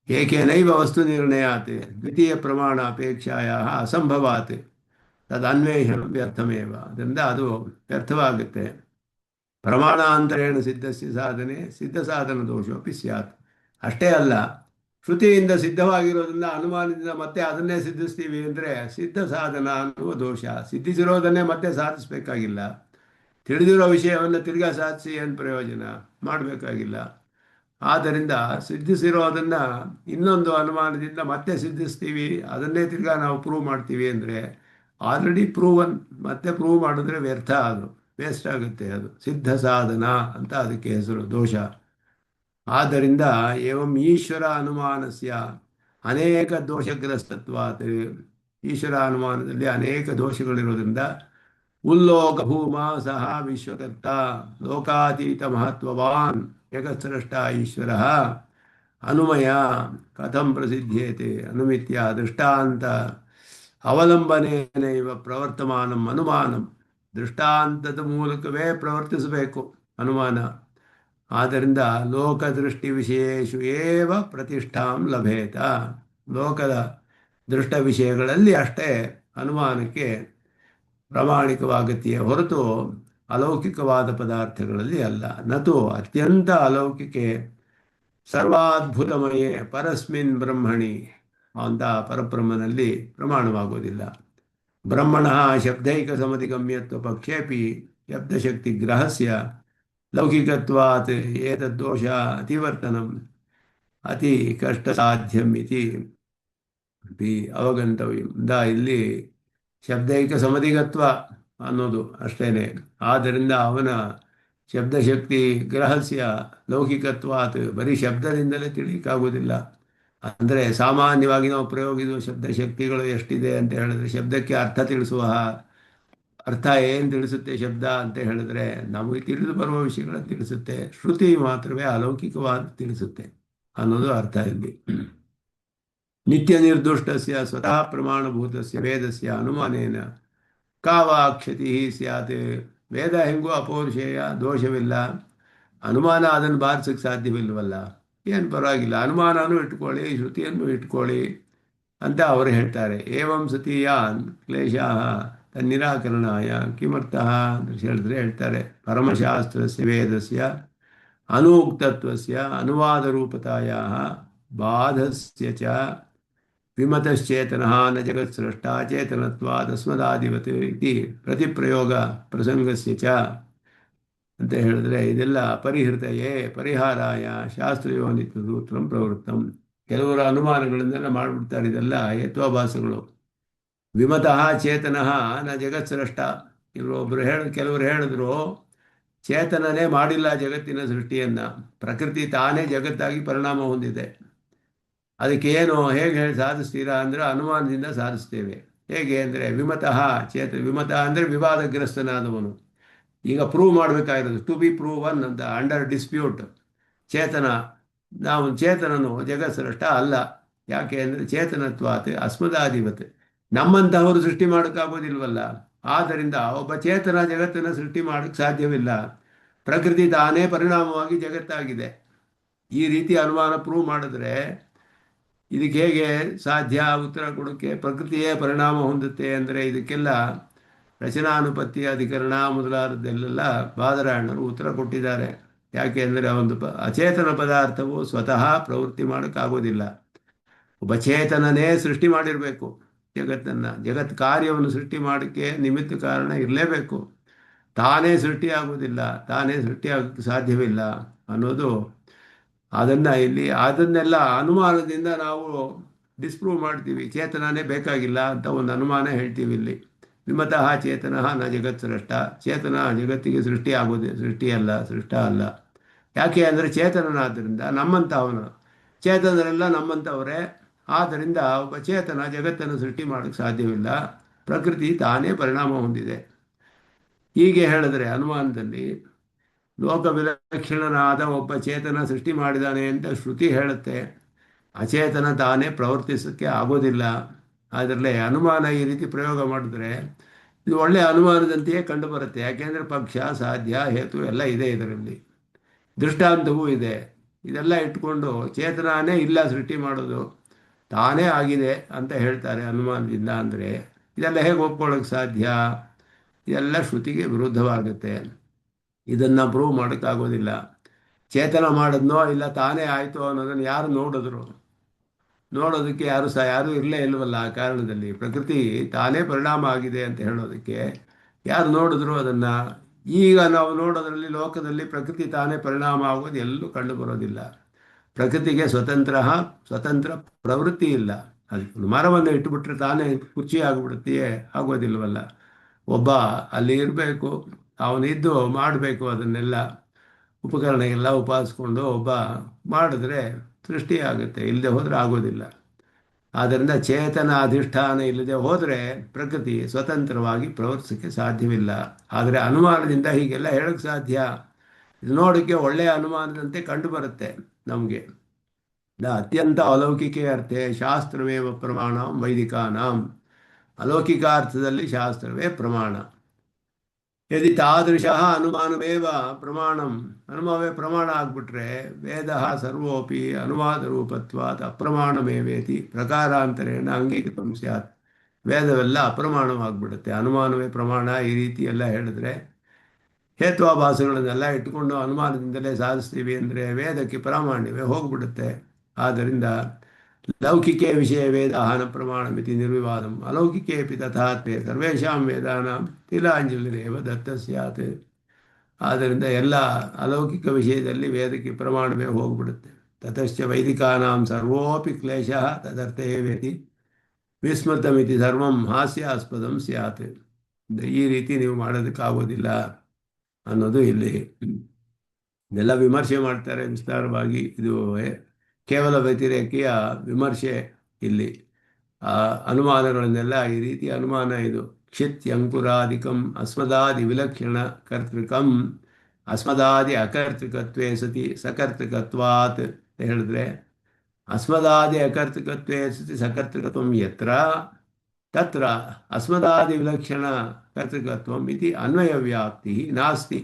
ಏಕೇನೈವ ವಸ್ತು ನಿರ್ಣಯಾತ್ ದ್ವಿತೀಯ ಪ್ರಮಾಣ ಅಪೇಕ್ಷಾಯ ಅಸಂಭವಾತ್ ತದನ್ವೇಷಣ ವ್ಯರ್ಥಮೇವ. ಅದರಿಂದ ಅದು ವ್ಯರ್ಥವಾಗುತ್ತೆ. ಪ್ರಮಾಣಾಂತರೇಣ ಸಿದ್ಧಸ್ಯ ಸಾಧನೆ ಸಿದ್ಧ ಸಾಧನ ದೋಷೋಪಿ ಸ್ಯಾತ್. ಅಷ್ಟೇ ಅಲ್ಲ, ಶ್ರುತಿಯಿಂದ ಸಿದ್ಧವಾಗಿರೋದನ್ನ ಅನುಮಾನದಿಂದ ಮತ್ತೆ ಅದನ್ನೇ ಸಿದ್ಧಿಸ್ತೀವಿ ಅಂದರೆ ಸಿದ್ಧ ಸಾಧನ ಅನ್ನುವ ದೋಷ. ಸಿದ್ಧಿಸಿರೋದನ್ನೇ ಮತ್ತೆ ಸಾಧಿಸಬೇಕಾಗಿಲ್ಲ. ತಿಳಿದಿರೋ ವಿಷಯವನ್ನು ತಿರ್ಗಾ ಸಾಧಿಸಿ ಏನು ಪ್ರಯೋಜನ, ಮಾಡಬೇಕಾಗಿಲ್ಲ. ಆದ್ದರಿಂದ ಸಿದ್ಧಿಸಿರೋದನ್ನು ಇನ್ನೊಂದು ಅನುಮಾನದಿಂದ ಮತ್ತೆ ಸಿದ್ಧಿಸ್ತೀವಿ, ಅದನ್ನೇ ತಿರ್ಗಾ ನಾವು ಪ್ರೂವ್ ಮಾಡ್ತೀವಿ ಅಂದರೆ ಆಲ್ರೆಡಿ ಪ್ರೂವನ್ ಮತ್ತೆ ಪ್ರೂವ್ ಮಾಡಿದ್ರೆ ವ್ಯರ್ಥ, ಅದು ವೇಸ್ಟ್ ಆಗುತ್ತೆ. ಅದು ಸಿದ್ಧ ಸಾಧನ ಅಂತ ಅದಕ್ಕೆ ಹೆಸರು, ದೋಷ. ಆದ್ದರಿಂದ ಏವಂ ಈಶ್ವರ ಅನುಮಾನಸ್ಯ ಅನೇಕ ದೋಷಗ್ರಸ್ತತ್ವಾತ್. ಈಶ್ವರ ಅನುಮಾನದಲ್ಲಿ ಅನೇಕ ದೋಷಗಳಿರೋದ್ರಿಂದ ಉಲ್ಲೋಕ ಭೂಮಾ ಸಹ ವಿಶ್ವಕರ್ತ ಲೋಕಾತೀತ ಮಹತ್ವವಾನ್ ಜಗತ್ಸ್ರಷ್ಟ ಈಶ್ವರ ಅನುಮಯ ಕಥಂ ಪ್ರಸಿದ್ಧೇತೆ ಅನುಮಿತ್ಯ ದೃಷ್ಟಾಂತ ಅವಲಂಬನೇನೈವ ಪ್ರವರ್ತಮಾನಂ ಅನುಮಾನಂ. ದೃಷ್ಟಾಂತದ ಮೂಲಕವೇ ಪ್ರವರ್ತಿಸಬೇಕು ಅನುಮಾನ. ಆದ್ದರಿಂದ ಲೋಕದೃಷ್ಟಿ ವಿಷಯೇಷು ಏವ ಪ್ರತಿಷ್ಠಾಂ ಲಭೇತ. ಲೋಕದ ದೃಷ್ಟ ವಿಷಯಗಳಲ್ಲಿ ಅಷ್ಟೇ ಅನುಮಾನಕ್ಕೆ ಪ್ರಾಮಾಣಿಕವಾಗತ್ತೆಯೇ ಹೊರತು ಅಲೌಕಿಕವಾದ ಪದಾರ್ಥಗಳಲ್ಲಿ ಅಲ್ಲ. ನತು ಅತ್ಯಂತ ಅಲೌಕಿಕೆ ಸರ್ವಾದ್ಭುತಮಯೇ ಪರಸ್ಮಿನ್ ಬ್ರಹ್ಮಣಿ ಅಂತ ಪರಬ್ರಹ್ಮನಲ್ಲಿ ಪ್ರಮಾಣವಾಗುವುದಿಲ್ಲ. ಬ್ರಹ್ಮಣ ಶಬ್ದೈಕ ಸಮಧಿಗಮ್ಯತ್ವ ಪಕ್ಷೇಪಿ ಶಬ್ದಶಕ್ತಿ ಗ್ರಹಸ್ಯ ಲೌಕಿಕತ್ವಾತ್ ಏತದ್ದೋಷ ಅತಿವರ್ತನಂ ಅತಿ ಕಷ್ಟ ಸಾಧ್ಯಂ ಇತಿ ಪಿ ಅವಗಂತವ್ಯದಿಂದ ಇಲ್ಲಿ ಶಬ್ದೈಕ ಸಮಧಿಗತ್ವ ಅನ್ನೋದು ಅಷ್ಟೇನೆ. ಆದ್ದರಿಂದ ಅವನ ಶಬ್ದಶಕ್ತಿ ಗ್ರಹಸ್ಯ ಲೌಕಿಕತ್ವಾತ್ ಬರೀ ಶಬ್ದದಿಂದಲೇ ತಿಳಿಯಕ್ಕಾಗೋದಿಲ್ಲ. ಅಂದರೆ ಸಾಮಾನ್ಯವಾಗಿ ನಾವು ಪ್ರಯೋಗಿಸುವ ಶಬ್ದಶಕ್ತಿಗಳು ಎಷ್ಟಿದೆ ಅಂತ ಹೇಳಿದ್ರೆ, ಶಬ್ದಕ್ಕೆ ಅರ್ಥ ತಿಳಿಸುವ ಅರ್ಥ ಏನು ತಿಳಿಸುತ್ತೆ ಶಬ್ದ ಅಂತ ಹೇಳಿದ್ರೆ, ನಮಗೆ ತಿಳಿದು ಬರುವ ವಿಷಯಗಳನ್ನು ತಿಳಿಸುತ್ತೆ. ಶ್ರುತಿ ಮಾತ್ರವೇ ಅಲೌಕಿಕವಾದ ತಿಳಿಸುತ್ತೆ ಅನ್ನೋದು ಅರ್ಥ ಇಲ್ಲಿ. ನಿತ್ಯ ನಿರ್ದುಷ್ಟಸ್ಯ ಸ್ವತಃ ಪ್ರಮಾಣಭೂತಸ್ಯ ವೇದಸ್ಯ ಅನುಮಾನೇನ ಕಾವಾಕ್ಷತಿ ಸ್ಯಾತ್. ವೇದ ಹೆಂಗೂ ಅಪೌರುಷೇಯ ದೋಷವಿಲ್ಲ, ಅನುಮಾನ ಅದನ್ನು ಬಾರಿಸಕ್ಕೆ ಸಾಧ್ಯವಿಲ್ವಲ್ಲ, ಏನು ಪರವಾಗಿಲ್ಲ, ಅನುಮಾನನೂ ಇಟ್ಕೊಳ್ಳಿ ಶ್ರುತಿಯನ್ನು ಇಟ್ಕೊಳ್ಳಿ ಅಂತ ಅವರು ಹೇಳ್ತಾರೆ. ಏವಂ ಸತೀಯಾನ್ ಕ್ಲೇಶಾ ತನ್ನಿರಾಕರಣಾಯ ಕಿಮರ್ಥಃ ಅಂತ ಹೇಳಿದ್ರೆ ಹೇಳ್ತಾರೆ, ಪರಮಶಾಸ್ತ್ರಸ್ಯ ವೇದಸ್ಯ ಅನೂಕ್ತತ್ವಸ್ಯ ಅನುವಾದ ರೂಪತಾಯ ಬಾಧಸ್ಯ ಚ ವಿಮತಶ್ಚೇತನಃ ನ ಜಗತ್ಸೃಷ್ಟಾ ಚೇತನತ್ವಾದಸ್ಮದಾದಿವತ್ ಇತಿ ಪ್ರತಿಪ್ರಯೋಗ ಪ್ರಸಂಗಸ್ಯ ಚ ಅಂತ ಹೇಳಿದ್ರೆ, ಇದೆಲ್ಲ ಪರಿಹೃತಯೇ ಪರಿಹಾರಾಯ ಶಾಸ್ತ್ರಯೋನಿತ್ವ ಸೂತ್ರಂ ಪ್ರವೃತ್ತಂ. ಕೆಲವರ ಅನುಮಾನಗಳನ್ನೆಲ್ಲ ಮಾಡಿಬಿಡ್ತಾರೆ, ಇದೆಲ್ಲ ಯತ್ವಾಭಾಸಗಳು. ವಿಮತಃ ಚೇತನಃ ನ ಜಗತ್ಸೃಷ್ಟ. ಕೆಲವರು ಹೇಳಿದ್ರು ಚೇತನನೇ ಮಾಡಿಲ್ಲ ಜಗತ್ತಿನ ಸೃಷ್ಟಿಯನ್ನು, ಪ್ರಕೃತಿ ತಾನೇ ಜಗತ್ತಾಗಿ ಪರಿಣಾಮ ಹೊಂದಿದೆ. ಅದಕ್ಕೆ ಏನು ಹೇಗೆ ಹೇಳಿ ಸಾಧಿಸ್ತೀರಾ ಅಂದರೆ, ಅನುಮಾನದಿಂದ ಸಾಧಿಸ್ತೇವೆ. ಹೇಗೆ ಅಂದರೆ ವಿಮತಃ ವಿಮತ ಅಂದರೆ ವಿವಾದಗ್ರಸ್ತನಾದವನು. ಈಗ ಪ್ರೂವ್ ಮಾಡಬೇಕಾಗಿರೋದು ಟು ಬಿ ಪ್ರೂವನ್ ಅಂತ, ಅಂಡರ್ ಡಿಸ್ಪ್ಯೂಟ್. ಚೇತನ, ನಾವು ಚೇತನನು ಜಗತ್ಸೃಷ್ಟ ಅಲ್ಲ. ಯಾಕೆ ಅಂದರೆ ಚೇತನತ್ವಾತ್ ಅಸ್ಮದಾಧಿಪತ್, ನಮ್ಮಂತಹವರು ಸೃಷ್ಟಿ ಮಾಡೋಕ್ಕಾಗೋದಿಲ್ವಲ್ಲ. ಆದ್ದರಿಂದ ಒಬ್ಬ ಚೇತನ ಜಗತ್ತನ್ನು ಸೃಷ್ಟಿ ಮಾಡೋಕ್ಕೆ ಸಾಧ್ಯವಿಲ್ಲ. ಪ್ರಕೃತಿ ತಾನೇ ಪರಿಣಾಮವಾಗಿ ಜಗತ್ತಾಗಿದೆ. ಈ ರೀತಿ ಅನುಮಾನ ಪ್ರೂವ್ ಮಾಡಿದ್ರೆ ಇದಕ್ಕೆ ಹೇಗೆ ಸಾಧ್ಯ ಉತ್ತರ ಕೊಡೋಕ್ಕೆ? ಪ್ರಕೃತಿಯೇ ಪರಿಣಾಮ ಹೊಂದುತ್ತೆ ಅಂದರೆ ಇದಕ್ಕೆಲ್ಲ ರಚನಾನುಪತ್ತಿ ಅಧಿಕರಣ ಮೊದಲಾದದ್ದೆಲ್ಲ ಬಾದರಾಯಣರು ಉತ್ತರ ಕೊಟ್ಟಿದ್ದಾರೆ. ಯಾಕೆ ಅಂದರೆ ಒಂದು ಅಚೇತನ ಪದಾರ್ಥವು ಸ್ವತಃ ಪ್ರವೃತ್ತಿ ಮಾಡೋಕ್ಕಾಗೋದಿಲ್ಲ. ಒಬ್ಬ ಚೇತನನೇ ಸೃಷ್ಟಿ ಮಾಡಿರಬೇಕು ಜಗತ್ತನ್ನು. ಜಗತ್ ಕಾರ್ಯವನ್ನು ಸೃಷ್ಟಿ ಮಾಡೋಕ್ಕೆ ನಿಮಿತ್ತ ಕಾರಣ ಇರಲೇಬೇಕು. ತಾನೇ ಸೃಷ್ಟಿ ಆಗೋದಿಲ್ಲ, ತಾನೇ ಸೃಷ್ಟಿ ಆಗೋಕ್ಕೆ ಸಾಧ್ಯವಿಲ್ಲ ಅನ್ನೋದು. ಅದನ್ನೆಲ್ಲ ಅನುಮಾನದಿಂದ ನಾವು ಡಿಸ್ಪ್ರೂವ್ ಮಾಡ್ತೀವಿ. ಚೇತನನೇ ಬೇಕಾಗಿಲ್ಲ ಅಂತ ಒಂದು ಅನುಮಾನ ಹೇಳ್ತೀವಿ ಇಲ್ಲಿ. ವಿಮತಃ ಚೇತನಃ ನ ಜಗತ್ಸೃಷ್ಟ. ಚೇತನ ಜಗತ್ತಿಗೆ ಸೃಷ್ಟ ಅಲ್ಲ. ಯಾಕೆ ಅಂದರೆ ಚೇತನನಾದ್ದರಿಂದ ನಮ್ಮಂಥವನು, ಚೇತನರೆಲ್ಲ ನಮ್ಮಂಥವರೇ. ಆದ್ದರಿಂದ ಒಬ್ಬ ಚೇತನ ಜಗತ್ತನ್ನು ಸೃಷ್ಟಿ ಮಾಡೋಕ್ಕೆ ಸಾಧ್ಯವಿಲ್ಲ, ಪ್ರಕೃತಿ ತಾನೇ ಪರಿಣಾಮ ಹೊಂದಿದೆ. ಹೀಗೆ ಹೇಳಿದ್ರೆ ಅನುಮಾನದಲ್ಲಿ ಲೋಕ ವಿಲಕ್ಷಣನಾದ ಒಬ್ಬ ಚೇತನ ಸೃಷ್ಟಿ ಮಾಡಿದಾನೆ ಅಂತ ಶ್ರುತಿ ಹೇಳುತ್ತೆ. ಅಚೇತನ ತಾನೇ ಪ್ರವರ್ತಿಸೋಕ್ಕೆ ಆಗೋದಿಲ್ಲ. ಅದರಲ್ಲೇ ಅನುಮಾನ ಈ ರೀತಿ ಪ್ರಯೋಗ ಮಾಡಿದ್ರೆ ಇದು ಒಳ್ಳೆಯ ಅನುಮಾನದಂತೆಯೇ ಕಂಡು ಬರುತ್ತೆ. ಯಾಕೆಂದರೆ ಪಕ್ಷ, ಸಾಧ್ಯ, ಹೇತು ಎಲ್ಲ ಇದೆ ಇದರಲ್ಲಿ, ದೃಷ್ಟಾಂತವೂ ಇದೆ. ಇದೆಲ್ಲ ಇಟ್ಕೊಂಡು ಚೇತನನೇ ಇಲ್ಲ ಸೃಷ್ಟಿ ಮಾಡೋದು, ತಾನೇ ಆಗಿದೆ ಅಂತ ಹೇಳ್ತಾರೆ ಅನುಮಾನದಿಂದ. ಅಂದರೆ ಇದೆಲ್ಲ ಹೇಗೆ ಒಪ್ಕೊಳ್ಳೋಕ್ಕೆ ಸಾಧ್ಯ? ಇದೆಲ್ಲ ಶ್ರುತಿಗೆ ವಿರುದ್ಧವಾಗುತ್ತೆ. ಇದನ್ನು ಪ್ರೂವ್ ಮಾಡೋಕ್ಕಾಗೋದಿಲ್ಲ. ಚೇತನ ಮಾಡಿದ್ನೋ ಇಲ್ಲ ತಾನೇ ಆಯಿತು ಅನ್ನೋದನ್ನು ಯಾರು ನೋಡೋದಕ್ಕೆ ಯಾರೂ ಇರಲೇ ಇಲ್ವಲ್ಲ. ಆ ಕಾರಣದಲ್ಲಿ ಪ್ರಕೃತಿ ತಾನೇ ಪರಿಣಾಮ ಆಗಿದೆ ಅಂತ ಹೇಳೋದಕ್ಕೆ ಯಾರು ನೋಡಿದ್ರು ಅದನ್ನು? ಈಗ ನಾವು ನೋಡೋದ್ರಲ್ಲಿ ಲೋಕದಲ್ಲಿ ಪ್ರಕೃತಿ ತಾನೇ ಪರಿಣಾಮ ಆಗೋದು ಎಲ್ಲೂ ಕಂಡು ಬರೋದಿಲ್ಲ. ಪ್ರಕೃತಿಗೆ ಸ್ವತಂತ್ರ ಪ್ರವೃತ್ತಿ ಇಲ್ಲ. ಅದಕ್ಕೆ ಮರವನ್ನು ಇಟ್ಟುಬಿಟ್ರೆ ತಾನೇ ಕುರ್ಚಿ ಆಗಿಬಿಡುತ್ತೆಯೇ? ಆಗೋದಿಲ್ವಲ್ಲ. ಒಬ್ಬ ಅಲ್ಲಿ ಇರಬೇಕು, ಅವನಿದ್ದು ಮಾಡಬೇಕು. ಅದನ್ನೆಲ್ಲ ಉಪಕರಣ ಎಲ್ಲ ಉಪಾದಿಸ್ಕೊಂಡು ಒಬ್ಬ ಮಾಡಿದ್ರೆ ಸೃಷ್ಟಿಯಾಗುತ್ತೆ, ಇಲ್ಲದೆ ಹೋದರೆ ಆಗೋದಿಲ್ಲ. ಆದ್ದರಿಂದ ಚೇತನ ಅಧಿಷ್ಠಾನ ಇಲ್ಲದೆ ಹೋದರೆ ಪ್ರಕೃತಿ ಸ್ವತಂತ್ರವಾಗಿ ಪ್ರವರ್ತಿಸೋಕ್ಕೆ ಸಾಧ್ಯವಿಲ್ಲ. ಆದರೆ ಅನುಮಾನದಿಂದ ಹೀಗೆಲ್ಲ ಹೇಳೋಕ್ಕೆ ಸಾಧ್ಯ. ಇದು ನೋಡೋಕ್ಕೆ ಒಳ್ಳೆಯ ಅನುಮಾನದಂತೆ ಕಂಡು ಬರುತ್ತೆ ನಮಗೆ. ಅತ್ಯಂತ ಅಲೌಕಿಕ ಅರ್ಥೆ ಶಾಸ್ತ್ರವೇವ ಪ್ರಮಾಣ ವೈದಿಕಾನಾಂ. ಅಲೌಕಿಕ ಅರ್ಥದಲ್ಲಿ ಶಾಸ್ತ್ರವೇ ಪ್ರಮಾಣ. ಯದಿ ತಾದೃಶ ಅನುಮಾನವೇವ ಅನುಮಾನವೇ ಪ್ರಮಾಣ ಆಗಿಬಿಟ್ರೆ ವೇದ ಸರ್ವೋಪಿ ಅನುವಾದ ರೂಪತ್ವಾತ್ ಅಪ್ರಮಾಣಮೇವೇತಿ ಪ್ರಕಾರಾಂತರೇಣ ಅಂಗೀಕೃತಂ ಸ್ಯಾತ್. ವೇದವೆಲ್ಲ ಅಪ್ರಮಾಣವಾಗಿಬಿಡುತ್ತೆ, ಅನುಮಾನವೇ ಪ್ರಮಾಣ ಈ ರೀತಿ ಎಲ್ಲ ಹೇಳಿದ್ರೆ. ಹೇತ್ವಾಭಾಸಗಳನ್ನೆಲ್ಲ ಇಟ್ಟುಕೊಂಡು ಅನುಮಾನದಿಂದಲೇ ಸಾಧಿಸ್ತೀವಿ ಅಂದರೆ ವೇದಕ್ಕೆ ಪ್ರಾಮಾಣ್ಯವೇ ಹೋಗ್ಬಿಡುತ್ತೆ. ಆದ್ದರಿಂದ ಲೌಕಿಕೆ ವಿಷಯ ವೇದಾನ ಪ್ರಮಾಣಮಿತಿ ನಿರ್ವಿವಾದಂ ಅಲೌಕಿಕೇಪಿ ತಥಾತ್ಮೆ ಸರ್ವೇಷಾಂ ವೇದಾನಾಂ ತಿಲಾಂಜಲಿರೇವ ದತ್ತ ಸ್ಯಾತ್. ಆದ್ದರಿಂದ ಎಲ್ಲ ಅಲೌಕಿಕ ವಿಷಯದಲ್ಲಿ ವೇದಕ್ಕೆ ಪ್ರಮಾಣವೇ ಹೋಗ್ಬಿಡುತ್ತೆ. ತತಶ್ಚ ವೈದಿಕಾನಾಂ ಸರ್ವೋಪಿ ಕ್ಲೇಶಃ ತದರ್ಥ ಏವೇತಿ ವಿಸ್ಮೃತಮಿತಿ ಸರ್ವಂ ಹಾಸ್ಯಾಸ್ಪದಂ ಸ್ಯಾತ್. ಈ ರೀತಿ ನೀವು ಮಾಡೋದಕ್ಕಾಗೋದಿಲ್ಲ ಅನ್ನೋದು ಇಲ್ಲಿ ಇದೆಲ್ಲ ವಿಮರ್ಶೆ ಮಾಡ್ತಾರೆ ವಿಸ್ತಾರವಾಗಿ. ಇದು ಕೇವಲ ವ್ಯತಿರೇಕಿಯ ವಿಮರ್ಶೆ ಇಲ್ಲಿ. ಆ ಅನುಮಾನಗಳನ್ನೆಲ್ಲ ಈ ರೀತಿ ಅನುಮಾನ ಇದು ಕ್ಷಿತ್ಯಂಕುರಾದಿಕಂ ಅಸ್ಮದಾದಿ ವಿಲಕ್ಷಣ ಕರ್ತೃಕಂ ಅಸ್ಮದಾದಿ ಅಕರ್ತೃಕತ್ವೇ ಸತಿ ಸಕರ್ತೃಕತ್ವಾತ್ ಅಂತ ಹೇಳಿದ್ರೆ, ಅಸ್ಮದಾದಿ ಅಕರ್ತೃಕತ್ವೇ ಸತಿ ಸಕರ್ತೃಕತ್ವಂ ಯತ್ರ ತತ್ರ ಅಸ್ಮದಾದಿ ವಿಲಕ್ಷಣ ಕರ್ತೃಕತ್ವಂ ಇತಿ ಅನ್ವಯ ವ್ಯಾಪ್ತಿ ನಾಸ್ತಿ.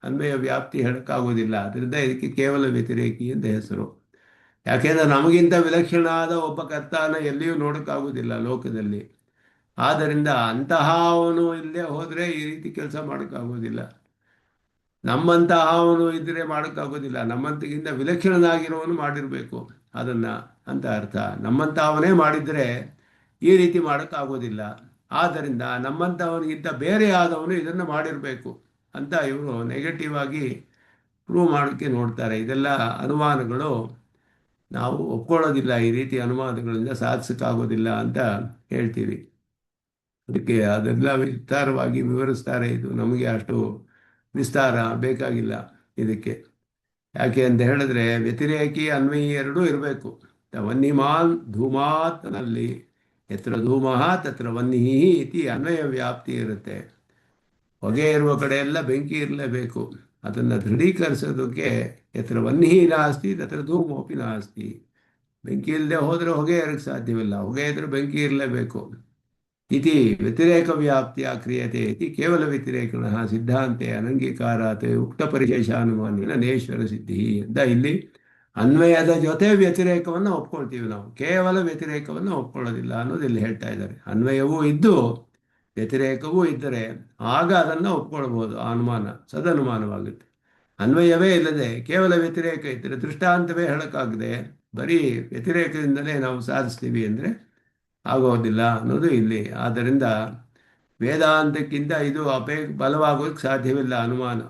ಅನ್ವಯ ವ್ಯಾಪ್ತಿ ಹೇಳೋಕ್ಕಾಗೋದಿಲ್ಲ. ಅದರಿಂದ ಇದಕ್ಕೆ ಕೇವಲ ವ್ಯತಿರೇಕಿ ಅಂತ ಹೆಸರು. ಯಾಕೆಂದರೆ ನಮಗಿಂತ ವಿಲಕ್ಷಣ ಆದ ಒಬ್ಬ ಕರ್ತನ ಎಲ್ಲಿಯೂ ನೋಡೋಕ್ಕಾಗೋದಿಲ್ಲ ಲೋಕದಲ್ಲಿ. ಆದ್ದರಿಂದ ಅಂತಹ ಅವನು ಇಲ್ಲದೆ ಹೋದರೆ ಈ ರೀತಿ ಕೆಲಸ ಮಾಡೋಕ್ಕಾಗೋದಿಲ್ಲ. ನಮ್ಮಂತಹ ಅವನು ಇದ್ದರೆ ಮಾಡೋಕ್ಕಾಗೋದಿಲ್ಲ. ನಮ್ಮಂತಗಿಂತ ವಿಲಕ್ಷಣನಾಗಿರೋನು ಮಾಡಿರಬೇಕು ಅದನ್ನು ಅಂತ ಅರ್ಥ. ನಮ್ಮಂತಹವನೇ ಮಾಡಿದರೆ ಈ ರೀತಿ ಮಾಡೋಕ್ಕಾಗೋದಿಲ್ಲ. ಆದ್ದರಿಂದ ನಮ್ಮಂಥವನಿಗಿಂತ ಬೇರೆ ಆದವನು ಇದನ್ನು ಮಾಡಿರಬೇಕು ಅಂತ ಇವರು ನೆಗೆಟಿವ್ ಆಗಿ ಪ್ರೂವ್ ಮಾಡೋಕ್ಕೆ ನೋಡ್ತಾರೆ. ಇದೆಲ್ಲ ಅನುಮಾನಗಳು ನಾವು ಒಪ್ಕೊಳ್ಳೋದಿಲ್ಲ. ಈ ರೀತಿ ಅನುಮಾನಗಳಿಂದ ಸಾಧಿಸೋಕ್ಕಾಗೋದಿಲ್ಲ ಅಂತ ಹೇಳ್ತೀವಿ. ಅದಕ್ಕೆ ಅದೆಲ್ಲ ವಿಸ್ತಾರವಾಗಿ ವಿವರಿಸ್ತಾರೆ. ಇದು ನಮಗೆ ಅಷ್ಟು ವಿಸ್ತಾರ ಬೇಕಾಗಿಲ್ಲ ಇದಕ್ಕೆ. ಯಾಕೆ ಅಂತ ಹೇಳಿದ್ರೆ ವ್ಯತಿರೇಕಿ ಅನ್ವಯಿ ಎರಡೂ ಇರಬೇಕು. ವನ್ನಿಮಾನ್ ಧೂಮಾತ್ನಲ್ಲಿ ಯತ್ರ ಧೂಮಃ ತತ್ರ ವನ್ನಿಹಿ ಇತಿ ಅನ್ವಯ ವ್ಯಾಪ್ತಿ ಇರುತ್ತೆ. ಹೊಗೆ ಇರುವ ಕಡೆಯೆಲ್ಲ ಬೆಂಕಿ ಇರಲೇಬೇಕು. ಅದನ್ನು ದೃಢೀಕರಿಸೋದಕ್ಕೆ ಯತ್ರ ವನ್ನಿಹಿ ನಾಸ್ತಿ ತತ್ರ ಧೂಮೋಪಿ ನಾಸ್ತಿ. ಬೆಂಕಿ ಇಲ್ಲದೆ ಹೋದರೆ ಹೊಗೆ ಇರಕ್ಕೆ ಸಾಧ್ಯವಿಲ್ಲ. ಹೊಗೆ ಇದ್ರೆ ಬೆಂಕಿ ಇರಲೇಬೇಕು. ಇತಿ ವ್ಯತಿರೇಕ ವ್ಯಾಪ್ತಿಯ ಕ್ರಿಯತೆ ಇತಿ ಕೇವಲ ವ್ಯತಿರೇಕಣಃ ಸಿದ್ಧಾಂತೆ ಅನಂಗೀಕಾರಾತ್ ಉಕ್ತ ಪರಿಶೇಷಾನುಮಾನಿನ ನೇಶ್ವರ ಸಿದ್ಧಿ ಅಂತ. ಇಲ್ಲಿ ಅನ್ವಯದ ಜೊತೆ ವ್ಯತಿರೇಕವನ್ನು ಒಪ್ಕೊಳ್ತೀವಿ ನಾವು, ಕೇವಲ ವ್ಯತಿರೇಕವನ್ನು ಒಪ್ಕೊಳ್ಳೋದಿಲ್ಲ ಅನ್ನೋದು ಇಲ್ಲಿ ಹೇಳ್ತಾ ಇದ್ದಾರೆ. ಅನ್ವಯವೂ ಇದ್ದು ವ್ಯತಿರೇಕವೂ ಇದ್ದರೆ ಆಗ ಅದನ್ನು ಒಪ್ಕೊಳ್ಬೋದು. ಆ ಅನುಮಾನ ಸದನುಮಾನವಾಗುತ್ತೆ. ಅನ್ವಯವೇ ಇಲ್ಲದೆ ಕೇವಲ ವ್ಯತಿರೇಕ ಇದ್ದರೆ ದೃಷ್ಟಾಂತವೇ ಹೇಳೋಕ್ಕಾಗದೆ ಬರೀ ವ್ಯತಿರೇಕದಿಂದಲೇ ನಾವು ಸಾಧಿಸ್ತೀವಿ ಅಂದರೆ ಆಗೋದಿಲ್ಲ ಅನ್ನೋದು ಇಲ್ಲಿ. ಆದ್ದರಿಂದ ವೇದಾಂತಕ್ಕಿಂತ ಇದು ಬಲವಾಗೋಕ್ಕೆ ಸಾಧ್ಯವಿಲ್ಲ ಅನುಮಾನ.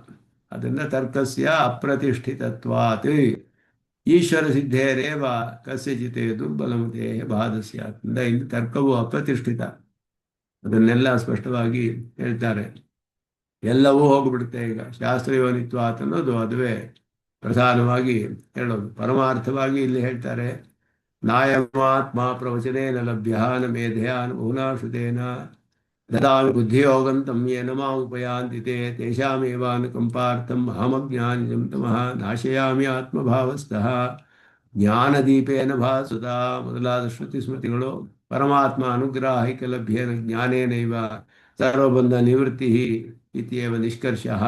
ಅದರಿಂದ ತರ್ಕಸ್ಯ ಅಪ್ರತಿಷ್ಠಿತತ್ವಾತ್ ಈಶ್ವರ ಸಿದ್ಧೇರೇವ ಕಸ್ಯಚಿತೆ ದುರ್ಬಲಮತೆ ಬಾಧಸ್ಯ. ಆದ್ದರಿಂದ ಇಲ್ಲಿ ತರ್ಕವು ಅಪ್ರತಿಷ್ಠಿತ. ಅದನ್ನೆಲ್ಲ ಸ್ಪಷ್ಟವಾಗಿ ಹೇಳ್ತಾರೆ. ಎಲ್ಲವೂ ಹೋಗ್ಬಿಡುತ್ತೆ ಈಗ. ಶಾಸ್ತ್ರಯೋನಿತ್ವಾತ್ ಅನ್ನೋದು ಅದುವೇ ಪ್ರಧಾನವಾಗಿ ಹೇಳೋದು. ಪರಮಾರ್ಥವಾಗಿ ಇಲ್ಲಿ ಹೇಳ್ತಾರೆ, ನಾಯಮಾತ್ಮ ಪ್ರವಚನೇನ ಲಭ್ಯ ನ ಮೇಧೆಯ ಬಹುನಾ ಶ್ರುತೇನ ದದಾಮಿ ಬುದ್ಧಿಯೋಗಂ ತಂ ಯೇನ ಮಾಂ ಉಪಯಾಂತಿ ತೇ ತೇಷಾಮೇವಾನುಕಂಪಾರ್ಥಂ ಅಹಮಜ್ಞಾನಿಜಂ ತಮಃ ನಾಶಯಾಮಿ ಆತ್ಮಭಾವಸ್ಥಃ ಜ್ಞಾನದೀಪೇನ ಭಾಸುತ ಮೊದಲಾದ ಶ್ರುತಿ ಸ್ಮೃತಿಗಳು ಪರಮಾತ್ಮ ಅನುಗ್ರಾಹಿಕ ಲಭ್ಯೇನ ಜ್ಞಾನೇನೈವ ಸರ್ವಬಂಧ ನಿವೃತ್ತಿ ಇತ್ಯೇವ ನಿಷ್ಕರ್ಷಃ.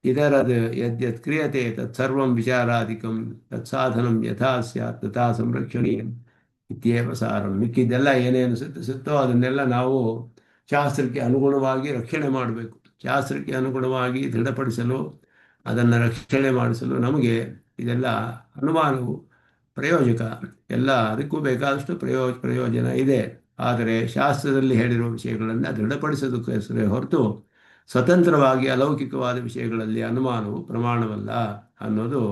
ಇದರದ್ ಯದ್ಯತ್ ಕ್ರಿಯತೆ ತತ್ಸರ್ವಂ ವಿಚಾರಾಧಿಕಂ ತತ್ಸಾಧನಂ ಯಥಾ ಸ್ಯಾತ್ ತಥಾ ಸಂರಕ್ಷಣೀಯಂ ಇತ್ಯೇವ ಸಾರಂ. ಮಿಕ್ಕಿದ್ದೆಲ್ಲ ಏನೇನು ಸುತ್ತೋ ಅದನ್ನೆಲ್ಲ ನಾವು ಶಾಸ್ತ್ರಕ್ಕೆ ಅನುಗುಣವಾಗಿ ರಕ್ಷಣೆ ಮಾಡಬೇಕು. ಶಾಸ್ತ್ರಕ್ಕೆ ಅನುಗುಣವಾಗಿ ದೃಢಪಡಿಸಲು, ಅದನ್ನು ರಕ್ಷಣೆ ಮಾಡಿಸಲು ನಮಗೆ ಇದೆಲ್ಲ ಅನುಮಾನವು ಪ್ರಯೋಜಕ. ಎಲ್ಲ ಅದಕ್ಕೂ ಬೇಕಾದಷ್ಟು ಪ್ರಯೋಜನ ಇದೆ. ಆದರೆ ಶಾಸ್ತ್ರದಲ್ಲಿ ಹೇಳಿರುವ ವಿಷಯಗಳನ್ನು ದೃಢಪಡಿಸೋದಕ್ಕೋಸ್ಕರ ಹೊರತು ಸ್ವತಂತ್ರವಾಗಿ ಅಲೌಕಿಕವಾದ ವಿಷಯಗಳಲ್ಲಿ ಅನುಮಾನವು ಪ್ರಮಾಣವಲ್ಲ ಅನ್ನೋದು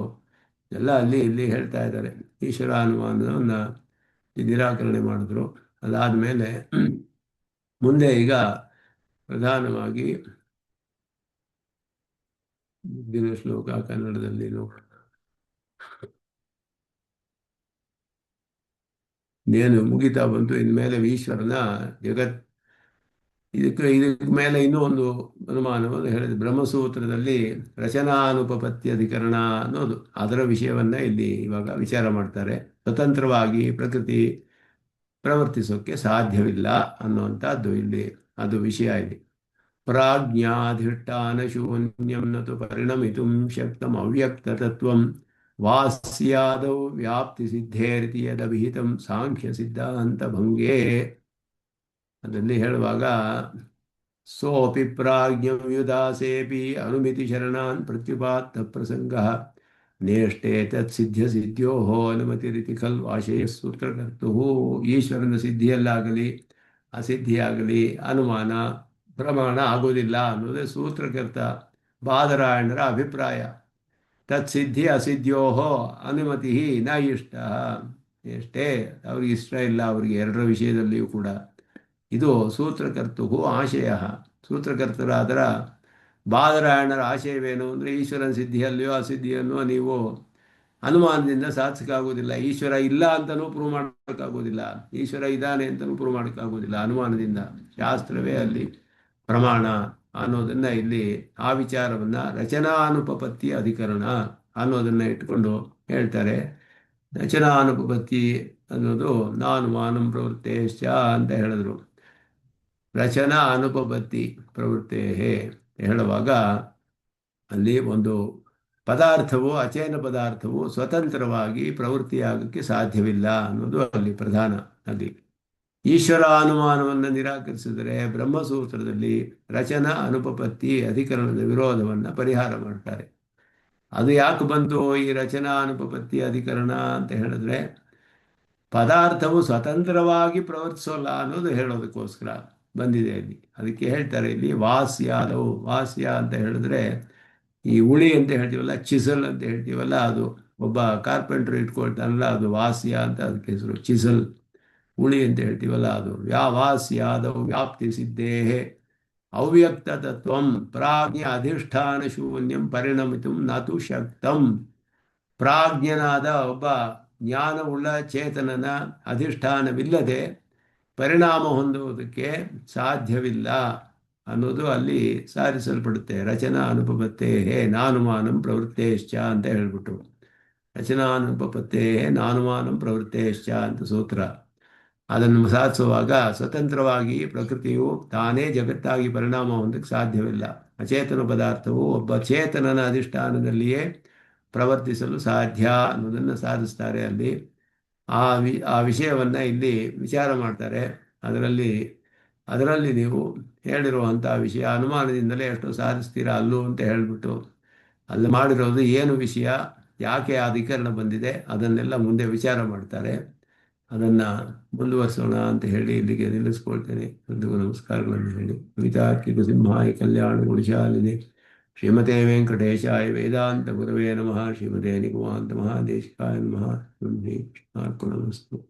ಎಲ್ಲ ಇಲ್ಲಿ ಹೇಳ್ತಾ ಇದ್ದಾರೆ. ಈಶ್ವರ ಅನುಮಾನವನ್ನು ನಿರಾಕರಣೆ ಮಾಡಿದ್ರು. ಅದಾದ ಮೇಲೆ ಮುಂದೆ ಈಗ ಪ್ರಧಾನವಾಗಿ ಮುಂದಿನ ಶ್ಲೋಕ ಕನ್ನಡದಲ್ಲಿ ನೋಡೋಣ. ಏನು ಮುಗಿತಾ ಬಂತು. ಇನ್ಮೇಲೆ ಈಶ್ವರನ ಇದಕ್ಕೆ ಮೇಲೆ ಇನ್ನೂ ಒಂದು ಅನುಮಾನವನ್ನು ಹೇಳಿದೆ. ಬ್ರಹ್ಮಸೂತ್ರದಲ್ಲಿ ರಚನಾನುಪಪತ್ತಿ ಅಧಿಕರಣ ಅನ್ನೋದು, ಅದರ ವಿಷಯವನ್ನ ಇಲ್ಲಿ ಇವಾಗ ವಿಚಾರ ಮಾಡ್ತಾರೆ. ಸ್ವತಂತ್ರವಾಗಿ ಪ್ರಕೃತಿ ಪ್ರವರ್ತಿಸೋಕ್ಕೆ ಸಾಧ್ಯವಿಲ್ಲ ಅನ್ನುವಂಥದ್ದು ಇಲ್ಲಿ ಅದು ವಿಷಯ ಇದೆ. ಪ್ರಾಜ್ಞಾಧಿಷ್ಠಾನ ಶೂನ್ಯಂ ನತು ಪರಿಣಮಿತು ಶಕ್ತಂ ಅವ್ಯಕ್ತತತ್ವಂ ವಾಸ್ಯಾದೌ ವ್ಯಾಪ್ತಿ ಸಿದ್ಧೇರಿತಿ ಯದಭಿಹಿತಂ ಸಾಂಖ್ಯ ಸಿದ್ಧಾಂತ ಭಂಗೇ. ಅದರಲ್ಲಿ ಹೇಳುವಾಗ ಸೋಪಿ ಪ್ರಾಜ್ಞಂ ಯುದಾಸೇಪಿ ಅನುಮಿತಿ ಶರಣಾನ್ ಪ್ರತ್ಯುಪಾತ್ತ ಪ್ರಸಂಗ ನೇಷ್ಟೇ ತತ್ ಸಿದ್ಧ ಸಿದ್ಧೋ ಅನುಮತಿರಿತಿ ಖಲ್ ಆಶಯ ಸೂತ್ರಕರ್ತು. ಈಶ್ವರನ ಸಿದ್ಧಿಯಲ್ಲಾಗಲಿ ಅಸಿದ್ಧಿಯಾಗಲಿ ಅನುಮಾನ ಪ್ರಮಾಣ ಆಗೋದಿಲ್ಲ ಅನ್ನೋದೇ ಸೂತ್ರಕರ್ತ ಬಾದರಾಯಣರ ಅಭಿಪ್ರಾಯ. ತತ್ಸಿದ್ಧಿ ಅಸಿದ್ಧೋ ಅನುಮತಿ ನ ಇಷ್ಟ. ಎಷ್ಟೇ ಅವ್ರಿಗೆ ಇಷ್ಟ ಇಲ್ಲ ಅವರಿಗೆ ಎರಡರ ವಿಷಯದಲ್ಲಿಯೂ ಕೂಡ. ಇದು ಸೂತ್ರಕರ್ತು ಆಶಯ. ಸೂತ್ರಕರ್ತರಾದರ ಬಾದರಾಯಣರ ಆಶಯವೇನು ಅಂದರೆ ಈಶ್ವರನ ಸಿದ್ಧಿಯಲ್ಲಿಯೋ ಅಸಿದ್ಧಿಯನ್ನೋ ನೀವು ಅನುಮಾನದಿಂದ ಸಾಧಿಸೋಕ್ಕಾಗೋದಿಲ್ಲ. ಈಶ್ವರ ಇಲ್ಲ ಅಂತಲೂ ಪ್ರೂವ್ ಮಾಡೋಕ್ಕಾಗೋದಿಲ್ಲ, ಈಶ್ವರ ಇದ್ದಾನೆ ಅಂತಲೂ ಪ್ರೂವ್ ಮಾಡೋಕ್ಕಾಗೋದಿಲ್ಲ ಅನುಮಾನದಿಂದ. ಶಾಸ್ತ್ರವೇ ಅಲ್ಲಿ ಪ್ರಮಾಣ ಅನ್ನೋದನ್ನು ಇಲ್ಲಿ ಆ ವಿಚಾರವನ್ನು ರಚನಾನುಪಪತ್ತಿ ಅಧಿಕರಣ ಅನ್ನೋದನ್ನು ಇಟ್ಕೊಂಡು ಹೇಳ್ತಾರೆ. ರಚನಾನುಪಪತ್ತಿ ಅನ್ನೋದು ನಾನು ಮಾನಂ ಪ್ರವೃತ್ತೇಶ್ಚ ಅಂತ ಹೇಳಿದ್ರು. ರಚನಾ ಅನುಪಪತ್ತಿ ಪ್ರವೃತ್ತೇ ಹೇಳುವಾಗ ಅಲ್ಲಿ ಒಂದು ಪದಾರ್ಥವು ಅಚೇತನ ಪದಾರ್ಥವು ಸ್ವತಂತ್ರವಾಗಿ ಪ್ರವೃತ್ತಿಯಾಗಕ್ಕೆ ಸಾಧ್ಯವಿಲ್ಲ ಅನ್ನೋದು ಅಲ್ಲಿ ಪ್ರಧಾನ. ಅಲ್ಲಿ ಈಶ್ವರ ಅನುಮಾನವನ್ನು ನಿರಾಕರಿಸಿದರೆ ಬ್ರಹ್ಮಸೂತ್ರದಲ್ಲಿ ರಚನಾ ಅನುಪಪತ್ತಿ ಅಧಿಕರಣದ ವಿರೋಧವನ್ನು ಪರಿಹಾರ ಮಾಡ್ತಾರೆ. ಅದು ಯಾಕೆ ಬಂತು ಈ ರಚನಾ ಅನುಪಪತ್ತಿ ಅಧಿಕರಣ ಅಂತ ಹೇಳಿದ್ರೆ, ಪದಾರ್ಥವು ಸ್ವತಂತ್ರವಾಗಿ ಪ್ರವರ್ತಿಸೋಲ್ಲ ಅನ್ನೋದು ಹೇಳೋದಕ್ಕೋಸ್ಕರ ಬಂದಿದೆ ಇಲ್ಲಿ. ಅದಕ್ಕೆ ಹೇಳ್ತಾರೆ ಇಲ್ಲಿ ವಾಸ್ಯಾದವು. ವಾಸ್ಯ ಅಂತ ಹೇಳಿದ್ರೆ ಈ ಉಳಿ ಅಂತ ಹೇಳ್ತೀವಲ್ಲ, ಚಿಸಲ್ ಅಂತ ಹೇಳ್ತೀವಲ್ಲ, ಅದು ಒಬ್ಬ ಕಾರ್ಪೆಂಟ್ರ್ ಇಟ್ಕೊಳ್ತಾನಲ್ಲ, ಅದು ವಾಸ್ಯ ಅಂತ ಅದಕ್ಕೆ ಹೆಸರು. ಚಿಸಲ್ ಉಳಿ ಅಂತ ಹೇಳ್ತೀವಲ್ಲ ಅದು. ವಾಸ್ಯಾದವು ವ್ಯಾಪ್ತಿ ಸಿದ್ಧೇಹೇ ಅವ್ಯಕ್ತ ತತ್ವಂ ಪ್ರಾಜ್ಞ ಅಧಿಷ್ಠಾನ ಶೂನ್ಯಂ ಪರಿಣಮಿತು ನತು ಶಕ್ತಂ. ಪ್ರಾಜ್ಞನಾದ ಒಬ್ಬ ಜ್ಞಾನವುಳ್ಳ ಚೇತನನ ಅಧಿಷ್ಠಾನವಿಲ್ಲದೆ ಪರಿಣಾಮ ಹೊಂದುವುದಕ್ಕೆ ಸಾಧ್ಯವಿಲ್ಲ ಅನ್ನೋದು ಅಲ್ಲಿ ಸಾಧಿಸಲ್ಪಡುತ್ತೆ. ರಚನಾ ಅನುಪಪತ್ತೇ ನಾನುಮಾನಂ ಪ್ರವೃತ್ತೇಶ್ಚ ಅಂತ ಹೇಳ್ಬಿಟ್ಟು, ರಚನಾ ಅನುಪಪತ್ತೇ ನಾನುಮಾನಂ ಪ್ರವೃತ್ತೇಶ್ಚ ಅಂತ ಸೂತ್ರ. ಅದನ್ನು ಸಾಧಿಸುವಾಗ ಸ್ವತಂತ್ರವಾಗಿ ಪ್ರಕೃತಿಯು ತಾನೇ ಜಗತ್ತಾಗಿ ಪರಿಣಾಮ ಹೊಂದಕ್ಕೆ ಸಾಧ್ಯವಿಲ್ಲ. ಅಚೇತನ ಪದಾರ್ಥವು ಒಬ್ಬ ಚೇತನನ ಅಧಿಷ್ಠಾನದಲ್ಲಿಯೇ ಪ್ರವರ್ತಿಸಲು ಸಾಧ್ಯ ಅನ್ನೋದನ್ನು ಸಾಧಿಸ್ತಾರೆ ಅಲ್ಲಿ. ಆ ವಿಷಯವನ್ನು ಇಲ್ಲಿ ವಿಚಾರ ಮಾಡ್ತಾರೆ. ಅದರಲ್ಲಿ ನೀವು ಹೇಳಿರುವಂಥ ವಿಷಯ ಅನುಮಾನದಿಂದಲೇ ಎಷ್ಟು ಸಾಧಿಸ್ತೀರಾ ಅಲ್ಲೂ ಅಂತ ಹೇಳಿಬಿಟ್ಟು ಅಲ್ಲಿ ಮಾಡಿರೋದು ಏನು ವಿಷಯ, ಯಾಕೆ ಆ ಅಧಿಕರಣ ಬಂದಿದೆ, ಅದನ್ನೆಲ್ಲ ಮುಂದೆ ವಿಚಾರ ಮಾಡ್ತಾರೆ. ಅದನ್ನು ಮುಂದುವರಿಸೋಣ ಅಂತ ಹೇಳಿ ಇಲ್ಲಿಗೆ ನಿಲ್ಲಿಸ್ಕೊಳ್ತೇನೆ. ಎಲ್ರಿಗೂ ನಮಸ್ಕಾರಗಳನ್ನು ಹೇಳಿ ಕವಿತಾರ್ಕಿಕ ಸಿಂಹಾಯ ಕಲ್ಯಾಣ ಗುಣಶಾಲಿನಿ ಶ್ರೀಮತೆ ವೆಂಕಟೇಶಾಯ ವೇದಾಂತ ಗುರವೇ ನಮಃ. ಶ್ರೀಮತೆ ನಿಗಮಾಂತ ಮಹಾದೇಶಿಕಾಯ ನಮಃ. ಕೃಷ್ಣಾರ್ಪಣಮಸ್ತು.